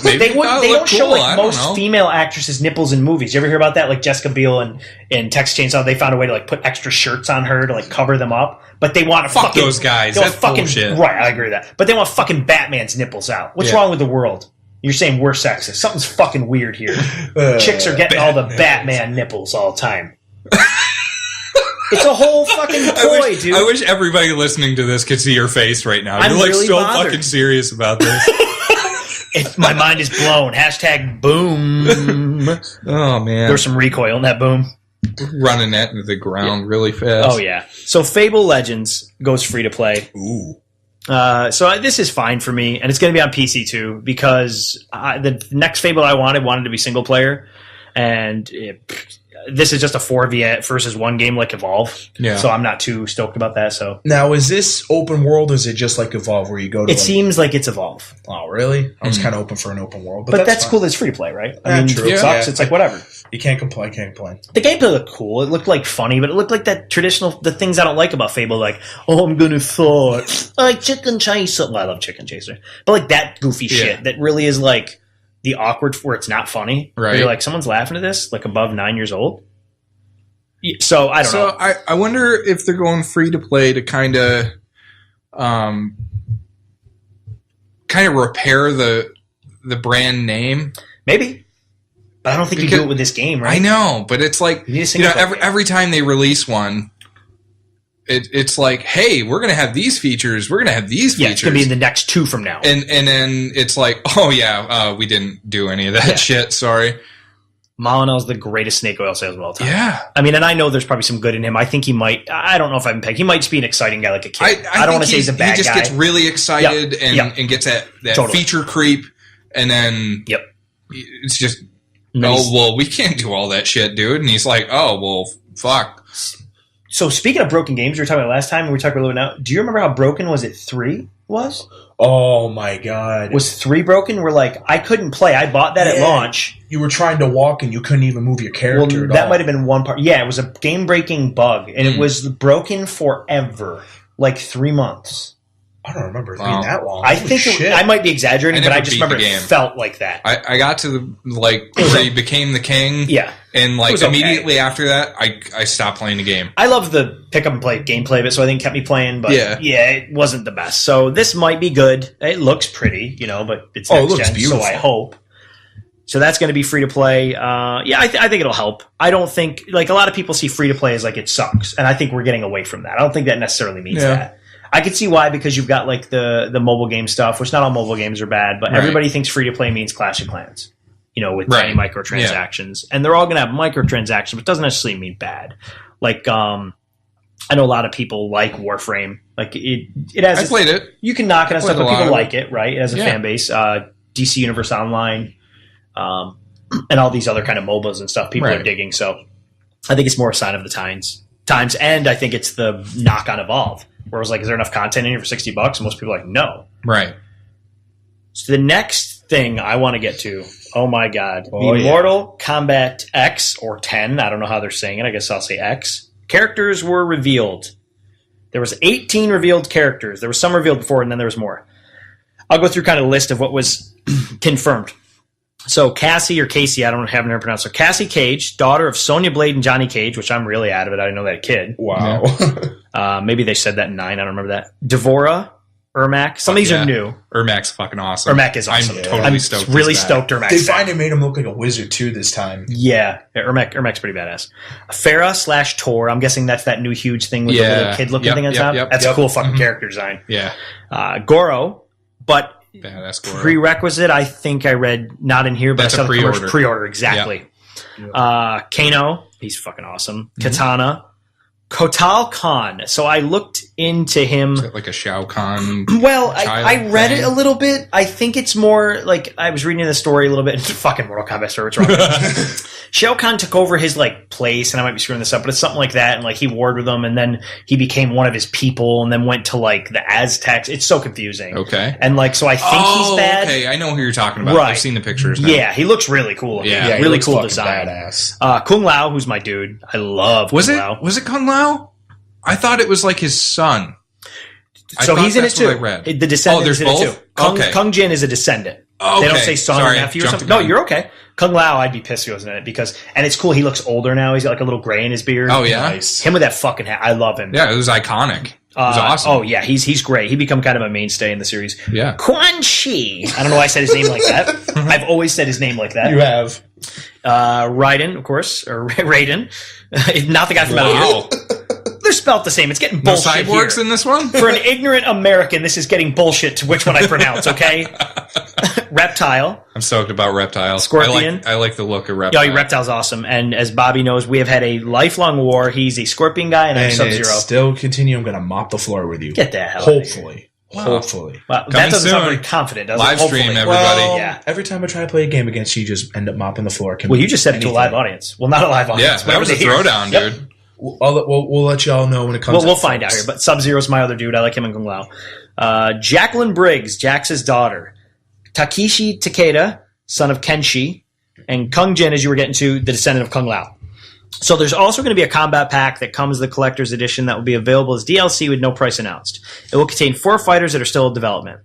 They don't show like most female actresses' nipples in movies. You ever hear about that? Like Jessica Biel in Texas Chainsaw, they found a way to like put extra shirts on her to like cover them up. But they want to fuck those guys. That's bullshit. Right, I agree with that. But they want fucking Batman's nipples out. What's wrong with the world? You're saying we're sexist. Something's fucking weird here. Chicks are getting all the Batman nipples all the time. It's a whole fucking toy, dude. I wish everybody listening to this could see your face right now. You're like really so bothered. fucking serious about this. My mind is blown. # boom. Oh, man. There's some recoil in that boom. Running that into the ground really fast. Oh, yeah. So Fable Legends goes free to play. Ooh. So this is fine for me, and it's going to be on PC too, because the next Fable I wanted to be single player, and this is just a 4v versus 1 game like Evolve. Yeah. So I'm not too stoked about that. So Now, is this open world or is it just like Evolve where you go to it seems like it's Evolve. Oh, really? I was kind of open for an open world. But that's fine. cool that it's free to play, right? Yeah, I mean, true. it sucks. Yeah. It's like whatever. You can't complain. Can't complain. The gameplay looked cool. It looked like funny, but it looked like that the things I don't like about Fable, like, oh, I'm gonna fight. Like Chicken Chaser. Well, I love Chicken Chaser. But like that goofy shit that really is like the awkward where it's not funny. Right. You're like, someone's laughing at this, like above 9 years old. So I don't know. So I wonder if they're going free to play to kind of repair the brand name. Maybe. But I don't think you do it with this game, right? I know, but it's like, You need a single player game. every time they release one, it's like, hey, we're gonna have these features. We're gonna have these Yeah, features. it's gonna be in the next 2 from now. and then it's like, oh yeah, we didn't do any of that shit. Sorry. Molyneux's the greatest snake oil salesman of all time. Yeah. I mean, and I know there's probably some good in him. I think he might. I don't know if I'm pegged. He might just be an exciting guy like a kid. I don't want to say he's a bad guy. He just gets really excited Yep. and gets that Totally. feature creep, and then it's just, well, we can't do all that shit, dude. And he's like, oh, well, fuck. So speaking of broken games, we were talking about last time, and we talked about a little bit now. Do you remember how broken was it 3 was? Oh my god. Was 3 broken? We're like, I couldn't play. I bought that at launch. You were trying to walk and you couldn't even move your character Well, at that all. might have been one part. Yeah, it was a game-breaking bug, and it was broken forever. Like 3 months. I don't remember it Wow. being that long. I Holy think shit. I might be exaggerating, I but I never just beat remember the it game. felt like that. I got to the, where he became the king. Yeah. And, It was okay. immediately after that, I stopped playing the game. I love the pick up and play gameplay of it, so I think it kept me playing, but Yeah. it wasn't the best. So this might be good. It looks pretty, but it's Oh, it next looks gen, beautiful. so I hope. So that's going to be free to play. I think it'll help. I don't think, like, a lot of people see free to play as like it sucks, and I think we're getting away from that. I don't think that necessarily means that. I could see why, because you've got like the mobile game stuff, which not all mobile games are bad, but everybody thinks free to play means Clash of Clans, with tiny microtransactions, and they're all going to have microtransactions, but it doesn't necessarily mean bad. Like, I know a lot of people like Warframe. Like it has. I played it. You can knock it on stuff, but people like it. it, right? It has a fan base. DC Universe Online, and all these other kind of MOBAs and stuff. People are digging. So I think it's more a sign of the times, and I think it's the knock on Evolve. Where it was like, is there enough content in here for $60? Most people are like, no. Right. So the next thing I want to get to, oh my God, Oh, the yeah. Mortal Kombat X or 10, I don't know how they're saying it. I guess I'll say X. Characters were revealed. There was 18 revealed characters. There was some revealed before, and then there was more. I'll go through kind of a list of what was confirmed. So Cassie or Casey, I don't have her pronounced. So Cassie Cage, daughter of Sonya Blade and Johnny Cage, which I'm really out of it. I didn't know that kid. Wow. Maybe they said that in 9. I don't remember that. Devora, Ermac. Some of these are new. Ermac's fucking awesome. Ermac is awesome. I'm totally I'm stoked. really he's back. stoked Ermac's They back. finally made him look like a wizard too this time. Yeah, Ermac's pretty badass. Farah / Tor. I'm guessing that's that new huge thing with the little kid looking thing on top. That's a cool fucking character design. Yeah. Goro, but Badass Goro. prerequisite, I think I read not in here, but That's I saw a the commercial pre-order. pre-order exactly. Kano, he's fucking awesome. Katana, Kotal Khan. So I looked into him. Is that like a Shao Kahn? Well, I child read thing? it a little bit. I think it's more like I was reading the story a little bit. Fucking Mortal Kombat story. What's wrong? Shao Kahn took over his like place, and I might be screwing this up, but it's something like that. And like he warred with them, and then he became one of his people, and then went to like the Aztecs. It's so confusing. Okay. And like, so I think he's bad. Okay, I know who you're talking about. Right. I've seen the pictures now. Yeah, he looks really cool. Yeah, he really looks cool fucking design. Badass. Kung Lao, who's my dude. I love Was Kung it Lao. was it Kung Lao? I thought it was like his son. I So thought he's in it that's what too. I read. The descendant there's is in it both? too. Kung, Okay. Kung Jin is a descendant. Okay. They don't say son Sorry, or nephew or jumped something. the No, gun. you're okay. Kung Lao, I'd be pissed if he wasn't in it because, and it's cool. He looks older now. He's got like a little gray in his beard. Oh yeah. Nice. Him with that fucking hat. I love him. Yeah, it was iconic. It was awesome. Oh yeah, he's great. He become kind of a mainstay in the series. Yeah. Quan Chi. I don't know why I said his name like that. I've always said his name like that. You have. Raiden, of course, or Raiden. Not the guy from Metal Wow. Gear. They're spelt the same. It's getting No bullshit cyborgs here. in this one? For an ignorant American, this is getting bullshit to which one I pronounce, okay? Reptile. I'm stoked about Reptile. Scorpion. I like the look of Reptile. Oh, Reptile's awesome. And as Bobby knows, we have had a lifelong war. He's a Scorpion guy, and I'm And Sub-Zero. it's still continue. I'm going to mop the floor with you. Get the hell out of here. Hopefully. Hopefully. Well, that Coming doesn't sound soon. very confident, does it? Live stream, Hopefully. everybody. Well, Yeah. every time I try to play a game against you, just end up mopping the floor. Well, you just said it to a live Anything. audience. Well, not a live Yeah, audience. that was a throwdown, Yep. dude. We'll let y'all know when it comes. We'll find out here. But Sub-Zero's my other dude. I like him in Kung Lao. Jacqueline Briggs, Jax's daughter. Takeshi Takeda, son of Kenshi. And Kung Jin, as you were getting to, the descendant of Kung Lao. So there's also going to be a combat pack that comes the collector's edition that will be available as DLC with no price announced. It will contain 4 fighters that are still in development.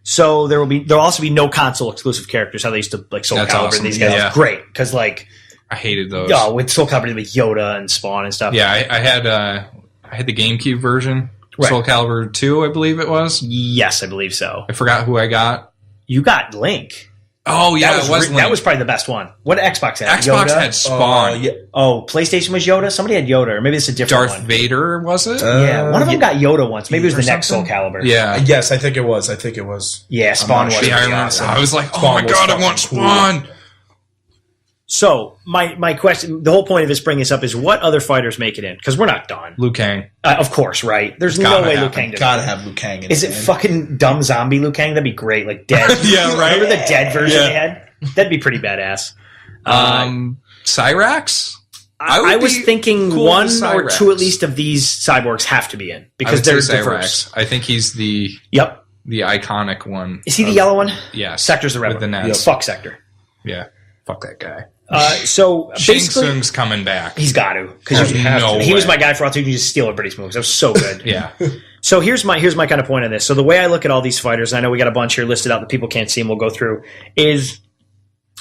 So there'll also be no console exclusive characters. How they used to like Soul That's Calibur awesome. and these guys. Yeah. Great because like I hated those. with Soul Calibur with Yoda and Spawn and stuff. Yeah, I had the GameCube version, Right. Soul Calibur 2, I believe it was. Yes, I believe so. I forgot who I got. You got Link. Oh yeah, it was Link. That was probably the best one. What did Xbox had? Xbox Yoda? had Spawn. Yeah. Oh, PlayStation was Yoda. Somebody had Yoda, or maybe it's a different Darth one. Vader, was it? Yeah, one of them got Yoda once. Maybe it was or the next Soul something? Calibur. yeah. Yes, I think it was. Yeah, Spawn I'm was. not sure. Yeah, I really remember. awesome. I was like, oh Spawn my was god, I fucking want cool. Spawn. So my question, the whole point of this bringing this up is what other fighters make it in? Because we're not done. Liu Kang. Of course, right? There's no Gotta way Liu happen. Kang does. Gotta have Liu Kang in Is it man. fucking dumb zombie Liu Kang? That'd be great. Like dead. Yeah, right. Remember the dead version Yeah. they had? That'd be pretty badass. Cyrax? I was be thinking cool one with or Cyrax. two at least of these cyborgs have to be in I because would they're say diverse. Cyrax. I think he's the Yep. iconic one. Is he the yellow one? Yes. Sector's the red With one. the nets. Fuck Sector. Yeah. Fuck that guy. So Shang basically, Tsung's coming back. he's got to because There's no he was way. my guy for all two. You can just steal everybody's moves. That was so good. Yeah. So here's my kind of point on this. So the way I look at all these fighters, and I know we got a bunch here listed out that people can't see, and we'll go through, is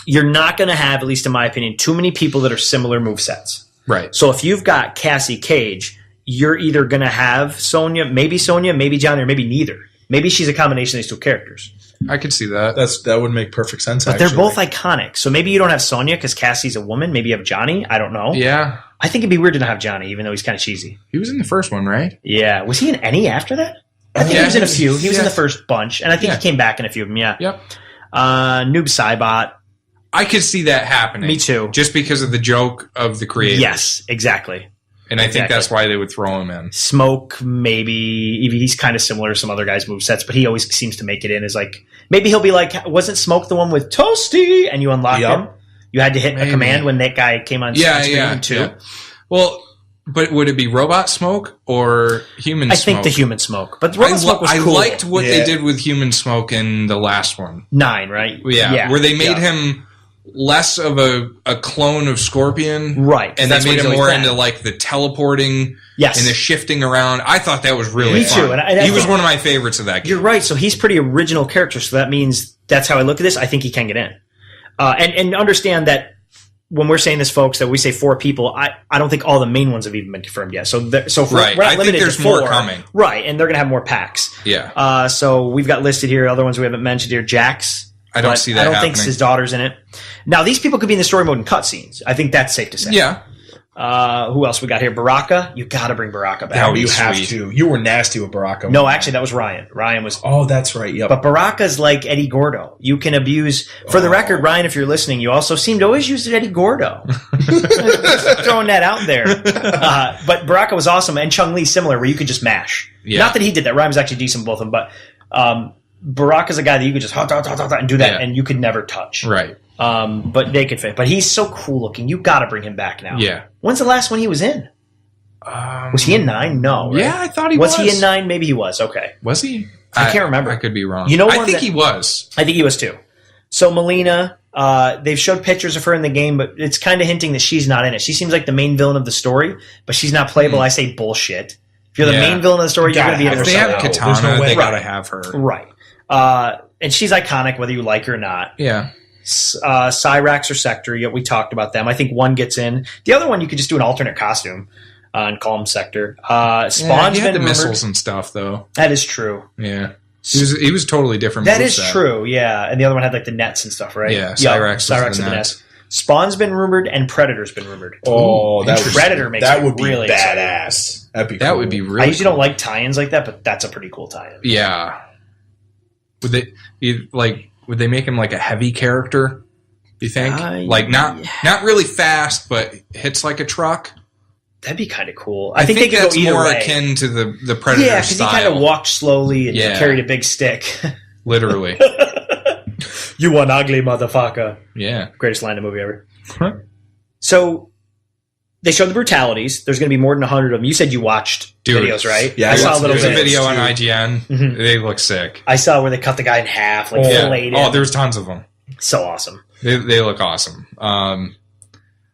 you're not going to have, at least in my opinion, too many people that are similar movesets. Right. So if you've got Cassie Cage, you're either going to have Sonya, maybe Johnny, or maybe neither. Maybe she's a combination of these two characters. I could see that. That would make perfect sense. But they're both iconic. So maybe you don't have Sonya because Cassie's a woman. Maybe you have Johnny. I don't know. Yeah. I think it'd be weird to not have Johnny, even though he's kind of cheesy. He was in the first one, right? Yeah. Was he in any after that? I think Yeah. he was in a few. He was in Yeah. the first bunch, and I think Yeah. he came back in a few of them. Yeah. Yep. Noob Saibot. I could see that happening. Me too. Just because of the joke of the creator. Yes, exactly. And I think Exactly. that's why they would throw him in. Smoke, maybe. He's kind of similar to some other guys' movesets, but he always seems to make it in as like, maybe he'll be like, wasn't Smoke the one with Toasty? And you unlocked Yup. him? You had to hit Maybe. a command when that guy came on Yeah, screen yeah, too. yeah. Well, but would it be Robot Smoke or Human I Smoke? think the human Smoke. But the Robot Smoke was I cool. liked what Yeah. they did with Human Smoke in the last one. 9, right? Yeah, where they made him less of a clone of Scorpion. Right. And that's they made what him he's more always into been. like the teleporting Yes. and the shifting around. I thought that was really Me fun. too, and I he was think- one of my favorites of that game. You're right. So he's pretty original character. So that means that's how I look at this. I think he can get in. And understand that when we're saying this, folks, that we say 4 people, I don't think all the main ones have even been confirmed yet. So Right. we're not I think limited there's to more 4. coming. Right. And they're going to have more packs. Yeah. So we've got listed here other ones we haven't mentioned here. Jax. I don't but see that I don't happening. think his daughter's in it. Now, these people could be in the story mode and cutscenes. I think that's safe to say. Yeah. Who else we got here? Baraka. You got to bring Baraka back. That would be You have sweet. to. You were nasty with Baraka. No, actually, that was Ryan. Ryan was. Oh, that's right. Yep. But Baraka's like Eddie Gordo. You can abuse. For the record, Ryan, if you're listening, you also seem to always use Eddie Gordo. Just throwing that out there. But Baraka was awesome, and Chung Li similar, where you could just mash. Yeah. Not that he did that. Ryan was actually decent with both of them, but Baraka's a guy that you could just and do that, Yeah. and you could never touch. Right. But they could fit. But he's so cool looking. You got to bring him back now. Yeah. When's the last one he was in? Was he in 9? No. Right? Yeah, I thought he was. Was he in 9? Maybe he was. Okay. Was he? I can't remember. I could be wrong. You know I one think that- he was. I think he was too. So Melina, they've showed pictures of her in the game, but it's kind of hinting that she's not in it. She seems like the main villain of the story, but she's not playable. I say bullshit. If you're the Yeah. main villain of the story, you're going to be in If there they have somehow. Katana, There's no way. they got to Right. have her. Right. And she's iconic, whether you like her or not. Yeah. Cyrax or Sector, yeah, we talked about them. I think one gets in. The other one, you could just do an alternate costume and call him Sector. Spawn's Yeah, he had been the rumored. missiles and stuff, though. That is true. Yeah. He was totally different. That is moveset. true, yeah. And the other one had like the nets and stuff, right? Yeah, Cyrax was Cyrax the had the nets. nets. Spawn's been rumored and Predator's been rumored. Oh, that would, Predator makes that me would be really badass. That'd be That cool. would be really I usually cool. don't like tie-ins like that, but that's a pretty cool tie-in. Yeah. Would they make him like a heavy character? You think? Like not really fast, but hits like a truck. That'd be kind of cool. I think they could that's go either more way. akin to the Predator Yeah, because he style. kind of walked slowly and carried a big stick. Literally. You one ugly motherfucker. Yeah. Greatest line in the movie ever. So they showed the brutalities. There's going to be more than 100 of them. You said you watched videos, right? Yeah, I saw a little There's a bit. video on IGN. Mhm. They look sick. I saw where they cut the guy in half, like filleted him. Oh, there's tons of them. So awesome. They look awesome. I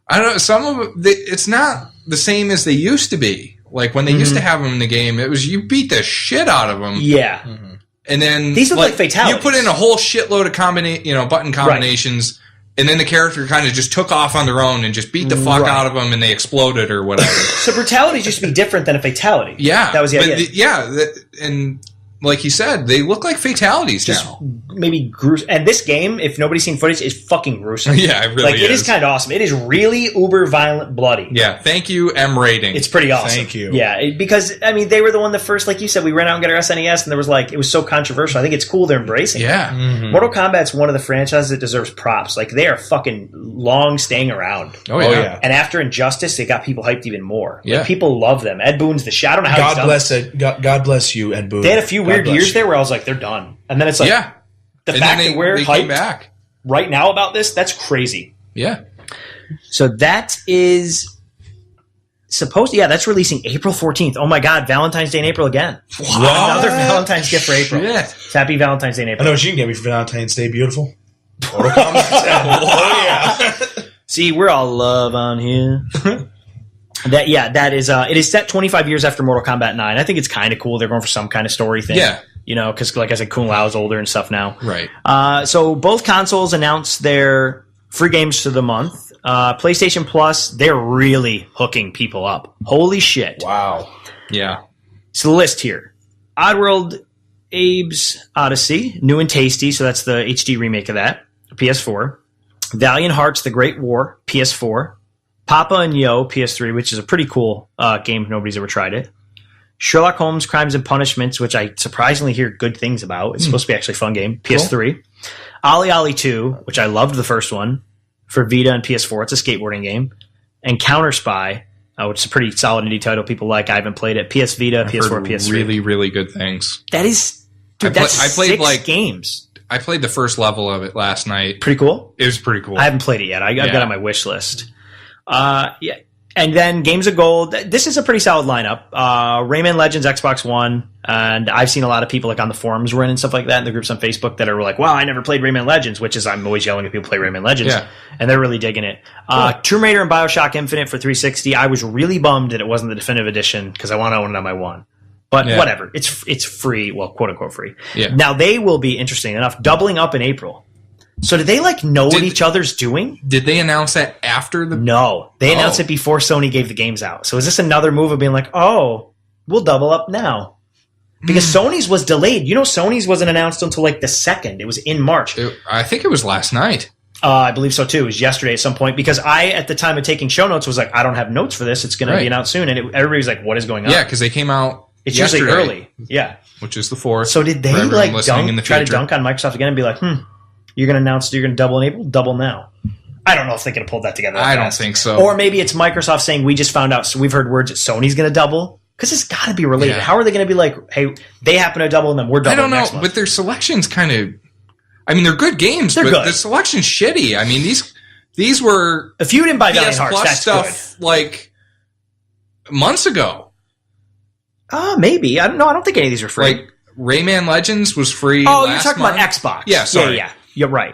don't know. Some of them, it's not the same as they used to be. Like when they used to have them in the game, it was you beat the shit out of them. Yeah. And then These look like fatalities. You put in a whole shitload of button combinations, and then the character kind of just took off on their own and just beat the fuck out of them, and they exploded or whatever. So brutalities used to be different than a fatality. Yeah, that was the idea. And like you said, they look like fatalities now. Maybe gruesome. And this game, if nobody's seen footage, is fucking gruesome. Yeah, it really is. It is kind of awesome. It is really uber violent, bloody. Yeah, thank you, M rating. It's pretty awesome. Thank you. Yeah, because I mean, they were the one that first, like you said, we ran out and got our SNES, and there was it was so controversial. I think it's cool they're embracing it. Yeah. Mm-hmm. Mortal Kombat's one of the franchises that deserves props. Like, they are fucking long staying around. Oh yeah. And after Injustice, they got people hyped even more. Yeah. Like, people love them. Ed Boon's the shit. I don't know how he's done this. God bless you, Ed Boon. They had a few weird years there where I was like, they're done. And then it's like, the and fact then that we're they hyped came back. right now about this, that's crazy. Yeah. So that is that's releasing April 14th. Oh my God, Valentine's Day in April again. Wow. Another Valentine's gift for April. Shit. It's happy Valentine's Day in I April. know what you can get me for Valentine's Day, beautiful. Mortal Kombat 10. Oh, yeah. See, we're all love on here. That is it is set 25 years after Mortal Kombat 9. I think it's kind of cool. They're going for some kind of story thing. Yeah. Because like I said, Kung Lao's older and stuff now. Right. So both consoles announced their free games for the month. PlayStation Plus, they're really hooking people up. Holy shit. Wow. Yeah. So the list here. Oddworld Abe's Odyssey, new and tasty, so that's the HD remake of that, PS4. Valiant Hearts, The Great War, PS4. Papa and Yo, PS3, which is a pretty cool game if nobody's ever tried it. Sherlock Holmes, Crimes and Punishments, which I surprisingly hear good things about. It's supposed to be actually a fun game, PS3. Cool. Ollie Ollie 2, which I loved the first one, for Vita and PS4. It's a skateboarding game. And Counter Spy, which is a pretty solid indie title people like. I haven't played it. PS Vita, PS4, PS3. Really, really good things. That is... Dude, that's I played 6 games. I played the first level of it last night. Pretty cool? It was pretty cool. I haven't played it yet. I've got it on my wish list. Yeah. And then Games of Gold. This is a pretty solid lineup. Rayman Legends, Xbox One. And I've seen a lot of people on the forums run and stuff like that in the groups on Facebook that are like, wow, I never played Rayman Legends, which is I'm always yelling at people play Rayman Legends. Yeah. And they're really digging it. Cool. Tomb Raider and Bioshock Infinite for 360. I was really bummed that it wasn't the definitive edition because I want to own it on my one. But whatever. It's free. Well, quote unquote free. Yeah. Now they will be, interesting enough, doubling up in April. So did they know what each other's doing? Did they announce that after the... No. They announced it before Sony gave the games out. So is this another move of being like, oh, we'll double up now? Because Sony's was delayed. Sony's wasn't announced until the 2nd. It was in March. I think it was last night. I believe so too. It was yesterday at some point. Because I, at the time of taking show notes, was like, I don't have notes for this. It's going to be announced soon. And everybody was like, what is going on? Yeah, because they came out It's usually early. Yeah. Which is the 4th. So did they try to dunk on Microsoft again and be like, you're going to announce you're going to double enable? Double now. I don't know if they could have pulled that together. I don't think so. Or maybe it's Microsoft saying, we just found out, so we've heard words that Sony's going to double. Because it's got to be related. Yeah. How are they going to be like, hey, they happen to double and then we're doubling? I don't know, next month? But their selection's kind of... I mean, they're good games, but the selection's shitty. I mean, these were... If you didn't buy Valiant Hearts, Plus that's stuff good. Months ago. Maybe. I don't think any of these are free. Rayman Legends was free you're talking about Xbox. Yeah, sorry. Yeah. You're right.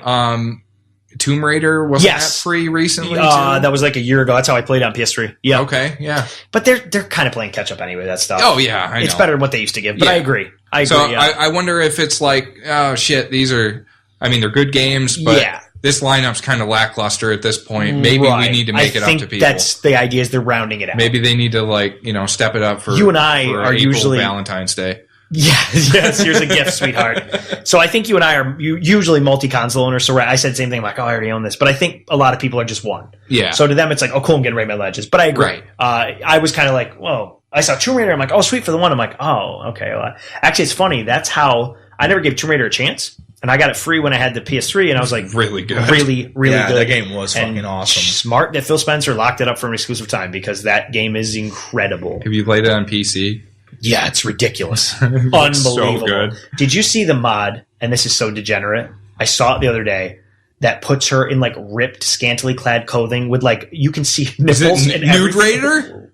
Tomb Raider wasn't that free recently too? That was a year ago. That's how I played on PS3. Yeah. Okay, yeah. But they're kind of playing catch up anyway, that stuff. Oh yeah, I know. It's better than what they used to give, but I agree. So I wonder if it's oh shit, these are they're good games, but this lineup's kind of lackluster at this point. Maybe we need to make it up to people. That's the idea, is they're rounding it out. Maybe they need to step it up for you and I are usually Valentine's Day. Yes, here's a gift, sweetheart. So I think you and I are usually multi-console owners. So I said the same thing, I already own this. But I think a lot of people are just one. Yeah. So to them, it's cool, I'm getting Rayman Legends. But I agree. Right. I was kind of whoa. I saw Tomb Raider. I'm like, oh, sweet for the one. I'm like, oh, okay. Well, actually, it's funny. That's how I never gave Tomb Raider a chance. And I got it free when I had the PS3, and I was like, really good. Really good. That game was fucking awesome. Smart that Phil Spencer locked it up for an exclusive time because that game is incredible. Have you played it on PC? Yeah, it's ridiculous. Unbelievable. So good. Did you see the mod, and this is so degenerate, I saw it the other day, that puts her in like ripped, scantily clad clothing with like, you can see nipples. Is it and Nude everything. Raider?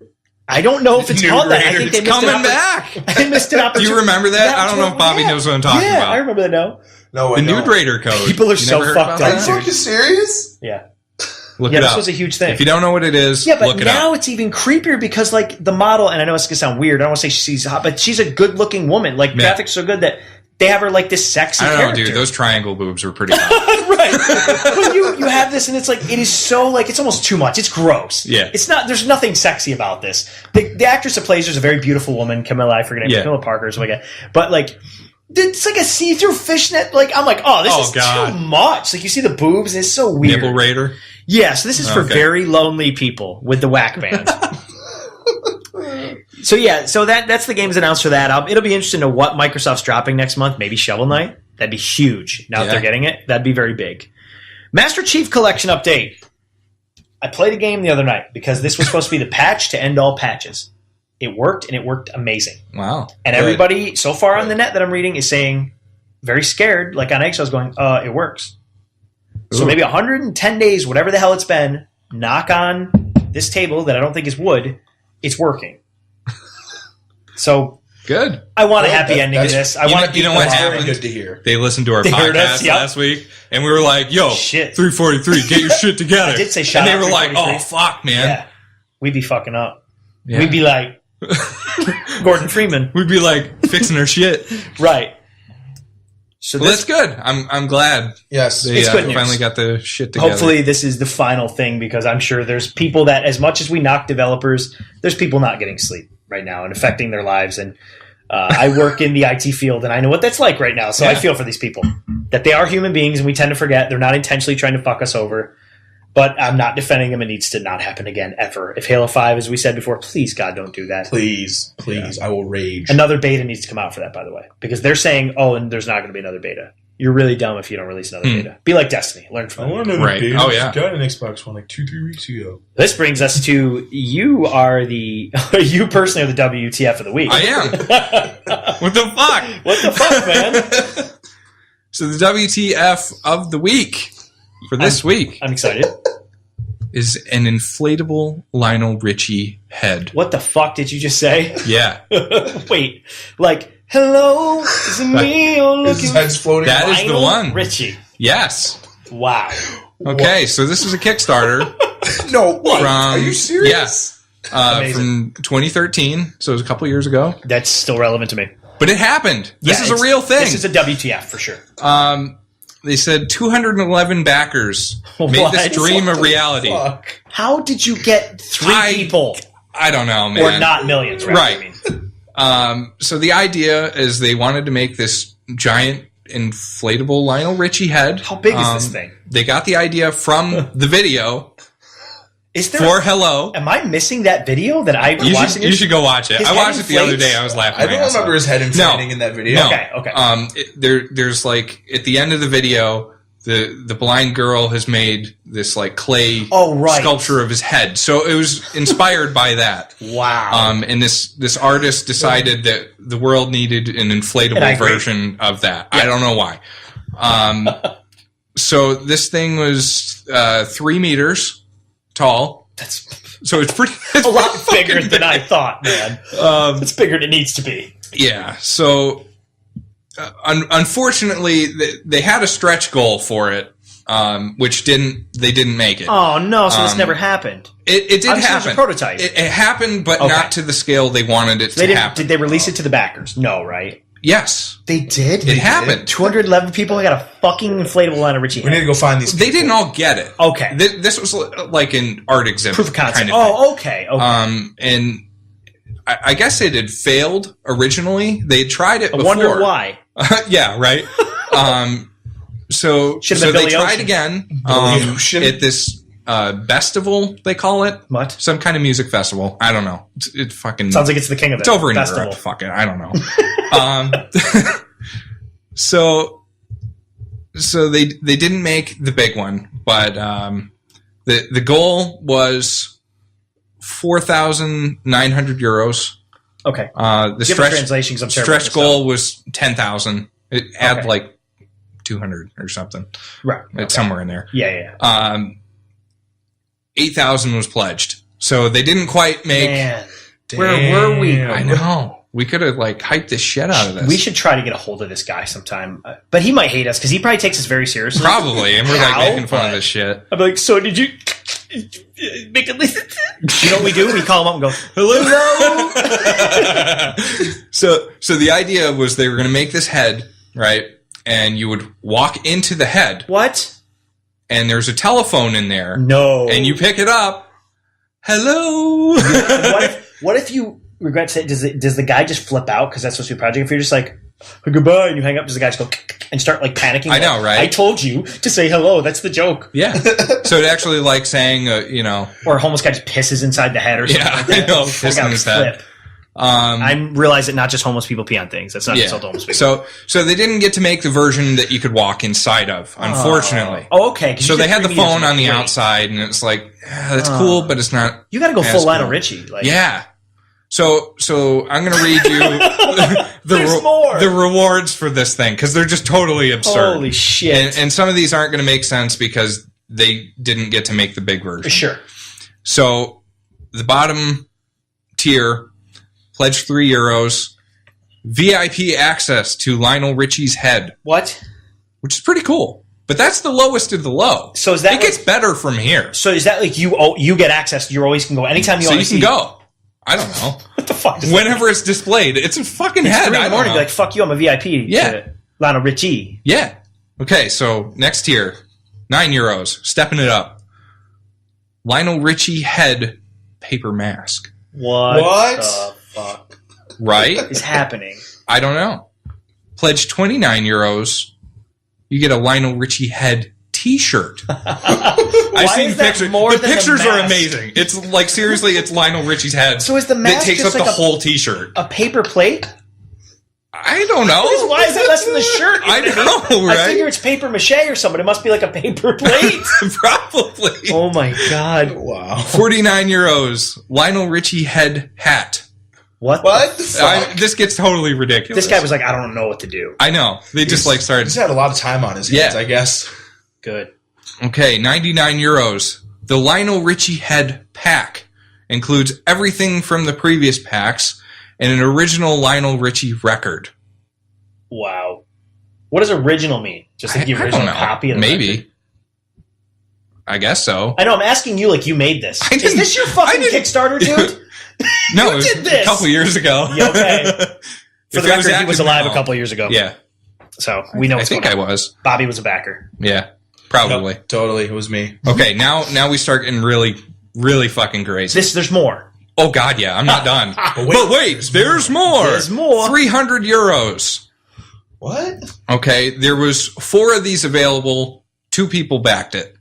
I don't know if it's Nude called that. I Raider. think they It's missed coming an back. I missed an Do opportunity. you remember that? I don't know if Bobby Yeah. knows what I'm talking Yeah, about. I remember that now. No, The Nude Raider code. People are You so never heard fucked about up, that? dude. Are you serious? Yeah. Look Yeah, it this up. was a huge thing. If you don't know what it is, Yeah, but look it now up. it's even creepier because, like, the model, and I know it's going to sound weird. I don't want to say she's hot, but she's a good-looking woman. Like, Yeah. graphics are so good that they have her, like, this sexy I don't know, character. dude. Those triangle boobs were pretty hot. Right. But you have this, and it's like, it is so, like, it's almost too much. It's gross. Yeah. It's not, there's nothing sexy about this. The actress that plays her is a very beautiful woman, Camilla, I forget her name, Yeah. Camilla Parker or something like that. But, like, it's like a see-through fishnet. Like, I'm like, oh, this Oh, is God. too much. Like, you see the boobs, and it's so weird. Nipple Raider. Yeah, so this is for Okay. very lonely people with the whack band. So yeah, so that's the games announced for that. It'll be interesting to what Microsoft's dropping next month. Maybe Shovel Knight. That'd be huge. Now that they're getting it, that'd be very big. Master Chief Collection update. I played a game the other night because this was supposed to be the patch to end all patches. It worked, and it worked amazing. Wow. And Good. everybody so far on the net that I'm reading is saying, very scared, like on eggshells, going, it works. So Ooh. maybe 110 days, whatever the hell it's been, knock on this table that I don't think is wood, it's working. So Good. I want a happy ending to this. I want to you know what That's very happened? good to hear. They listened to our They heard us, podcast yep. last week, and we were like, yo, Shit. 343, get your shit together. I did say shout And they out were like, 343. oh, fuck, man. Yeah. We'd be fucking up. Yeah. We'd be like Gordon Freeman. We'd be like fixing our shit. Right. So Well, this, that's good. I'm glad Yes. they It's good news. finally got the shit together. hopefully this is the final thing because I'm sure there's people that, as much as we knock developers, there's people not getting sleep right now and affecting their lives. And I work in the IT field and I know what that's like right now. So I Yeah. feel for these people that they are human beings and we tend to forget they're not intentionally trying to fuck us over. But I'm not defending them. It needs to not happen again ever. If Halo 5, as we said before, please God don't do that. Please, I will rage. Another beta needs to come out for that, by the way, because they're saying, "Oh, and there's not going to be another beta." You're really dumb if you don't release another beta. Be like Destiny. Learn from it. another Right. beta. Oh, yeah. Got an Xbox One like 2-3 weeks ago. This brings us to you are the you personally are the WTF of the week. I am. What the fuck? What the fuck, man? So the WTF of the week for this week I'm excited. is an inflatable Lionel Richie head. What the fuck did you just say? Yeah. Wait, like hello, is it me you're His looking? head's floating. That is the Lionel one. Richie. Yes. Wow. Okay, so this is a Kickstarter No, what? from Are you serious? Amazing. from 2013, so it was a couple years ago. That's still relevant to me. But it happened. This Yeah, is a it's- real thing. This is a WTF for sure. They said 211 backers made What? this dream a reality. Fuck. How did you get three people? I don't know, man. Or not millions, right? Right. I mean. So the idea is they wanted to make this giant inflatable Lionel Richie head. How big is this thing? They got the idea from the video Is there? for Hello. Am I missing that video that I watched? You should go watch it. His I head watched it the other inflates? day. I was laughing. I my don't ass remember off. his head inflating in that video. No. Okay. There's like at the end of the video, the blind girl has made this like clay sculpture of his head. So it was inspired by that. Wow. And this artist decided that the world needed an And I inflatable agree. version of that. I don't know why. So this thing was 3 meters tall. That's So it's pretty. It's a lot pretty bigger fucking than I big. thought, man. It's bigger than it needs to be. Yeah. So unfortunately, they had a stretch goal for it, which they didn't make it. Oh no! So this never happened. It did Obviously, it was a happen. prototype. It happened, but Okay. not to the scale they wanted it They to didn't. happen. Did they release it to the backers? No, right? Yes, They did. it happened. 211 people got a fucking inflatable Lionel Richie. We need to go find these They people. didn't all get it. Okay. This was like an art exhibit. Proof of concept. kind of thing. Oh, okay. And I guess it had failed originally. They had tried it I before. wonder why. Yeah, right. So Should've been they Billy tried Ocean. again Billy Ocean. at this festival, they call it. What? Some kind of music festival. I don't know. It fucking Sounds like it's the king of it. it's over in Festival. Europe. Fuck it. I don't know. So So they didn't make the big one, but the goal was 4,900 euros. Okay. The stretch goal was 10,000. It had like 200 or something. Right. It's somewhere in there. Yeah. 8,000 was pledged. So they didn't quite make. Man. Where were we? I know. We could have like hyped the shit out of this. We should try to get a hold of this guy sometime. But he might hate us because he probably takes us very seriously. Probably. And we're like making fun of this shit. I'm like, so did you make it listen? You know what we do? We call him up and go, hello. So the idea was they were going to make this head, right? And you would walk into the head. What? And there's a telephone in there. No. And you pick it up. Hello. What if you regret saying? Does the guy just flip out because that's supposed to be a project? If you're just like goodbye and you hang up, does the guy just go and start like panicking? I know, right? I told you to say hello. That's the joke. Yeah. So it actually like saying, or a homeless guy just pisses inside the head or something. Yeah, like that. I know, pissing his head. I realize that not just homeless people pee on things. That's not just all homeless people. So they didn't get to make the version that you could walk inside of, unfortunately. Oh, okay. So they had the phone on the outside, and it's like, that's cool, but it's not. You got to go full Lionel cool. Richie. Like. Yeah. So I'm going to read you the rewards for this thing because they're just totally absurd. Holy shit! And some of these aren't going to make sense because they didn't get to make the big version. Sure. So the bottom tier. Pledge €3. VIP access to Lionel Richie's head. What? Which is pretty cool. But that's the lowest of the low. So is that it gets better from here. So is that like you get access? You always can go anytime you want to see. So you can go. I don't know. What the fuck? Whenever it's displayed, it's a fucking head. 3 in the morning. Be like, fuck you, I'm a VIP. Yeah. To Lionel Richie. Yeah. Okay, so next tier, €9. Stepping it up. Lionel Richie head paper mask. What the fuck? Right? Is happening? I don't know. Pledge €29. You get a Lionel Richie head T-shirt. I've seen pictures. The pictures are amazing. It's like seriously, it's Lionel Richie's head. So is the mask that takes just up like the whole T-shirt? A paper plate? I don't know. Why is it less than the shirt? I know, right? I figure it's paper mache or something. It must be like a paper plate. Probably. Oh my god! Wow. €49. Lionel Richie head hat. What the fuck? This gets totally ridiculous. This guy was like, I don't know what to do. I know. They just like started. He's had a lot of time on his hands, I guess. Good. Okay, €99. The Lionel Richie head pack includes everything from the previous packs and an original Lionel Richie record. Wow. What does original mean? Just like the original copy of the record? I guess so. I know, I'm asking you like you made this. Is this your fucking Kickstarter, dude? No, you did this a couple years ago. Yeah, okay. For the record, he was alive a couple years ago. Yeah. So we know what's going on. I think I was. Bobby was a backer. Yeah, probably. Yep, totally, it was me. Okay, now we start getting really, really fucking crazy. There's more. Oh, God, yeah, I'm not done. But wait, there's more. There's more. €300. What? Okay, there was 4 of these available. 2 people backed it.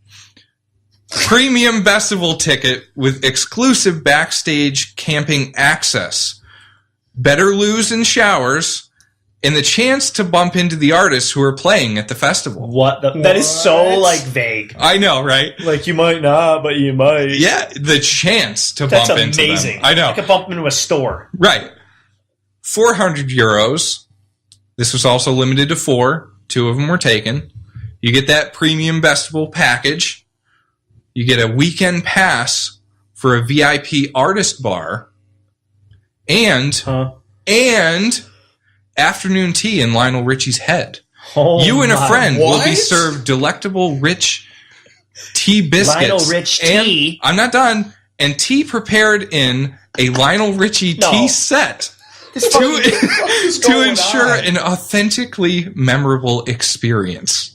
Premium festival ticket with exclusive backstage camping access. Better lose in showers. And the chance to bump into the artists who are playing at the festival. That is so, like, vague. I know, right? Like, you might not, but you might. Yeah, the chance to That's bump into them. That's amazing. I know. I could bump into a store. Right. €400. This was also limited to 4. 2 of them were taken. You get that premium festival package. You get a weekend pass for a VIP artist bar. And afternoon tea in Lionel Richie's head. Oh, you and a friend will be served delectable rich tea biscuits. Lionel Rich tea. I'm not done. And tea prepared in a Lionel Richie tea set to ensure an authentically memorable experience.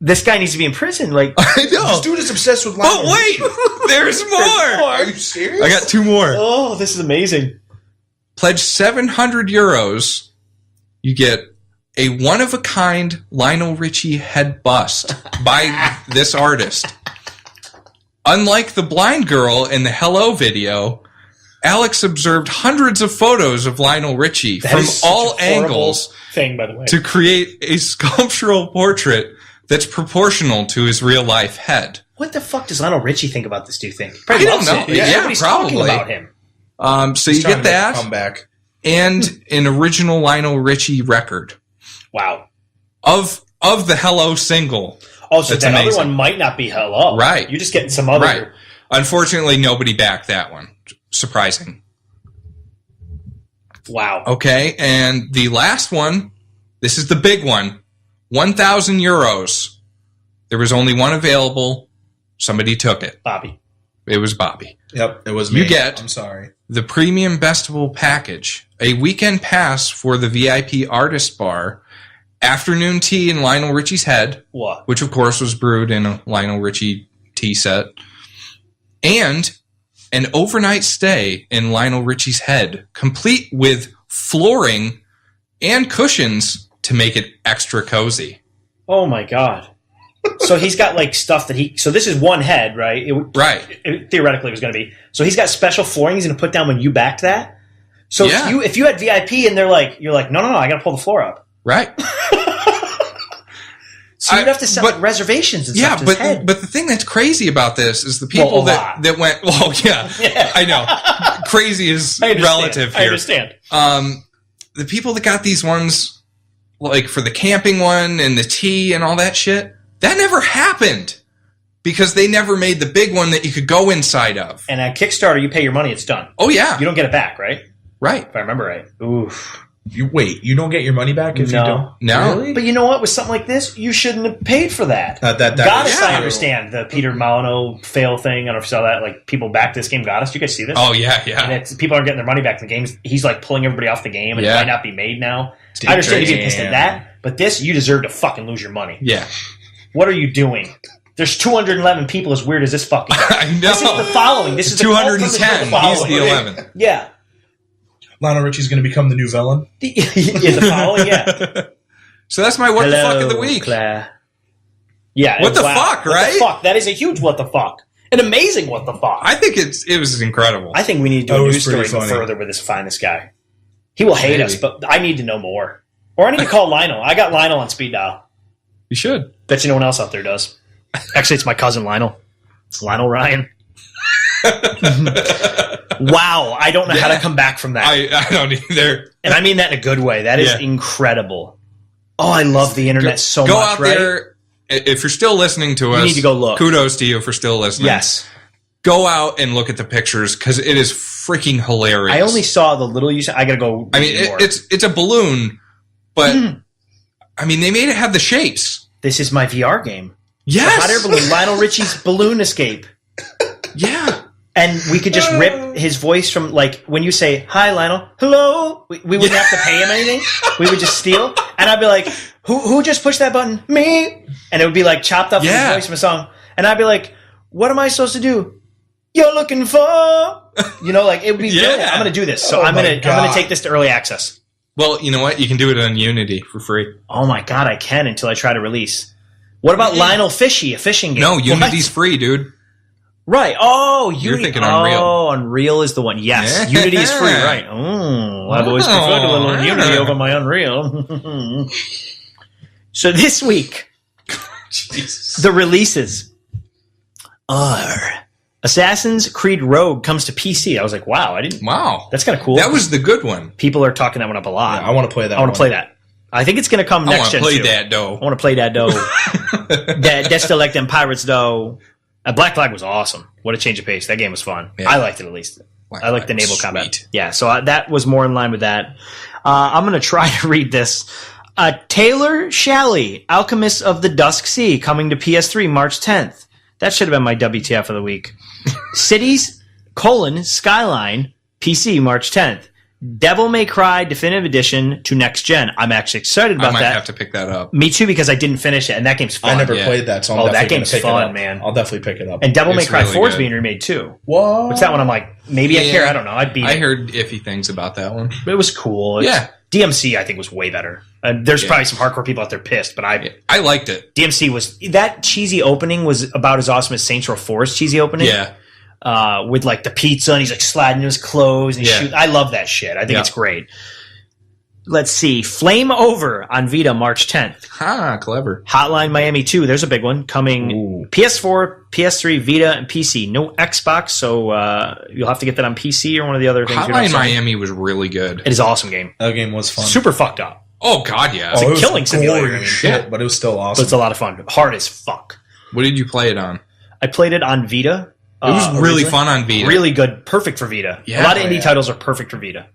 This guy needs to be in prison. Like, I know. This dude is obsessed with Lionel. But wait, there's more. Are you serious? I got 2 more. Oh, this is amazing. Pledge €700. You get a one-of-a-kind Lionel Richie head bust by this artist. Unlike the blind girl in the Hello video, Alex observed hundreds of photos of Lionel Richie That from is such all a horrible angles thing, by the way. to create a sculptural portrait that's proportional to his real life head. What the fuck does Lionel Richie think about this? Do you think? I don't know. It. Yeah, Nobody's talking probably. about him. So you get that Come back. and an original Lionel Richie record Wow. of the Hello single. Oh, so That's that amazing. other one might not be Hello. Right. You're just getting some other. Right. Unfortunately, nobody backed that one. Surprising. Wow. Okay, and the last one, this is the big one, 1,000 euros. There was only one available. Somebody took it. Bobby. It was Bobby. Yep, it was me. You get I'm sorry. the Premium Festival Package, a weekend pass for the VIP Artist Bar, afternoon tea in Lionel Richie's head, What? which of course was brewed in a Lionel Richie tea set, and an overnight stay in Lionel Richie's head, complete with flooring and cushions to make it extra cozy. Oh my god. So he's got like stuff that he. So this is one head, right? Right. It theoretically was going to be. So he's got special flooring he's going to put down when you backed that. So Yeah. if you had VIP and you're like, no, I got to pull the floor up. Right. So you'd have to set like reservations and Yeah, stuff to his head. but the thing that's crazy about this is the people Well, that went. Well, yeah, Yeah. I know. Crazy is I understand. relative here. I understand. The people that got these ones, like for the camping one and the tea and all that shit, that never happened because they never made the big one that you could go inside of. And at Kickstarter, you pay your money, it's done. Oh yeah, You don't get it back, right? right. If I remember right. Oof. You don't get your money back if you don't? No. Really? But you know what? With something like this, you shouldn't have paid for that. Goddess, yeah. I understand. The Peter Molyneux fail thing. I don't know if you saw that. Like, people back this game. Goddess, you guys see this? Oh yeah, And yeah. it's, people aren't getting their money back. The game's, he's like pulling everybody off the game, and Yeah. it might not be made now. I understand you getting pissed at Damn. that, but this, you deserve to fucking lose your money. Yeah. What are you doing? There's 211 people as weird as this fucking guy. I know. This is the following. This is the 210. He's following. the 11th. Yeah. Lionel Richie's going to become the new villain. Yeah, the following, yeah. So that's my what the fuck of the Hello, week. Claire. Yeah. What the wow. fuck, What right? the fuck? That is a huge what the fuck. An amazing what the fuck. I think it was incredible. I think we need to That do a was news story pretty go funny. further with this. Find this guy. He will hate Maybe. us, but I need to know more. Or I need to call Lionel. I got Lionel on speed dial. You should. Bet you no one else out there does. Actually, it's my cousin Lionel. It's Lionel Ryan. Wow, I don't know how to come back from that. I don't either. And I mean that in a good way. That is Yeah. incredible. Oh, I love the internet so Go much, out right? there. If you're still listening to us, need to go look. Kudos to you for still listening. Yes. Go out and look at the pictures because it is freaking hilarious. I only saw the little you said. I gotta go. I mean, read more. it's a balloon, but I mean, they made it have the shapes. This is my VR game. Yes. The hot air balloon. Lionel Richie's balloon escape. Yeah. And we could just rip his voice from, like, when you say, hi, Lionel, hello, we wouldn't have to pay him anything. We would just steal. And I'd be like, who just pushed that button? Me. And it would be, like, chopped up from his voice from a song. And I'd be like, what am I supposed to do? You're looking for... You know, like, it would be brilliant. I'm going to do this. So I'm going to take this to early access. Well, you know what? You can do it on Unity for free. Oh, my God, I can until I try to release. What about Lionel Fishy, a fishing game? No, What? Unity's free, dude. Right. Oh, You're thinking Unreal. Oh, Unreal is the one. Yes. Yeah. Unity is free. Right. Oh, I've always preferred a little Unity over my Unreal. So this week, the releases are Assassin's Creed Rogue comes to PC. I was like, wow, I didn't. Wow. That's kind of cool. That was the good one. People are talking that one up a lot. Yeah, I want to play that. I want to play that. I think it's going to come I next want to gen play too. that, though. I want to play that though. That still like them pirates though. Black Flag was awesome. What a change of pace. That game was fun. Yeah. I liked it at least. Black I liked the Flag was naval combat. sweet. Yeah, so that was more in line with that. I'm going to try to read this. Taylor Shalley, Alchemist of the Dusk Sea, coming to PS3 March 10th. That should have been my WTF of the week. Cities, Skyline, PC March 10th. Devil May Cry Definitive Edition to next gen. I'm actually excited I about might that. have to pick that up. Me too, because I didn't finish it, and that game's fun. I never yeah. played that, so I'm Oh, that definitely game's gonna pick fun, it up. man. I'll definitely pick it up. And Devil May It's Cry really 4 is good. being remade too. What? What's that one? I'm like, maybe I Yeah. care. I don't know. I'd beat I it. heard iffy things about that one. But it was cool. Yeah. DMC, I think, was way better. There's probably some hardcore people out there pissed, but I liked it. DMC was that cheesy opening was about as awesome as Saints Row 4's cheesy opening. Yeah. with like the pizza, and he's like sliding his clothes and shoot. I love that shit. I think it's great. Let's see. Flame Over on Vita, March 10th. Clever. Hotline Miami 2, there's a big one, coming PS4, PS3, Vita, and PC. No Xbox, so you'll have to get that on PC or one of the other things. Hotline Miami was really good. It is an awesome game. That game was fun. Super fucked up. Oh, God, yeah. It's a killing simulator. I mean, shit, but it was still awesome. But it's a lot of fun. Hard as fuck. What did you play it on? I played it on Vita. It was really fun on Vita. Really good. Perfect for Vita. Yeah, a lot of indie titles are perfect for Vita.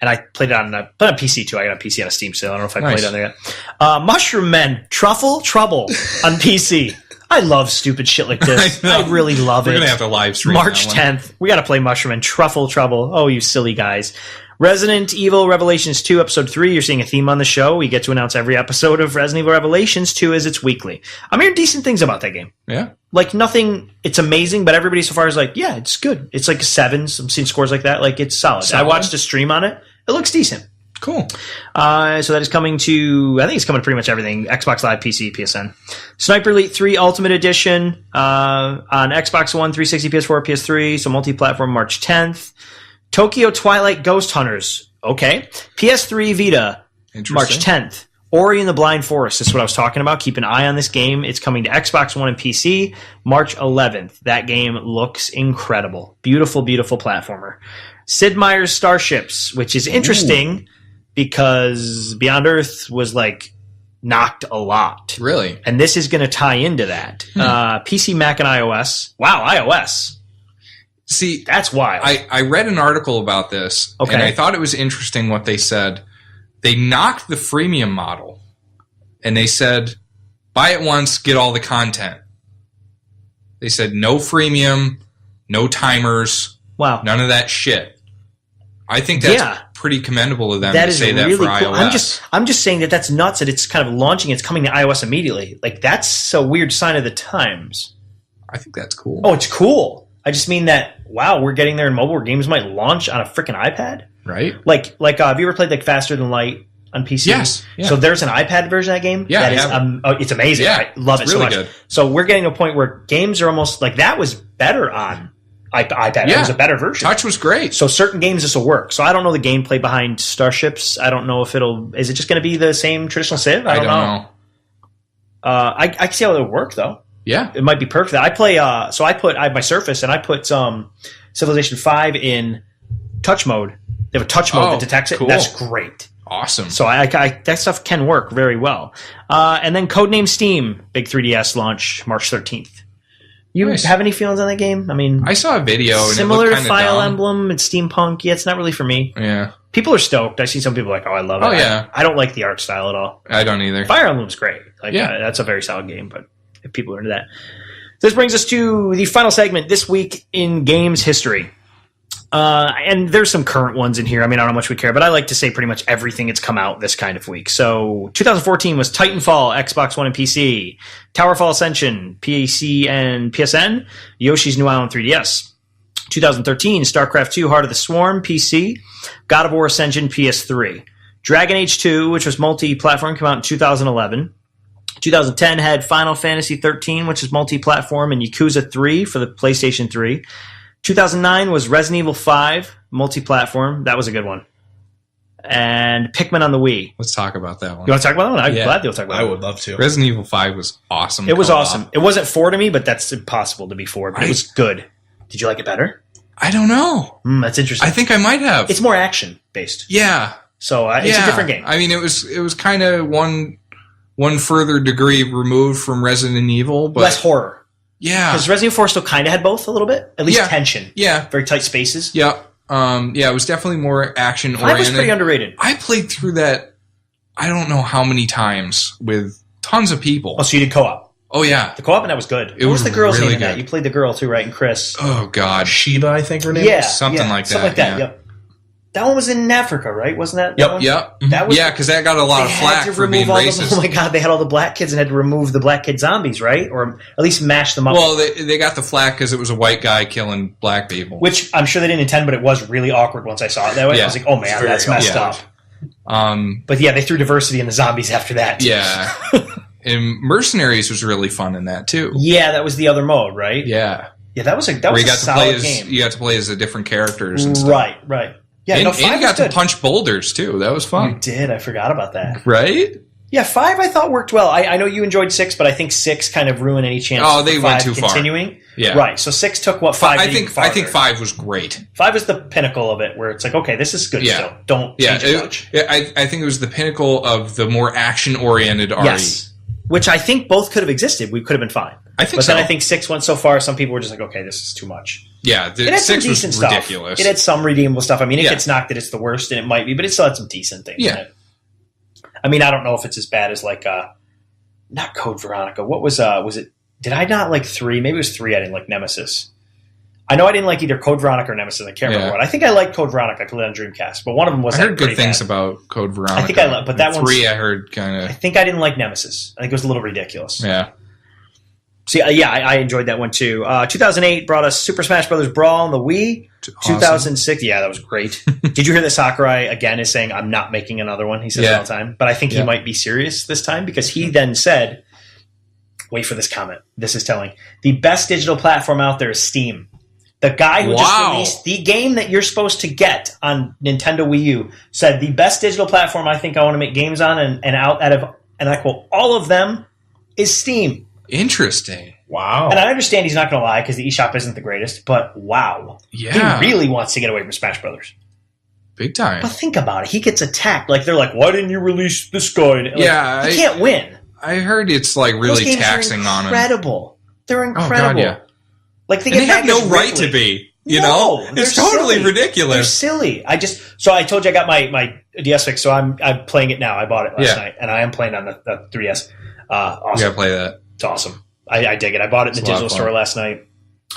And I played it on PC too. I got a PC on a Steam sale. I don't know if I played it on there yet. Mushroom Men, Truffle Trouble on PC. I love stupid shit like this. I really love it. We're going to have to live stream March 10th. We got to play Mushroom Men, Truffle Trouble. Oh, you silly guys. Resident Evil Revelations 2, Episode 3. You're seeing a theme on the show. We get to announce every episode of Resident Evil Revelations 2 as it's weekly. I'm hearing decent things about that game. Yeah. Like, nothing, it's amazing, but everybody so far is like, yeah, it's good. It's like a 7, some scores like that. Like, it's solid. I watched a stream on it. It looks decent. Cool. So that is coming to, I think it's coming to pretty much everything. Xbox Live, PC, PSN. Sniper Elite 3 Ultimate Edition on Xbox One, 360, PS4, PS3. So multi-platform March 10th. Tokyo Twilight Ghost Hunters. Okay. PS3 Vita, March 10th. Ori and the Blind Forest. This is what I was talking about. Keep an eye on this game. It's coming to Xbox One and PC March 11th. That game looks incredible. Beautiful, beautiful platformer. Sid Meier's Starships, which is interesting because Beyond Earth was like knocked a lot. Really? And this is going to tie into that. PC, Mac, and iOS. Wow, iOS. See, that's wild. I read an article about this, and I thought it was interesting what they said. They knocked the freemium model, and they said, buy it once, get all the content. They said, no freemium, no timers, none of that shit. I think that's pretty commendable of them to say that for iOS. I'm just saying that's nuts that it's kind of launching, it's coming to iOS immediately. Like, that's a weird sign of the times. I think that's cool. Oh, it's cool. I just mean that, wow, we're getting there in mobile where games might launch on a freaking iPad. Right. Like have you ever played like Faster Than Light on PC? Yes. Yeah. So there's an iPad version of that game. Yeah. That is, it's amazing. Yeah, I love it so really much. Good. So we're getting to a point where games are almost like that was better on iPad. Yeah. It was a better version. Touch was great. So certain games this will work. So I don't know the gameplay behind Starships. I don't know if is it just going to be the same traditional Civ? I don't know. I can see how it would work though. Yeah. It might be perfect. I have my Surface and I put Civilization 5 in touch mode. They have a touch mode that detects it. Cool. That's great. Awesome. So that stuff can work very well. And then Codename Steam, big 3DS launch, March 13th. You have any feelings on that game? I mean, I saw a video. Similar and it to looked Fire dumb. Emblem and Steampunk. Yeah, it's not really for me. Yeah. People are stoked. I see some people like, oh, I love it. Oh, yeah. I don't like the art style at all. I don't either. Fire Emblem's great. That's a very solid game, but if people are into that. This brings us to the final segment this week in games history. And there's some current ones in here. I mean, I don't know how much we care, but I like to say pretty much everything that's come out this kind of week. So 2014 was Titanfall, Xbox One and PC. Towerfall Ascension, PC and PSN. Yoshi's New Island 3DS. 2013, StarCraft 2, Heart of the Swarm, PC. God of War Ascension, PS3. Dragon Age 2, which was multi-platform, came out in 2011. 2010 had Final Fantasy 13, which is multi-platform, and Yakuza 3 for the PlayStation 3. 2009 was Resident Evil 5, multi-platform. That was a good one. And Pikmin on the Wii. Let's talk about that one. You want to talk about that one? I'm glad they'll talk about it. I would love to. Resident Evil 5 was awesome. It was awesome. It wasn't 4 to me, but that's impossible to be 4. But it was good. Did you like it better? I don't know. That's interesting. I think I might have. It's more action-based. Yeah. So it's a different game. I mean, it was kind of one further degree removed from Resident Evil. But less horror. Yeah. Because Resident Evil 4 still kind of had both a little bit. At least tension. Yeah. Very tight spaces. Yeah. It was definitely more action-oriented. 5 was pretty underrated. I played through that I don't know how many times with tons of people. Oh, so you did co-op? Oh, yeah. The co-op, and that was good. What was the girl's really name in that? You played the girl, too, right? And Chris. Oh, God. Sheba, I think her name was. Something like that. Something like that, yep. That one was in Africa, right? Wasn't that? Yep, one? yep. That was, because that got a lot of flack for being racist. Oh my God, they had all the black kids and had to remove the black kid zombies, right? Or at least mash them up. Well, they got the flack because it was a white guy killing black people. Which I'm sure they didn't intend, but it was really awkward once I saw it that way. Yeah. I was like, oh man, that's messed up. But yeah, they threw diversity in the zombies after that. Yeah. And Mercenaries was really fun in that, too. Yeah, that was the other mode, right? Yeah. Yeah, that was a where you got to play solid as game. you got to play as the different characters and stuff. Right. Yeah, and, no, and 5 you got was to good. punch boulders too. That was You fun. did. I forgot about that. Right? Yeah, 5 I thought worked well. I know you enjoyed 6, but I think 6 kind of ruined any chance. Oh, they for went 5 too far. continuing. Yeah. Right. So 6 took what 5. I think 5 was great. 5 is the pinnacle of it, where it's like, okay, this is good Yeah. still. Don't change it much. I think it was the pinnacle of the more action-oriented RE. Yes. Which I think both could have existed. We could have been fine. I think But so. then I think 6 went so far, some people were just like, okay, this is too much. Yeah, It had some 6 was decent stuff. ridiculous. It had some redeemable stuff. I mean, it Yeah. gets knocked that it's the worst, and it might be, but it still had some decent things in Yeah. it. I mean, I don't know if it's as bad as like, not Code Veronica. What was it? Did I not like 3? Maybe it was 3 I didn't like Nemesis. I know I didn't like either Code Veronica or Nemesis. I can't remember what. I think I liked Code Veronica. I played on Dreamcast, but one of them was. I heard good things about Code Veronica. I think I liked, but that 3 I heard kind I of. think I didn't like Nemesis. I think it was a little ridiculous. Yeah. See, I enjoyed that one too. 2008 brought us Super Smash Bros. Brawl on the Wii. Awesome. 2006, yeah, that was great. Did you hear that Sakurai again is saying, I'm not making another one? He says it all the time. But I think he might be serious this time because he then said, wait for this comment. This is telling. The best digital platform out there is Steam. The guy who just released the game that you're supposed to get on Nintendo Wii U said, the best digital platform I think I want to make games on, and out of, and I quote, all of them is Steam. Interesting. Wow. And I understand he's not going to lie because the eShop isn't the greatest, but wow. Yeah. He really wants to get away from Smash Brothers. Big time. But think about it. He gets attacked. Like, they're like, why didn't you release this guy? Like, Yeah, he can't win. I heard it's like Those really games taxing are on him. incredible. They're incredible. Oh, God, yeah. Like, they And they get have no back as right Ridley. to be. You No, know? they're It's totally silly. ridiculous. They're silly. So I told you I got my DS fix, so I'm playing it now. I bought it last night, and I am playing on the 3DS. Awesome. You gotta play that. It's awesome. I dig it. I bought it in the It's a lot digital of fun. store last night.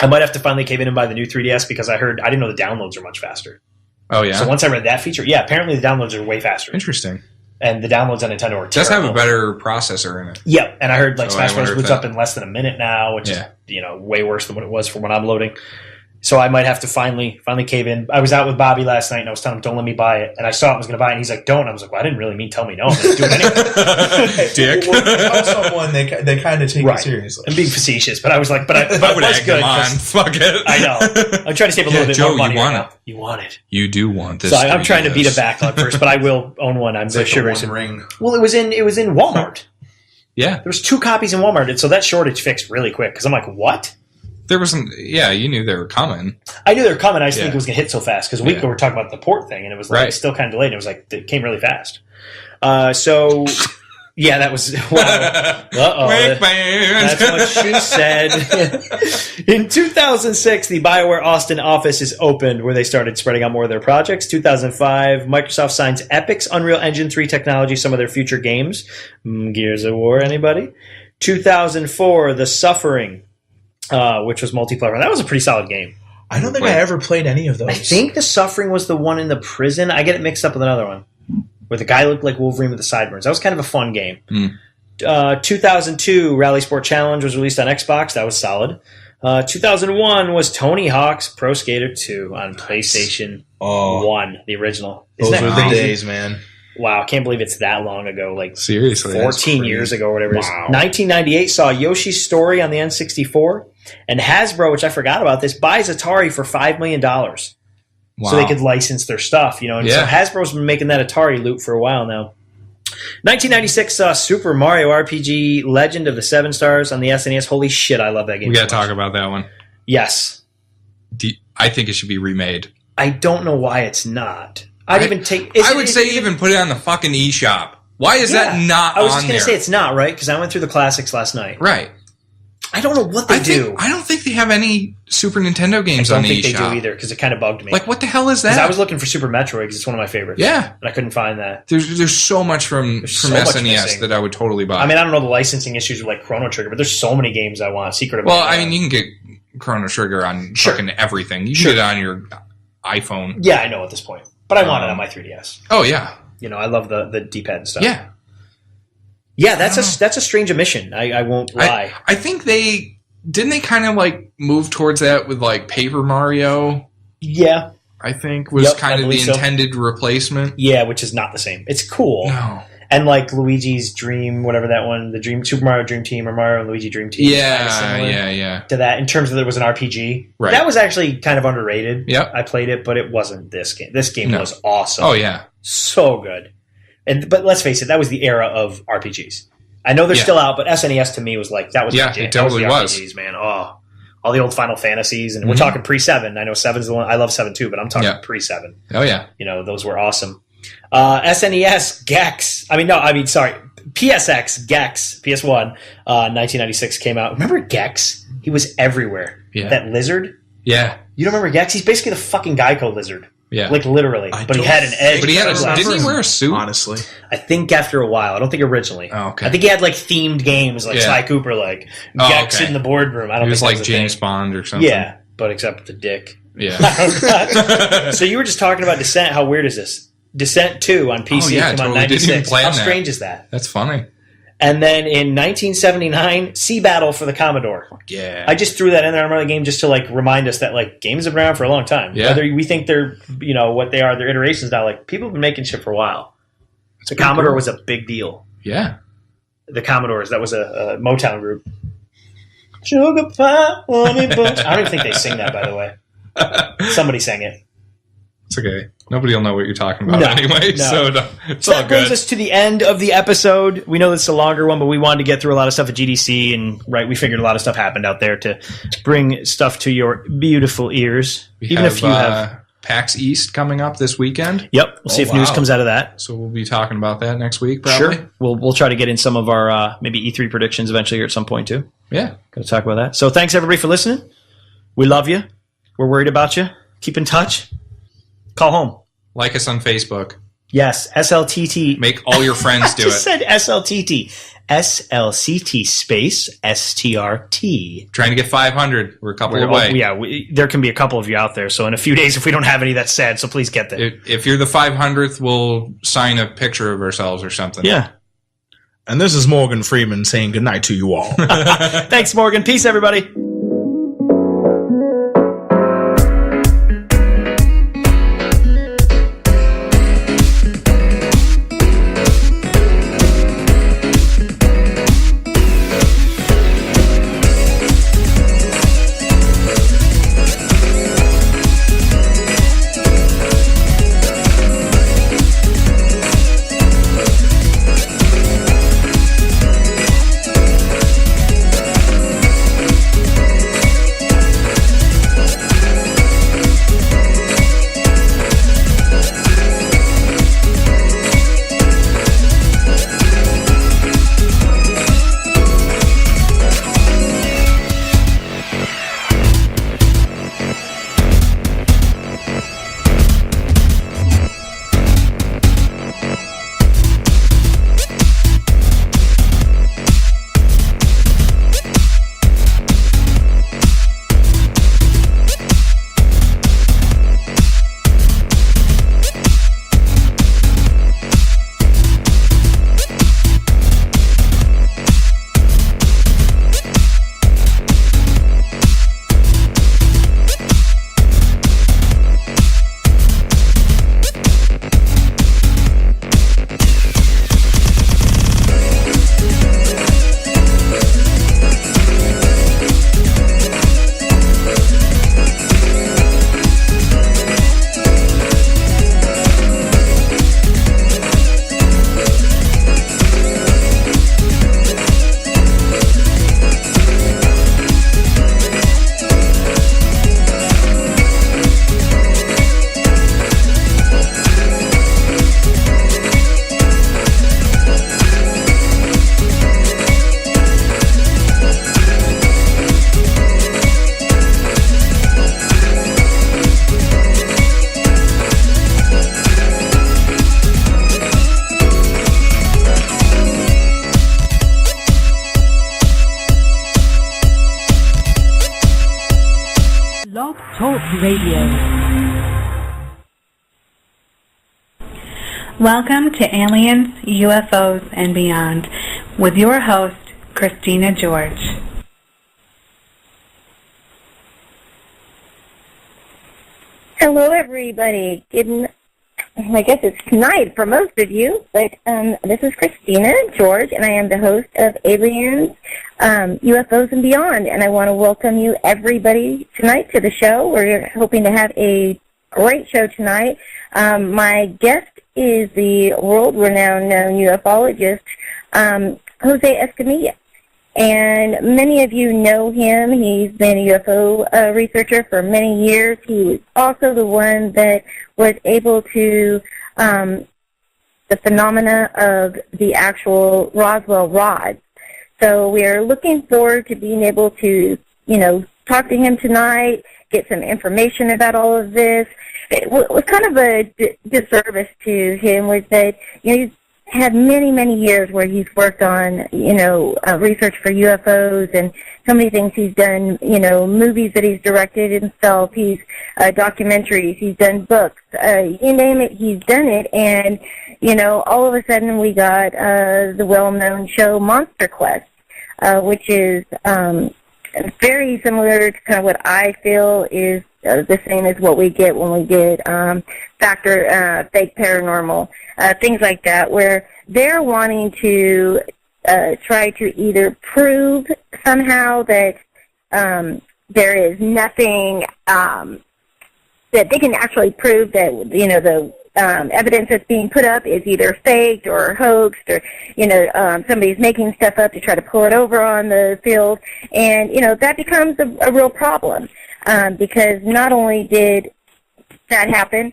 I might have to finally cave in and buy the new 3DS because I didn't know the downloads are much faster. Oh, yeah? So once I read that feature, apparently the downloads are way faster. Interesting. And the downloads on Nintendo are It does have terrible. a better processor in it. Yep, and I heard like So Smash I Bros. wonder if boots that- up in less than a minute now, which Yeah. is way worse than what it was from when I'm loading. So I might have to finally cave in. I was out with Bobby last night, and I was telling him, "Don't let me buy it." And I saw it, I was going to buy it, and he's like, "Don't." I was like, "Well, I didn't really mean tell me no. I'm going to do it anyway." Dick. Well, tell someone they kind of take Right. it seriously. I'm being facetious, but I was like, but I it would was egg good. him on. 'Cause Fuck it. I know. I'm trying to save a little bit Joe, more money. you want right it. now. You want it. You do want this. So I'm trying to beat a 3DS. backlog first, but I will own one. I'm It's like sure the very soon. One Ring. Well, it was in Walmart. Yeah. There was 2 copies in Walmart, and so that shortage fixed really quick. Because I'm like, what? There wasn't. Yeah, you knew they were coming. I knew they were coming. I just didn't think Yeah. it was going to hit so fast. Because a week ago we were talking about the port thing, and it was like Right. still kind of delayed. And it was like it came really fast. So yeah, that was wow. Uh-oh. Wait, man. That's what she said. In 2006, the BioWare Austin office is opened, where they started spreading out more of their projects. 2005, Microsoft signs Epic's Unreal Engine 3 technology, some of their future games. Gears of War, anybody? 2004, The Suffering, which was multiplayer. That was a pretty solid game. I don't think I ever played any of those. I think The Suffering was the one in the prison. I get it mixed up with another one, where the guy looked like Wolverine with the sideburns. That was kind of a fun game. 2002, Rally Sport Challenge was released on Xbox. That was solid. 2001 was Tony Hawk's Pro Skater 2 on PlayStation 1, the original. Those Isn't were that the crazy? days, man. Wow, I can't believe it's that long ago. Like Seriously, that's 14 crazy. years ago or whatever it is. Wow. 1998 saw Yoshi's Story on the N64. And Hasbro, which I forgot about this, buys Atari for $5 million. Wow. So they could license their stuff, And so Hasbro's been making that Atari loop for a while now. 1996 saw Super Mario RPG Legend of the Seven Stars on the SNES. Holy shit, I love that game. We got to so much. talk about that one. Yes. I think it should be remade. I don't know why it's not. I'd even take... I would say even put it on the fucking eShop. Why is that not I was on just going there? to say it's not, right? Because I went through the classics last night. Right. I don't know what they do. I don't think they have any Super Nintendo I games don't on the think they eShop. do either, because it kind of bugged me. Like, what the hell is Because that? I was looking for Super Metroid, because it's one of my favorites. Yeah. And I couldn't find that. There's so much from so much SNES missing. that I would totally buy. I mean, I don't know the licensing issues with like Chrono Trigger, but there's so many games I want. Secret of well, Mana. I mean, you can get Chrono Trigger on Sure. fucking everything. You can Sure. get it on your iPhone. Yeah, I know at this point. But I want it on my 3DS. Oh, yeah. I love the D-pad and stuff. Yeah. Yeah, that's a strange omission. I won't lie. I think didn't they kind of like move towards that with like Paper Mario, Yeah. I think, was Yep, I kind of the believe so. intended replacement. Yeah, which is not the same. It's cool. No. And like Luigi's Dream, whatever that one, Super Mario Dream Team or Mario and Luigi Dream Team. Yeah. To that, in terms of it was an RPG. Right. That was actually kind of underrated. Yep. I played it, but it wasn't this game. This game was awesome. Oh, yeah. So good. But let's face it, that was the era of RPGs. I know they're still out, but SNES to me was like, that was the jam. It totally that was. The was. RPGs, man. Oh, all the old Final Fantasies. And we're talking pre-7. I know 7's the one. I love 7 too, but I'm talking pre-7. Oh, yeah. Those were awesome. SNES, Gex. PSX, Gex, PS1, 1996 came out. Remember Gex? He was everywhere. Yeah. That lizard? Yeah. You don't remember Gex? He's basically the fucking Geico lizard. Yeah. Like literally. But he had an edge. But didn't he wear a suit? Honestly. I think after a while. I don't think originally. Oh, okay. I think he had like themed games like Sly Cooper, like Gex in the boardroom. I don't think he was like that James Bond or something. Yeah, but except with the dick. Yeah. So you were just talking about Descent. How weird is this? Descent 2 on PC came out in 96. How strange is that? That's funny. And then in 1979, Sea Battle for the Commodore. Yeah. I just threw that in there. I remember the game just to like remind us that like games have been around for a long time. Yeah. Whether we think they're what they are, their iterations now. Like people have been making shit for a while. The Commodore was a big deal. Yeah. The Commodores, that was a Motown group. Sugar pie, honey bunch. I don't even think they sing that, by the way. Somebody sang it. It's okay. Nobody will know what you're talking about anyway, so it's all that good. brings us to the end of the episode. We know this is a longer one, but we wanted to get through a lot of stuff at GDC, and we figured a lot of stuff happened out there to bring stuff to your beautiful ears. If you have PAX East coming up this weekend. Yep, we'll see if news comes out of that. So we'll be talking about that next week, probably. Sure, we'll try to get in some of our maybe E3 predictions eventually here at some point too. Yeah, going to talk about that. So thanks everybody for listening. We love you. We're worried about you. Keep in touch. Call home. Like us on Facebook. Yes, SLTT. Make all your friends do it. I just said SLTT. SLCT space STRT. Trying to get 500. We're a couple away. Yeah, there can be a couple of you out there. So in a few days, if we don't have any, that's sad. So please get there. If you're the 500th, we'll sign a picture of ourselves or something. Yeah. And this is Morgan Freeman saying goodnight to you all. Thanks, Morgan. Peace, everybody. Radio. Welcome to Aliens, UFOs, and Beyond with your host, Christina George. Hello, everybody. I guess it's tonight for most of you, but this is Christina George, and I am the host of Aliens, UFOs, and Beyond, and I want to welcome you, everybody, tonight to the show. We're hoping to have a great show tonight. My guest is the world-renowned ufologist, Jose Escamilla. And many of you know him. He's been a UFO researcher for many years. He was also the one that was able to, the phenomena of the actual Roswell rods. So we are looking forward to being able to, talk to him tonight, get some information about all of this. It was kind of a disservice to him was that, he's had many, many years where he's worked on, research for UFOs and so many things he's done, movies that he's directed himself, he's documentaries, he's done books, you name it, he's done it. And, all of a sudden we got the well-known show Monster Quest, which is very similar to kind of what I feel is the same as what we get when we get fake paranormal, things like that, where they're wanting to try to either prove somehow that there is nothing, that they can actually prove that, the evidence that's being put up is either faked or hoaxed or, somebody's making stuff up to try to pull it over on the field. And, that becomes a real problem because not only did that happen,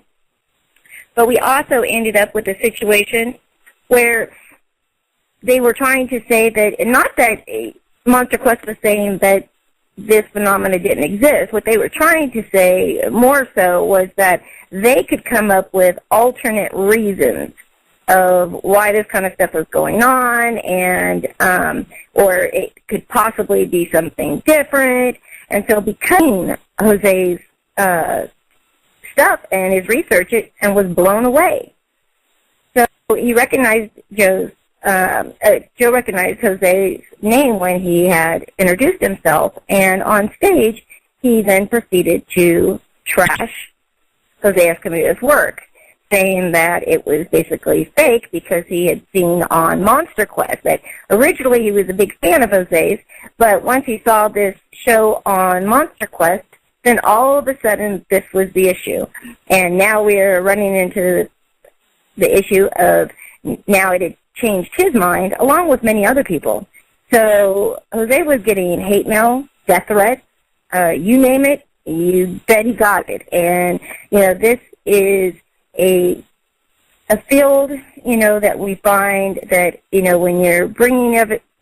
but we also ended up with a situation where they were trying to say that, and not that Monster Quest was saying that this phenomena didn't exist. What they were trying to say more so was that they could come up with alternate reasons of why this kind of stuff was going on, and or it could possibly be something different. And so because Jose's stuff and his research, and was blown away. So he recognized Joe recognized Jose's name when he had introduced himself, and on stage he then proceeded to trash Jose Escamilla's work, saying that it was basically fake because he had seen on Monster Quest that originally he was a big fan of Jose's, but once he saw this show on Monster Quest, then all of a sudden this was the issue. And now we're running into the issue of now it had changed his mind, along with many other people. So Jose was getting hate mail, death threats, you name it, you bet he got it. And, this is a field, that we find that, when you're bringing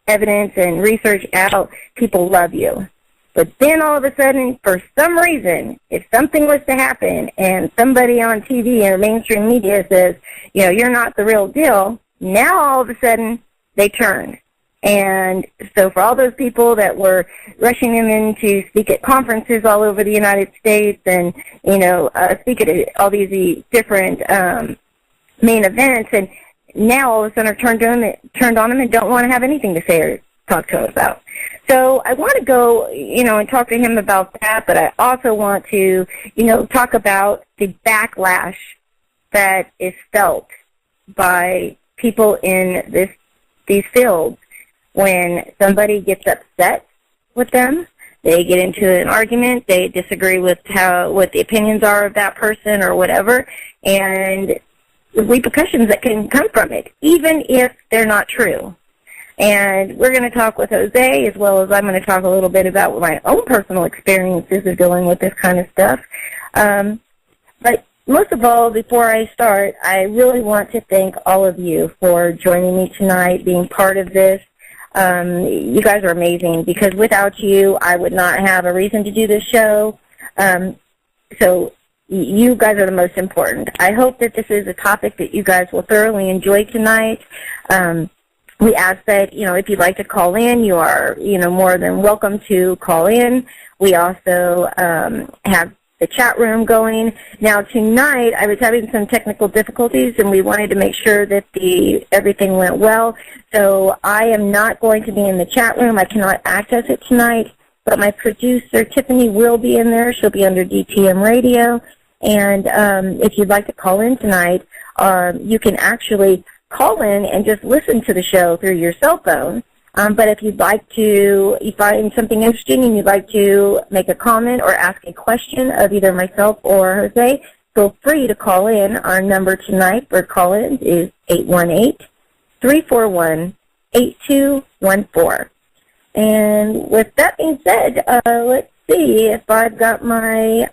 evidence and research out, people love you. But then all of a sudden, for some reason, if something was to happen and somebody on TV or mainstream media says, you're not the real deal, now all of a sudden they turn. And so for all those people that were rushing him in to speak at conferences all over the United States and, speak at all these different main events, and now all of a sudden are turned on him and don't want to have anything to say or talk to him about. So I want to go, and talk to him about that, but I also want to, talk about the backlash that is felt by people in these fields when somebody gets upset with them. They get into an argument, they disagree with what the opinions are of that person or whatever, and the repercussions that can come from it, even if they're not true. And we're going to talk with Jose, as well as I'm going to talk a little bit about my own personal experiences of dealing with this kind of stuff. But most of all, before I start, I really want to thank all of you for joining me tonight, being part of this. You guys are amazing, because without you, I would not have a reason to do this show. So you guys are the most important. I hope that this is a topic that you guys will thoroughly enjoy tonight. We ask that, if you'd like to call in, you are, more than welcome to call in. We also have the chat room going. Now, tonight, I was having some technical difficulties, and we wanted to make sure that everything went well. So I am not going to be in the chat room. I cannot access it tonight, but my producer, Tiffany, will be in there. She'll be under DTM Radio. And if you'd like to call in tonight, you can actually call in and just listen to the show through your cell phone. But if you'd like to, you find something interesting and you'd like to make a comment or ask a question of either myself or Jose, feel free to call in. Our number tonight for call-ins is 818-341-8214. And with that being said, let's see if I've got my